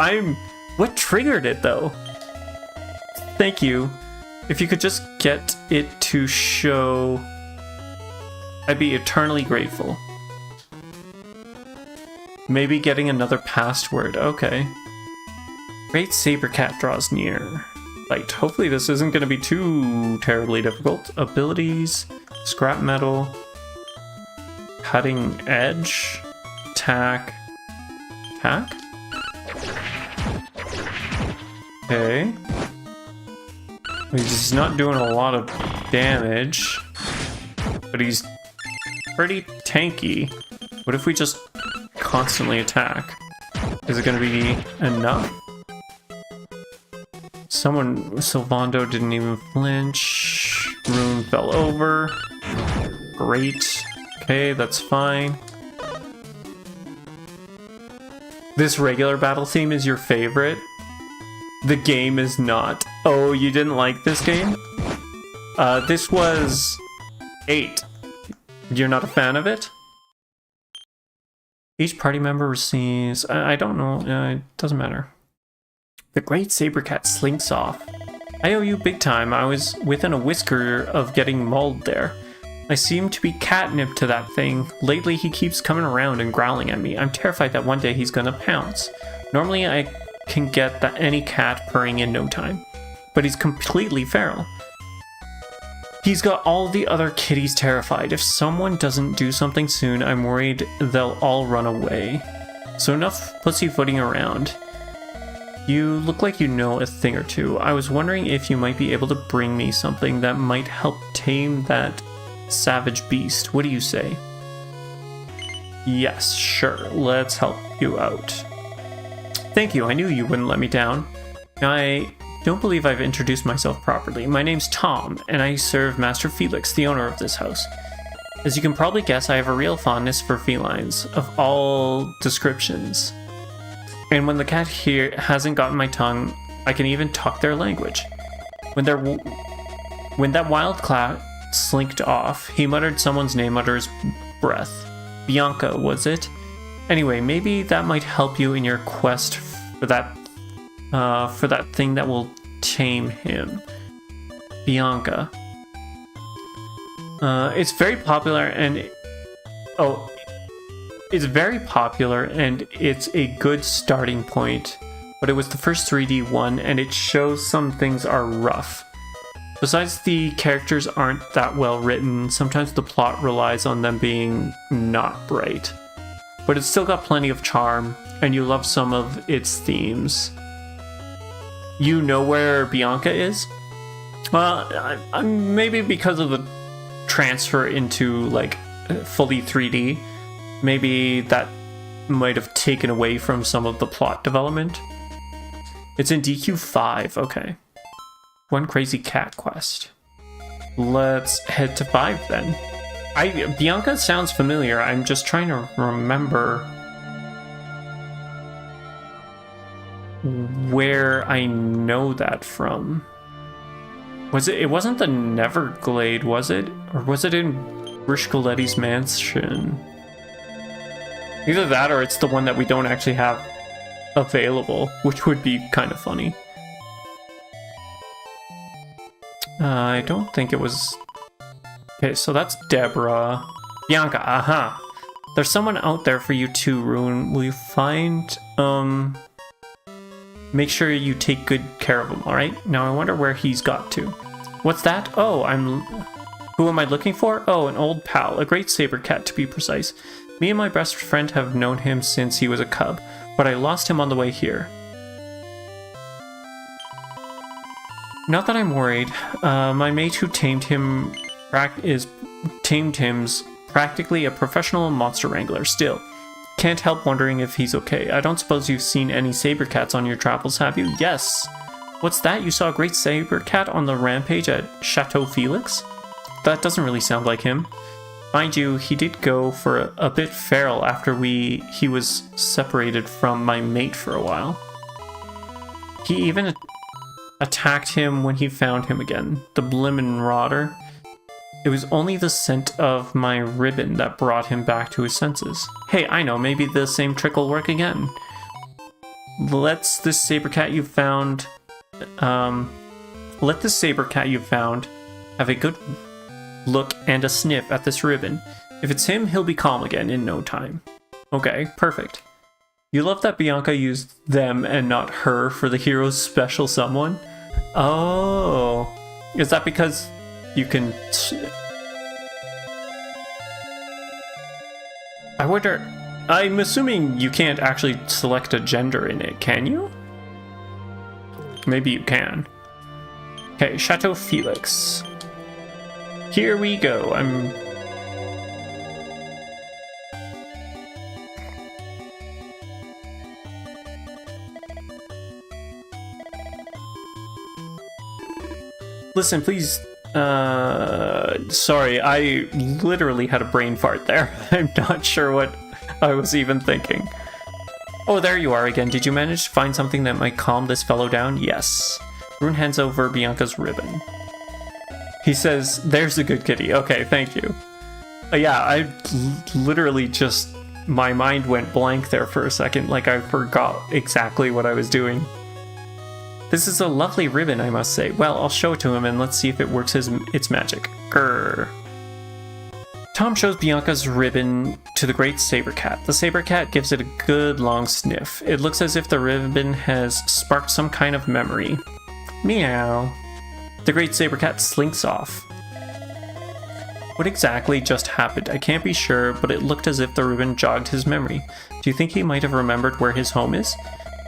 What triggered it, though? Thank you. If you could just get it to show, I'd be eternally grateful. Maybe getting another password. Okay. Great saber cat draws near. Right, hopefully this isn't going to be too terribly difficult. Abilities, scrap metal, cutting edge, attack. Okay. He's not doing a lot of damage, but he's pretty tanky. What if we just constantly attack? Is it going to be enough? Sylvando didn't even flinch. Rune fell over. Great. Okay, that's fine. This regular battle theme is your favorite? The game is not. Oh, you didn't like this game? This was 8. You're not a fan of it? Each party member receives... I don't know. It doesn't matter. The great saber cat slinks off. I owe you big time. I was within a whisker of getting mauled there. I seem to be catnip to that thing. Lately, he keeps coming around and growling at me. I'm terrified that one day he's gonna pounce. Normally, I can get any cat purring in no time, but he's completely feral. He's got all the other kitties terrified. If someone doesn't do something soon, I'm worried they'll all run away. So enough pussyfooting around. You look like you know a thing or two. I was wondering if you might be able to bring me something that might help tame that savage beast. What do you say? Yes, sure. Let's help you out. Thank you. I knew you wouldn't let me down. I don't believe I've introduced myself properly. My name's Tom, and I serve Master Felix, the owner of this house. As you can probably guess, I have a real fondness for felines of all descriptions. And when the cat here hasn't gotten my tongue, I can even talk their language. When that wild cat slinked off, he muttered someone's name under his breath. Bianca, was it? Anyway, maybe that might help you in your quest for that thing that will tame him. Bianca. It's very popular and... It's very popular and it's a good starting point, but it was the first 3D one and it shows some things are rough. Besides, the characters aren't that well written. Sometimes the plot relies on them being not bright. But it's still got plenty of charm, and you love some of its themes. You know where Bianca is? Well, maybe because of the transfer into, like, fully 3D. Maybe that might have taken away from some of the plot development. It's in DQ5, okay. One crazy cat quest. Let's head to 5 then. Bianca sounds familiar. I'm just trying to remember where I know that from. It wasn't the Neverglade, was it? Or was it in Brishkoletti's mansion? Either that or it's the one that we don't actually have available, which would be kind of funny. I don't think it was... Okay, so that's Deborah. Bianca, aha! There's someone out there for you too, Rune. Will you find... Make sure you take good care of him, alright? Now I wonder where he's got to. What's that? Oh, Who am I looking for? Oh, an old pal. A great saber cat, to be precise. Me and my best friend have known him since he was a cub, but I lost him on the way here. Not that I'm worried. My mate who tamed him's practically a professional monster wrangler. Still, can't help wondering if he's okay. I don't suppose you've seen any saber cats on your travels, have you? Yes. What's that? You saw a great saber cat on the rampage at Chateau Felix? That doesn't really sound like him. Mind you, he did go for a bit feral after he was separated from my mate for a while. He even attacked him when he found him again, the blimmin' rotter. It was only the scent of my ribbon that brought him back to his senses. Hey, I know, maybe the same trick will work again. Let this saber cat you found have a good look and a sniff at this ribbon. If it's him, he'll be calm again in no time. Okay, perfect. You love that Bianca used them and not her for the hero's special someone? Oh, is that because you can... I wonder... I'm assuming you can't actually select a gender in it, can you? Maybe you can. Okay, Chateau Felix. Here we go. Listen, please. Sorry, I literally had a brain fart there. I'm not sure what I was even thinking. Oh, there you are again. Did you manage to find something that might calm this fellow down? Yes. Rune hands over Bianca's ribbon. He says, there's a good kitty. Okay, thank you. Yeah, I literally just... My mind went blank there for a second, like I forgot exactly what I was doing. This is a lovely ribbon, I must say. Well, I'll show it to him and let's see if it works its magic. Grrr. Tom shows Bianca's ribbon to the great saber cat. The saber cat gives it a good long sniff. It looks as if the ribbon has sparked some kind of memory. Meow. The great saber cat slinks off. What exactly just happened? I can't be sure, but it looked as if the ribbon jogged his memory. Do you think he might have remembered where his home is?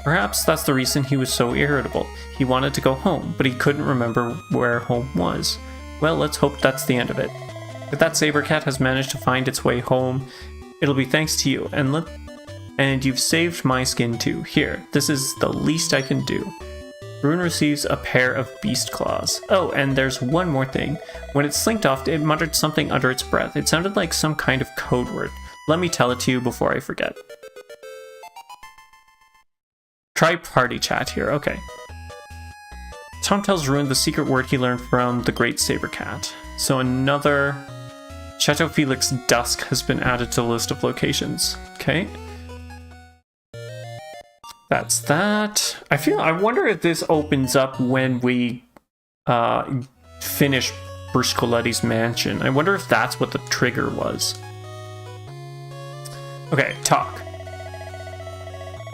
Perhaps that's the reason he was so irritable. He wanted to go home, but he couldn't remember where home was. Well, let's hope that's the end of it. If that saber cat has managed to find its way home, it'll be thanks to you, and you've saved my skin too. Here, this is the least I can do. Rune receives a pair of beast claws. Oh, and there's one more thing. When it slinked off, it muttered something under its breath. It sounded like some kind of code word. Let me tell it to you before I forget. Try party chat here, okay. Tom tells Rune the secret word he learned from the great saber cat. So another Chateau Felix Dusk has been added to the list of locations. Okay. That's that. I wonder if this opens up when we finish Bruscoletti's mansion. I wonder if that's what the trigger was. Okay, talk.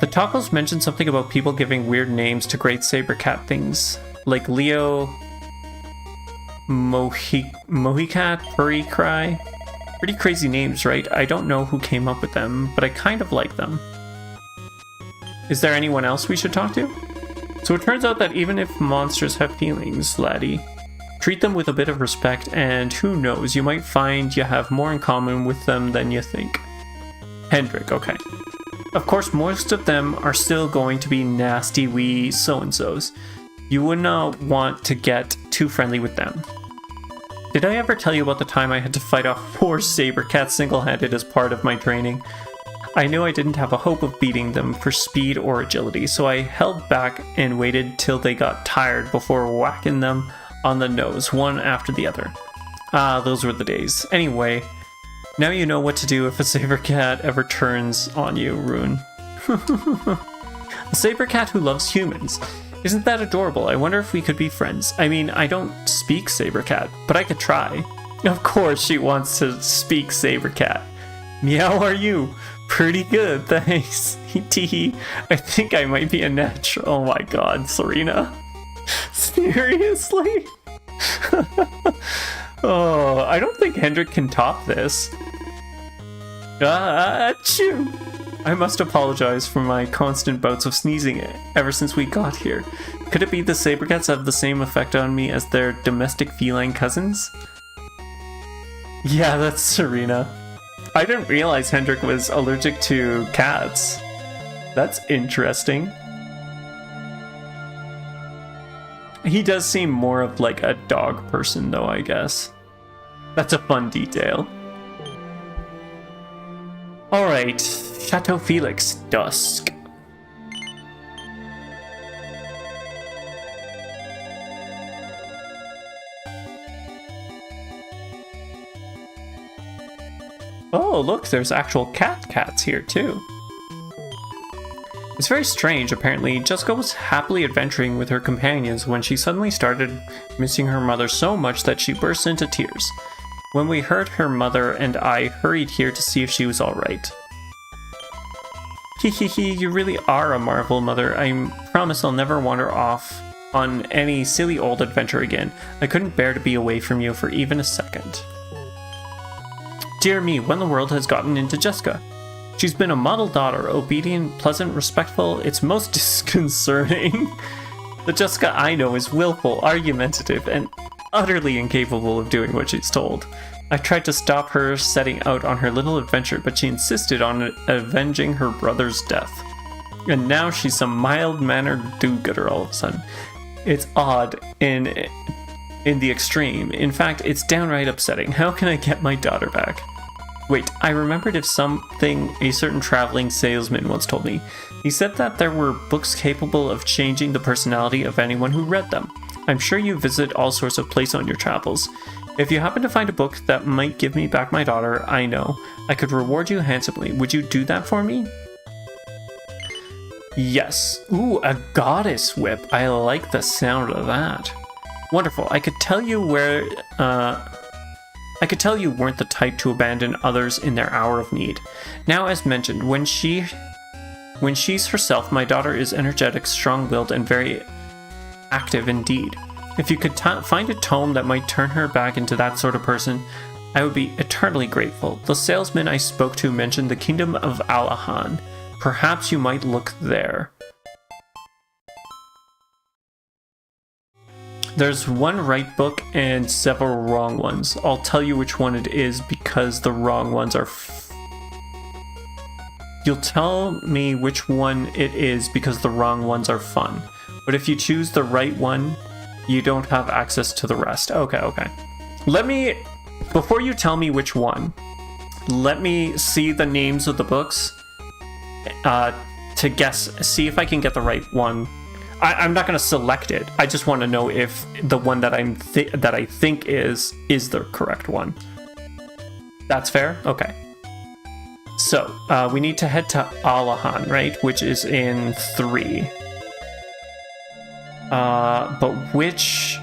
The Tacos mentioned something about people giving weird names to great saber cat things, like Leo Mohicat, Furry Cry. Pretty crazy names, right? I don't know who came up with them, but I kind of like them. Is there anyone else we should talk to? So it turns out that even if monsters have feelings, laddie, treat them with a bit of respect, and who knows, you might find you have more in common with them than you think. Hendrik, okay. Of course, most of them are still going to be nasty wee so-and-sos. You would not want to get too friendly with them. Did I ever tell you about the time I had to fight off 4 saber cats single-handed as part of my training? I knew I didn't have a hope of beating them for speed or agility, so I held back and waited till they got tired before whacking them on the nose, one after the other. Ah, those were the days. Anyway, now you know what to do if a saber cat ever turns on you, Rune. A saber cat who loves humans. Isn't that adorable? I wonder if we could be friends. I mean, I don't speak saber cat, but I could try. Of course she wants to speak saber cat. Meow, are you? Pretty good, thanks. Teehee. I think I might be a natural. Oh my god, Serena. Seriously? Oh, I don't think Hendrik can top this. Achoo! I must apologize for my constant bouts of sneezing ever since we got here. Could it be the saber cats have the same effect on me as their domestic feline cousins? Yeah, that's Serena. I didn't realize Hendrik was allergic to cats. That's interesting. He does seem more of like a dog person though, I guess. That's a fun detail. Alright, Chateau Felix, dusk. Oh, look, there's actual cats here, too. It's very strange, apparently. Jessica was happily adventuring with her companions when she suddenly started missing her mother so much that she burst into tears. When we heard, her mother and I hurried here to see if she was alright. Hehehe, you really are a marvel, Mother. I promise I'll never wander off on any silly old adventure again. I couldn't bear to be away from you for even a second. Dear me, when the world has gotten into Jessica. She's been a model daughter, obedient, pleasant, respectful. It's most disconcerting. The Jessica I know is willful, argumentative, and utterly incapable of doing what she's told. I tried to stop her setting out on her little adventure, but she insisted on avenging her brother's death. And now she's some mild-mannered do-gooder all of a sudden. It's odd in the extreme. In fact, it's downright upsetting. How can I get my daughter back? Wait, I remembered of something a certain traveling salesman once told me. He said that there were books capable of changing the personality of anyone who read them. I'm sure you visit all sorts of places on your travels. If you happen to find a book that might give me back my daughter, I know I could reward you handsomely. Would you do that for me? Yes. Ooh, a goddess whip. I like the sound of that. Wonderful. I could tell you weren't the type to abandon others in their hour of need. Now, as mentioned, when she's herself, my daughter is energetic, strong-willed, and very active indeed. If you could find a tome that might turn her back into that sort of person, I would be eternally grateful. The salesman I spoke to mentioned the kingdom of Alahan. Perhaps you might look there. There's one right book and several wrong ones. I'll tell you which one it is because the wrong ones are... You'll tell me which one it is because the wrong ones are fun. But if you choose the right one, you don't have access to the rest. Okay. Let me... Before you tell me which one, let me see the names of the books to guess, see if I can get the right one. I'm not going to select it. I just want to know if the one that I think is the correct one. That's fair? Okay. So, we need to head to Alahan, right? Which is in 3. But which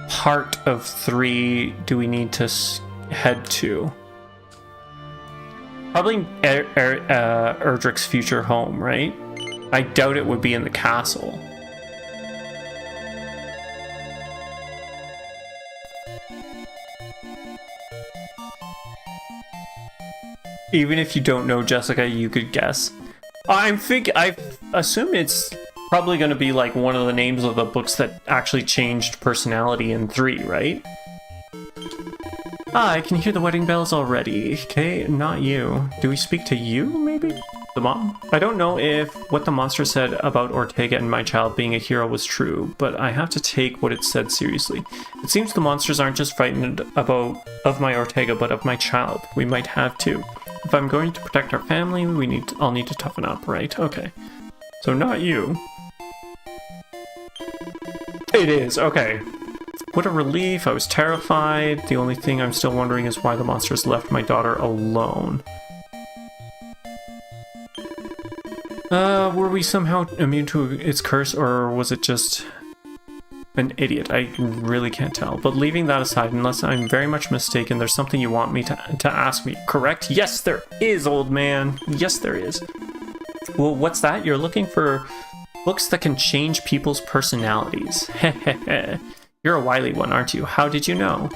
part of 3 do we need to head to? Probably Erdrick's future home, right? I doubt it would be in the castle. Even if you don't know Jessica, you could guess. I assume it's probably going to be like one of the names of the books that actually changed personality in 3, right? Ah, I can hear the wedding bells already. Okay, not you. Do we speak to you, maybe? The mom? I don't know if what the monster said about Ortega and my child being a hero was true, but I have to take what it said seriously. It seems the monsters aren't just frightened of my Ortega, but of my child. We might have to. If I'm going to protect our family, I'll need to toughen up, right? Okay. So not you. It is, okay. What a relief, I was terrified. The only thing I'm still wondering is why the monsters left my daughter alone. Were we somehow immune to its curse, or was it just an idiot? I really can't tell. But leaving that aside, unless I'm very much mistaken, there's something you want me to ask me, correct? Yes, there is, old man. Yes, there is. Well, what's that? You're looking for books that can change people's personalities. Hehehe. You're a wily one, aren't you? How did you know?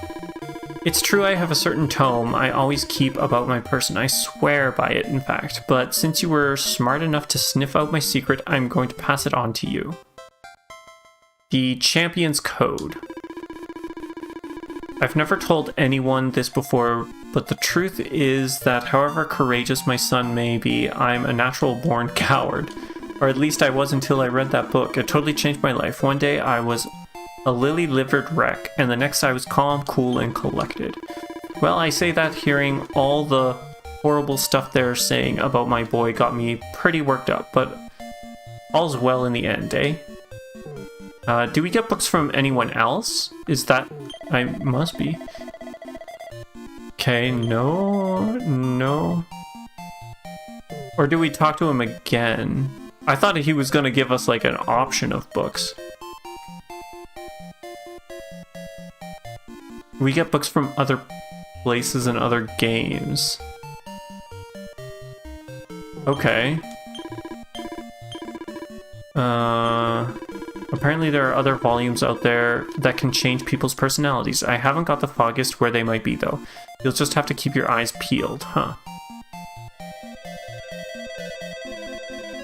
It's true I have a certain tome I always keep about my person. I swear by it, in fact. But since you were smart enough to sniff out my secret, I'm going to pass it on to you. The Champion's Code. I've never told anyone this before, but the truth is that however courageous my son may be, I'm a natural-born coward. Or at least I was until I read that book. It totally changed my life. One day I was a lily-livered wreck, and the next I was calm, cool, and collected. Well, I say that hearing all the horrible stuff they're saying about my boy got me pretty worked up, but all's well in the end, eh? Do we get books from anyone else? Is that... I must be. Okay, no. Or do we talk to him again? I thought he was gonna give us like an option of books. We get books from other places and other games. Okay. Apparently there are other volumes out there that can change people's personalities. I haven't got the foggiest where they might be though. You'll just have to keep your eyes peeled, huh?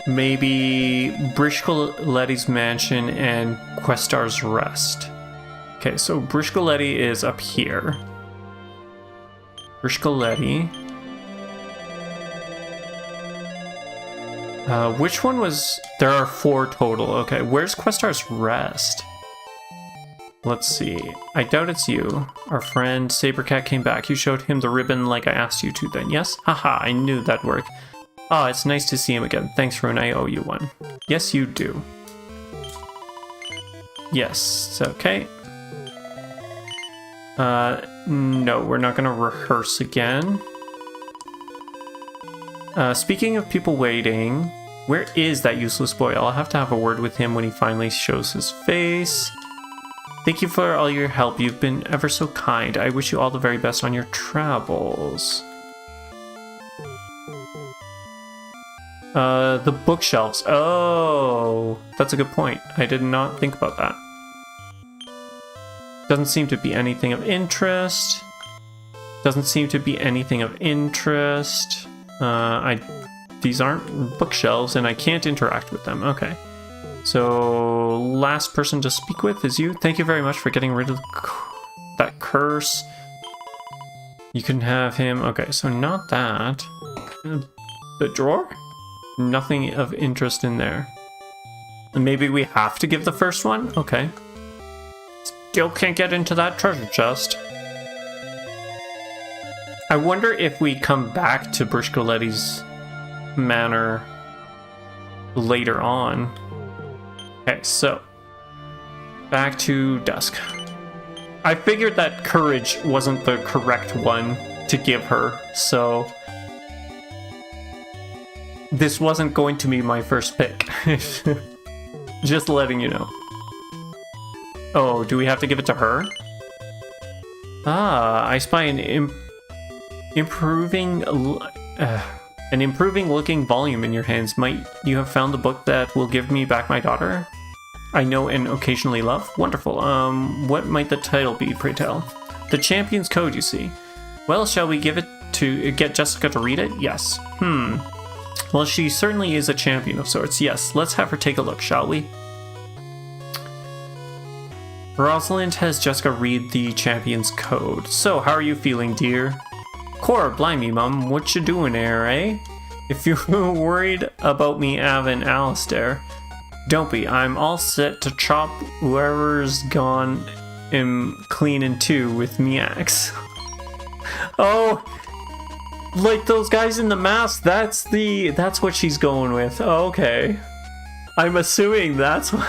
Maybe Brishkoletti's Mansion and Questar's Rest. Okay, so Brishkoletti is up here. Brishkoletti. Which one was... There are 4 total. Okay, where's Questar's Rest? Let's see. I doubt it's you. Our friend Sabercat came back. You showed him the ribbon like I asked you to then, yes? Haha, I knew that'd work. Oh, it's nice to see him again. Thanks, Rune. I owe you one. Yes, you do. Yes, okay. No, we're not gonna rehearse again. Speaking of people waiting, where is that useless boy? I'll have to have a word with him when he finally shows his face. Thank you for all your help. You've been ever so kind. I wish you all the very best on your travels. The bookshelves. Oh, that's a good point. I did not think about that. Doesn't seem to be anything of interest. These aren't bookshelves and I can't interact with them. Okay. So, last person to speak with is you. Thank you very much for getting rid of that curse. You can have him. Okay, so not that. The drawer? Nothing of interest in there. Maybe we have to give the first one? Okay. Still can't get into that treasure chest. I wonder if we come back to Brishkoletti's manor later on. Okay, so back to dusk. I figured that courage wasn't the correct one to give her, so this wasn't going to be my first pick. Just letting you know. Oh, do we have to give it to her? Ah, I spy an improving looking volume in your hands. Might you have found the book that will give me back my daughter? I know and occasionally love. Wonderful. What might the title be, pray tell? The Champion's Code, you see. Well, shall we get Jessica to read it? Yes. Well, she certainly is a champion of sorts. Yes, let's have her take a look, shall we? Rosalind has Jessica read the Champion's Code. So, how are you feeling, dear? Cor, blimey, Mum, what you doing there, eh? If you're worried about me having Alistair, don't be. I'm all set to chop whoever's gone clean in two with me axe. Oh, like those guys in the mask. That's what she's going with. Oh, okay. I'm assuming that's what.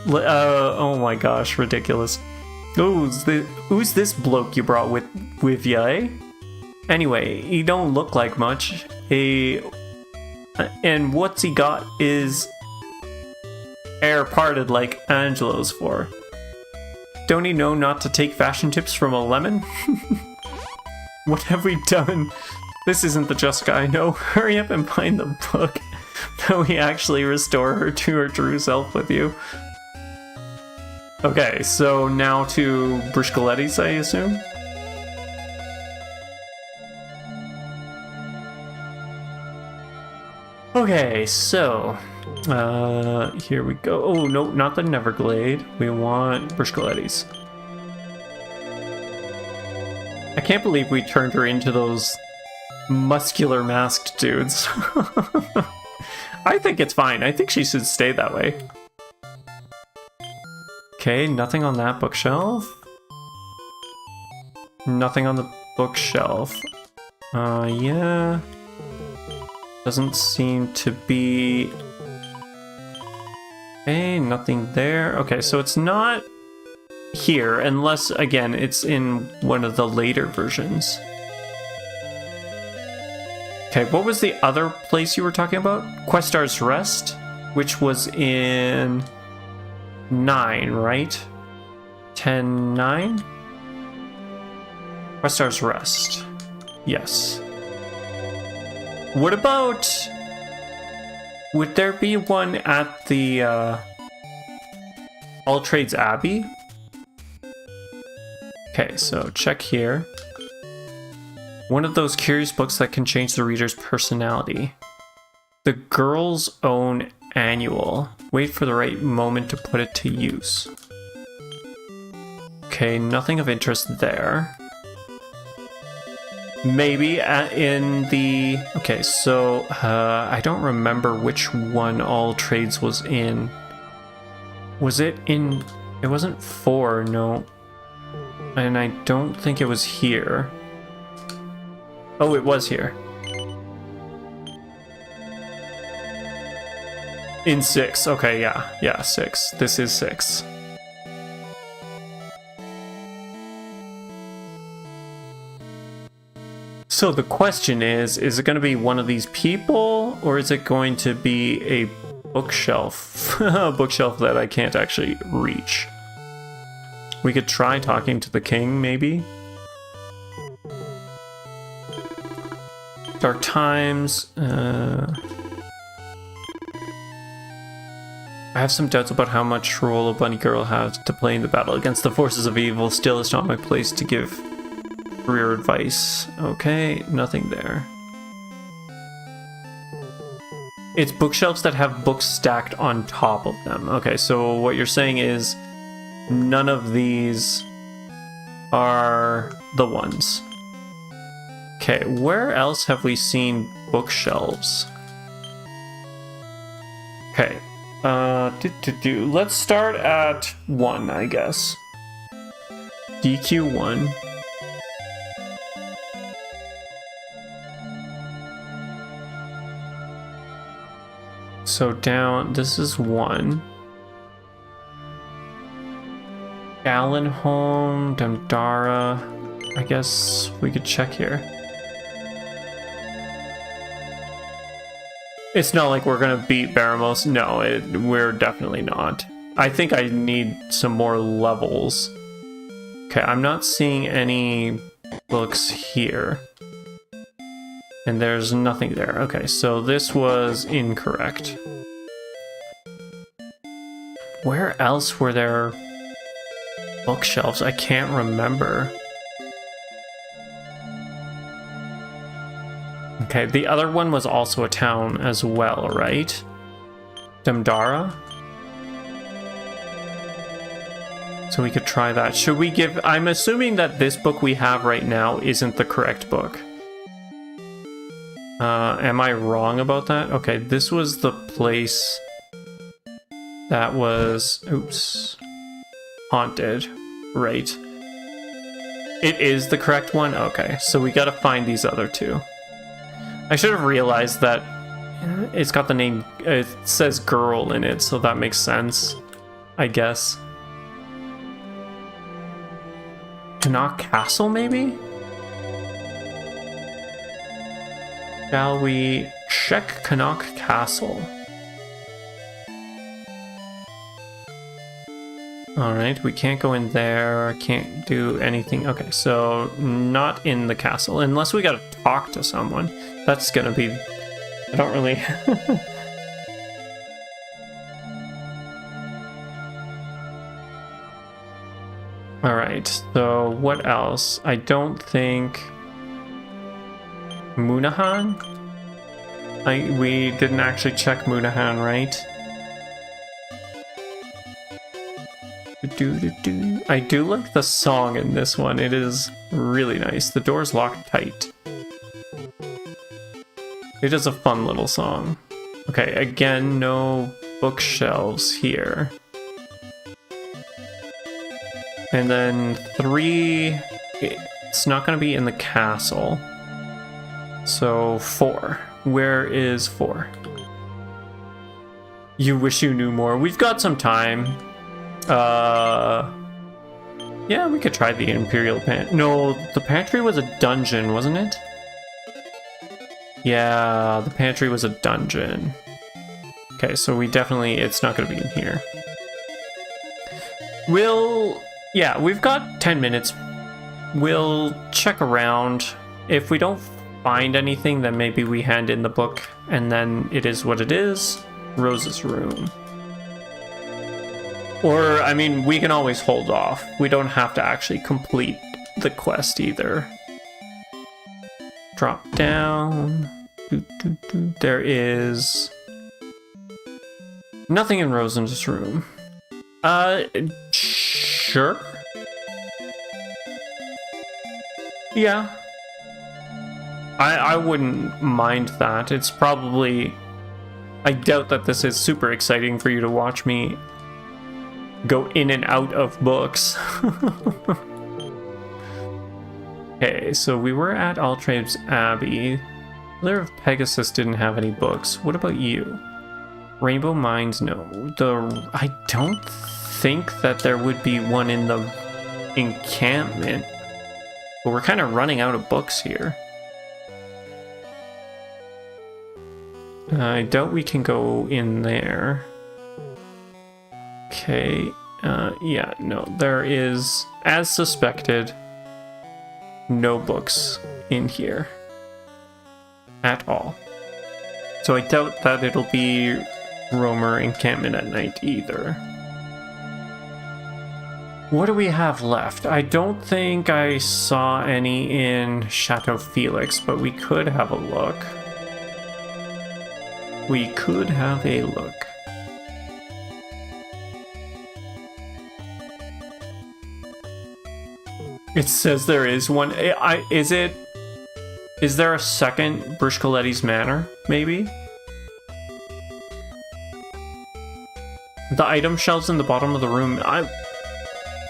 Oh my gosh, ridiculous. Who's this bloke you brought with ya, eh? Anyway, he don't look like much. And what's he got is hair parted like Angelo's for. Don't he know not to take fashion tips from a lemon? What have we done? This isn't the Jessica I know. Hurry up and find the book. That we actually restore her to her true self with you. Okay, so now to Brishkoletti's, I assume? Okay, so here we go. Oh, no, not the Neverglade. We want Brishkoletti's. I can't believe we turned her into those muscular masked dudes. I think it's fine. I think she should stay that way. Okay, nothing on that bookshelf. Nothing on the bookshelf. Yeah. Doesn't seem to be... Okay, nothing there. Okay, so it's not here, unless, again, it's in one of the later versions. Okay, what was the other place you were talking about? Questar's Rest, which was in 9, right? 10-9? Questar's Rest. Yes. What about... Would there be one at the All Trades Abbey? Okay, so check here. One of those curious books that can change the reader's personality. The Girl's Own Annual. Wait for the right moment to put it to use. Okay, nothing of interest there. Maybe in the... Okay, so I don't remember which one All Trades was in. Was it in... It wasn't 4, no. And I don't think it was here. Oh, it was here. In 6. Okay, yeah. Yeah, 6. This is 6. So the question is it going to be one of these people, or is it going to be a bookshelf? A bookshelf that I can't actually reach. We could try talking to the king, maybe? Dark Times. I have some doubts about how much role a bunny girl has to play in the battle against the forces of evil. Still, it's not my place to give career advice. Okay, nothing there. It's bookshelves that have books stacked on top of them. Okay, so what you're saying is none of these are the ones. Okay, where else have we seen bookshelves? Okay, let's start at 1, I guess. DQ1. So down, this is 1. Gallenholm, Damdara. I guess we could check here. It's not like we're gonna beat Baramos. No, we're definitely not. I think I need some more levels. Okay, I'm not seeing any books here. And there's nothing there. Okay, so this was incorrect. Where else were there bookshelves? I can't remember. Okay, the other one was also a town as well, right? Damdara? So we could try that. Should we give... I'm assuming that this book we have right now isn't the correct book. Am I wrong about that? Okay, this was the place that was... Oops. Haunted. Right. It is the correct one? Okay, so we gotta find these other two. I should have realized that it's got the name... It says girl in it, so that makes sense. I guess. Knock Castle, maybe? Shall we check Canuck Castle? Alright, we can't go in there, can't do anything. Okay, so not in the castle, unless we gotta talk to someone. That's gonna be... I don't really... Alright, so what else? I don't think... Moonahan? We didn't actually check Moonahan, right? I do like the song in this one. It is really nice. The door's locked tight. It is a fun little song. Okay, again, no bookshelves here. And then 3... it's not going to be in the castle. So 4. Where is 4? You wish you knew more. We've got some time. Yeah, we could try the Imperial Pantry. No, the pantry was a dungeon, wasn't it? Yeah, the pantry was a dungeon. Okay, so we definitely, it's not going to be in here. Yeah, we've got 10 minutes. We'll check around. If we don't find anything, then maybe we hand in the book, and then it is what it is. Rose's room. Or, I mean, we can always hold off. We don't have to actually complete the quest either. Drop down. There is nothing in Rose's room. Sure. Yeah. I wouldn't mind that. It's probably... I doubt that this is super exciting for you to watch me go in and out of books. Okay, so we were at Altrabe's Abbey. Lair of Pegasus didn't have any books. What about you? Rainbow Mines, no. I don't think that there would be one in the encampment. But we're kind of running out of books here. I doubt we can go in there. Okay, yeah, no, there is, as suspected, no books in here at all. So I doubt that it'll be Roamer Encampment at night either. What do we have left? I don't think I saw any in Chateau Felix, but we could have a look. We could have a look. It says there is one. Is there a second Brishcoletti's Manor, maybe? The item shelves in the bottom of the room,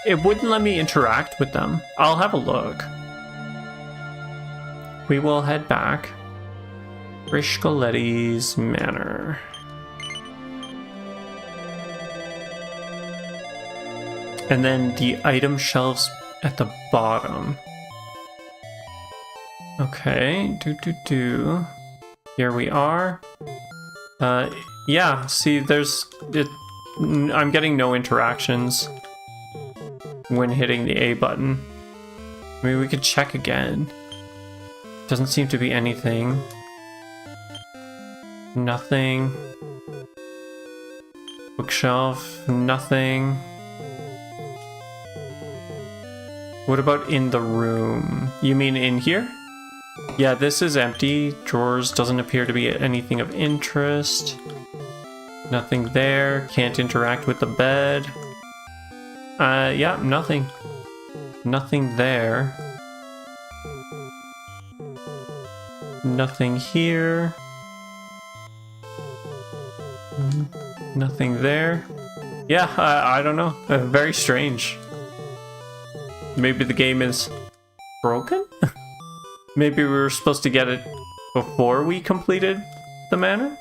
it wouldn't let me interact with them. I'll have a look. We will head back. Brishcoletti's Manor. And then the item shelves at the bottom. Okay, Here we are. Yeah, see, I'm getting no interactions when hitting the A button. I mean, we could check again. Doesn't seem to be anything. Nothing. Bookshelf, nothing. What about in the room? You mean in here? Yeah, this is empty. Drawers doesn't appear to be anything of interest. Nothing there. Can't interact with the bed. Yeah, nothing. Nothing there. Nothing here. Nothing there. Yeah, I don't know. Very strange. Maybe the game is broken? Maybe we were supposed to get it before we completed the manor?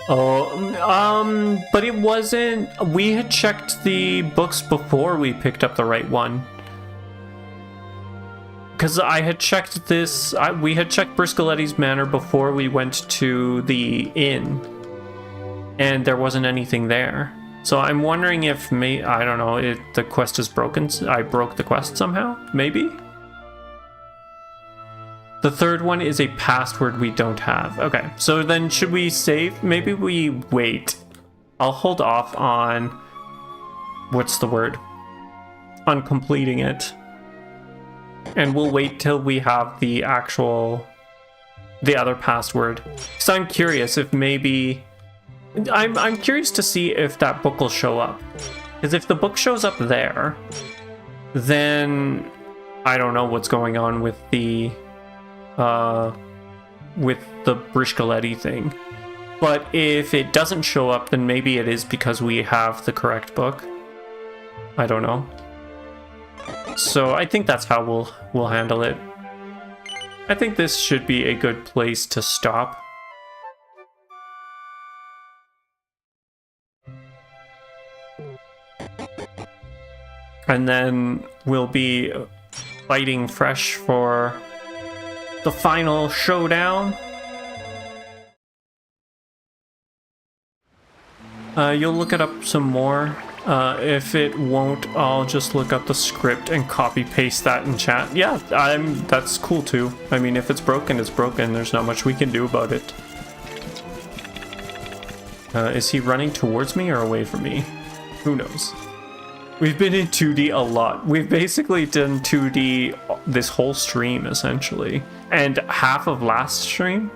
Oh, but it wasn't... We had checked the books before we picked up the right one. Because I had checked this... we had checked Brishcoletti's Manor before we went to the inn. And there wasn't anything there. So I'm wondering if, I don't know, the quest is broken. I broke the quest somehow? Maybe? The third one is a password we don't have. Okay, so then should we save? Maybe we wait. I'll hold off on... What's the word? On completing it. And we'll wait till we have the actual... The other password. So I'm curious if maybe... I'm curious to see if that book will show up. Because if the book shows up there, then I don't know what's going on with the Brishcoletti thing. But if it doesn't show up, then maybe it is because we have the correct book. I don't know. So I think that's how we'll handle it. I think this should be a good place to stop. And then we'll be fighting fresh for the final showdown. You'll look it up some more. If it won't, I'll just look up the script and copy paste that in chat. Yeah, that's cool too. I mean, if it's broken, it's broken. There's not much we can do about it. Is he running towards me or away from me? Who knows? We've been in 2D a lot. We've basically done 2D this whole stream, essentially. And half of last stream.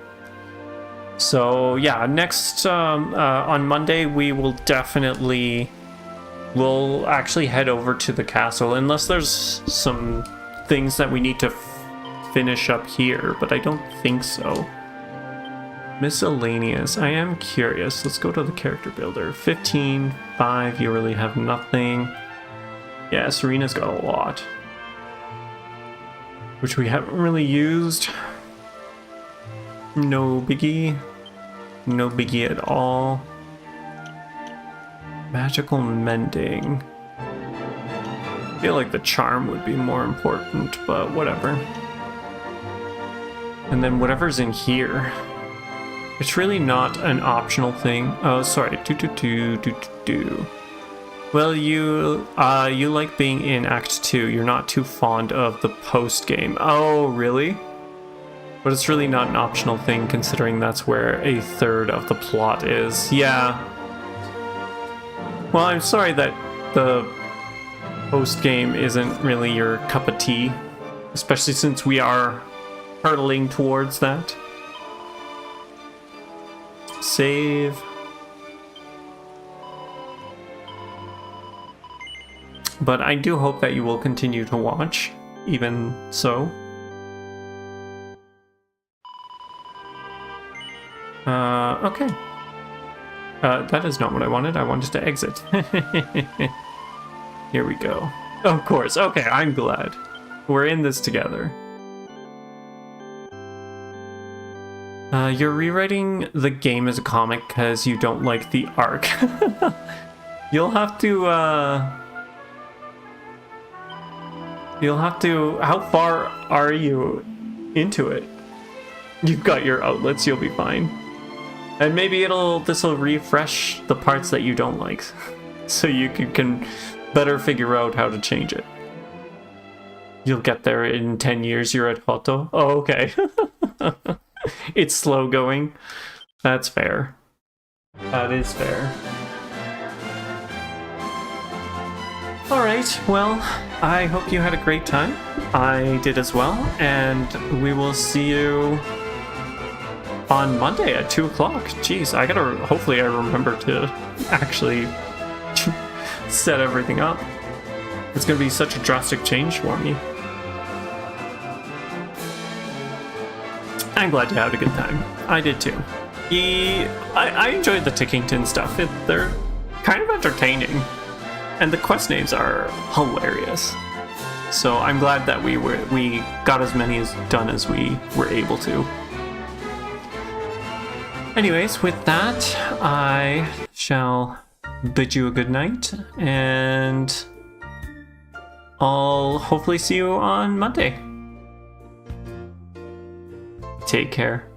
So, yeah, next, on Monday, we'll actually head over to the castle. Unless there's some things that we need to finish up here, but I don't think so. Miscellaneous. I am curious. Let's go to the character builder. 15, 5, you really have nothing. Yeah, Serena's got a lot. Which we haven't really used. No biggie. No biggie at all. Magical mending. I feel like the charm would be more important, but whatever. And then whatever's in here. It's really not an optional thing. Oh, sorry. Well, you like being in Act 2. You're not too fond of the post-game. Oh, really? But it's really not an optional thing, considering that's where a third of the plot is. Yeah. Well, I'm sorry that the post-game isn't really your cup of tea. Especially since we are hurtling towards that. Save. But I do hope that you will continue to watch, even so. Okay. That is not what I wanted. I wanted to exit. Here we go. Of course. Okay, I'm glad. We're in this together. You're rewriting the game as a comic because you don't like the arc. You'll have to, how far are you into it? You've got your outlets, you'll be fine. And maybe this'll refresh the parts that you don't like. So you can better figure out how to change it. You'll get there in 10 years, you're at Hoto. Oh, okay. It's slow going. That's fair. That is fair. Alright, well, I hope you had a great time. I did as well, and we will see you on Monday at 2 o'clock. Jeez, hopefully I remember to actually set everything up. It's gonna be such a drastic change for me. I'm glad you had a good time. I did too. I enjoyed the Tickington stuff. They're kind of entertaining. And the quest names are hilarious. So I'm glad that we got as many done as we were able to. Anyways, with that, I shall bid you a good night, and I'll hopefully see you on Monday. Take care.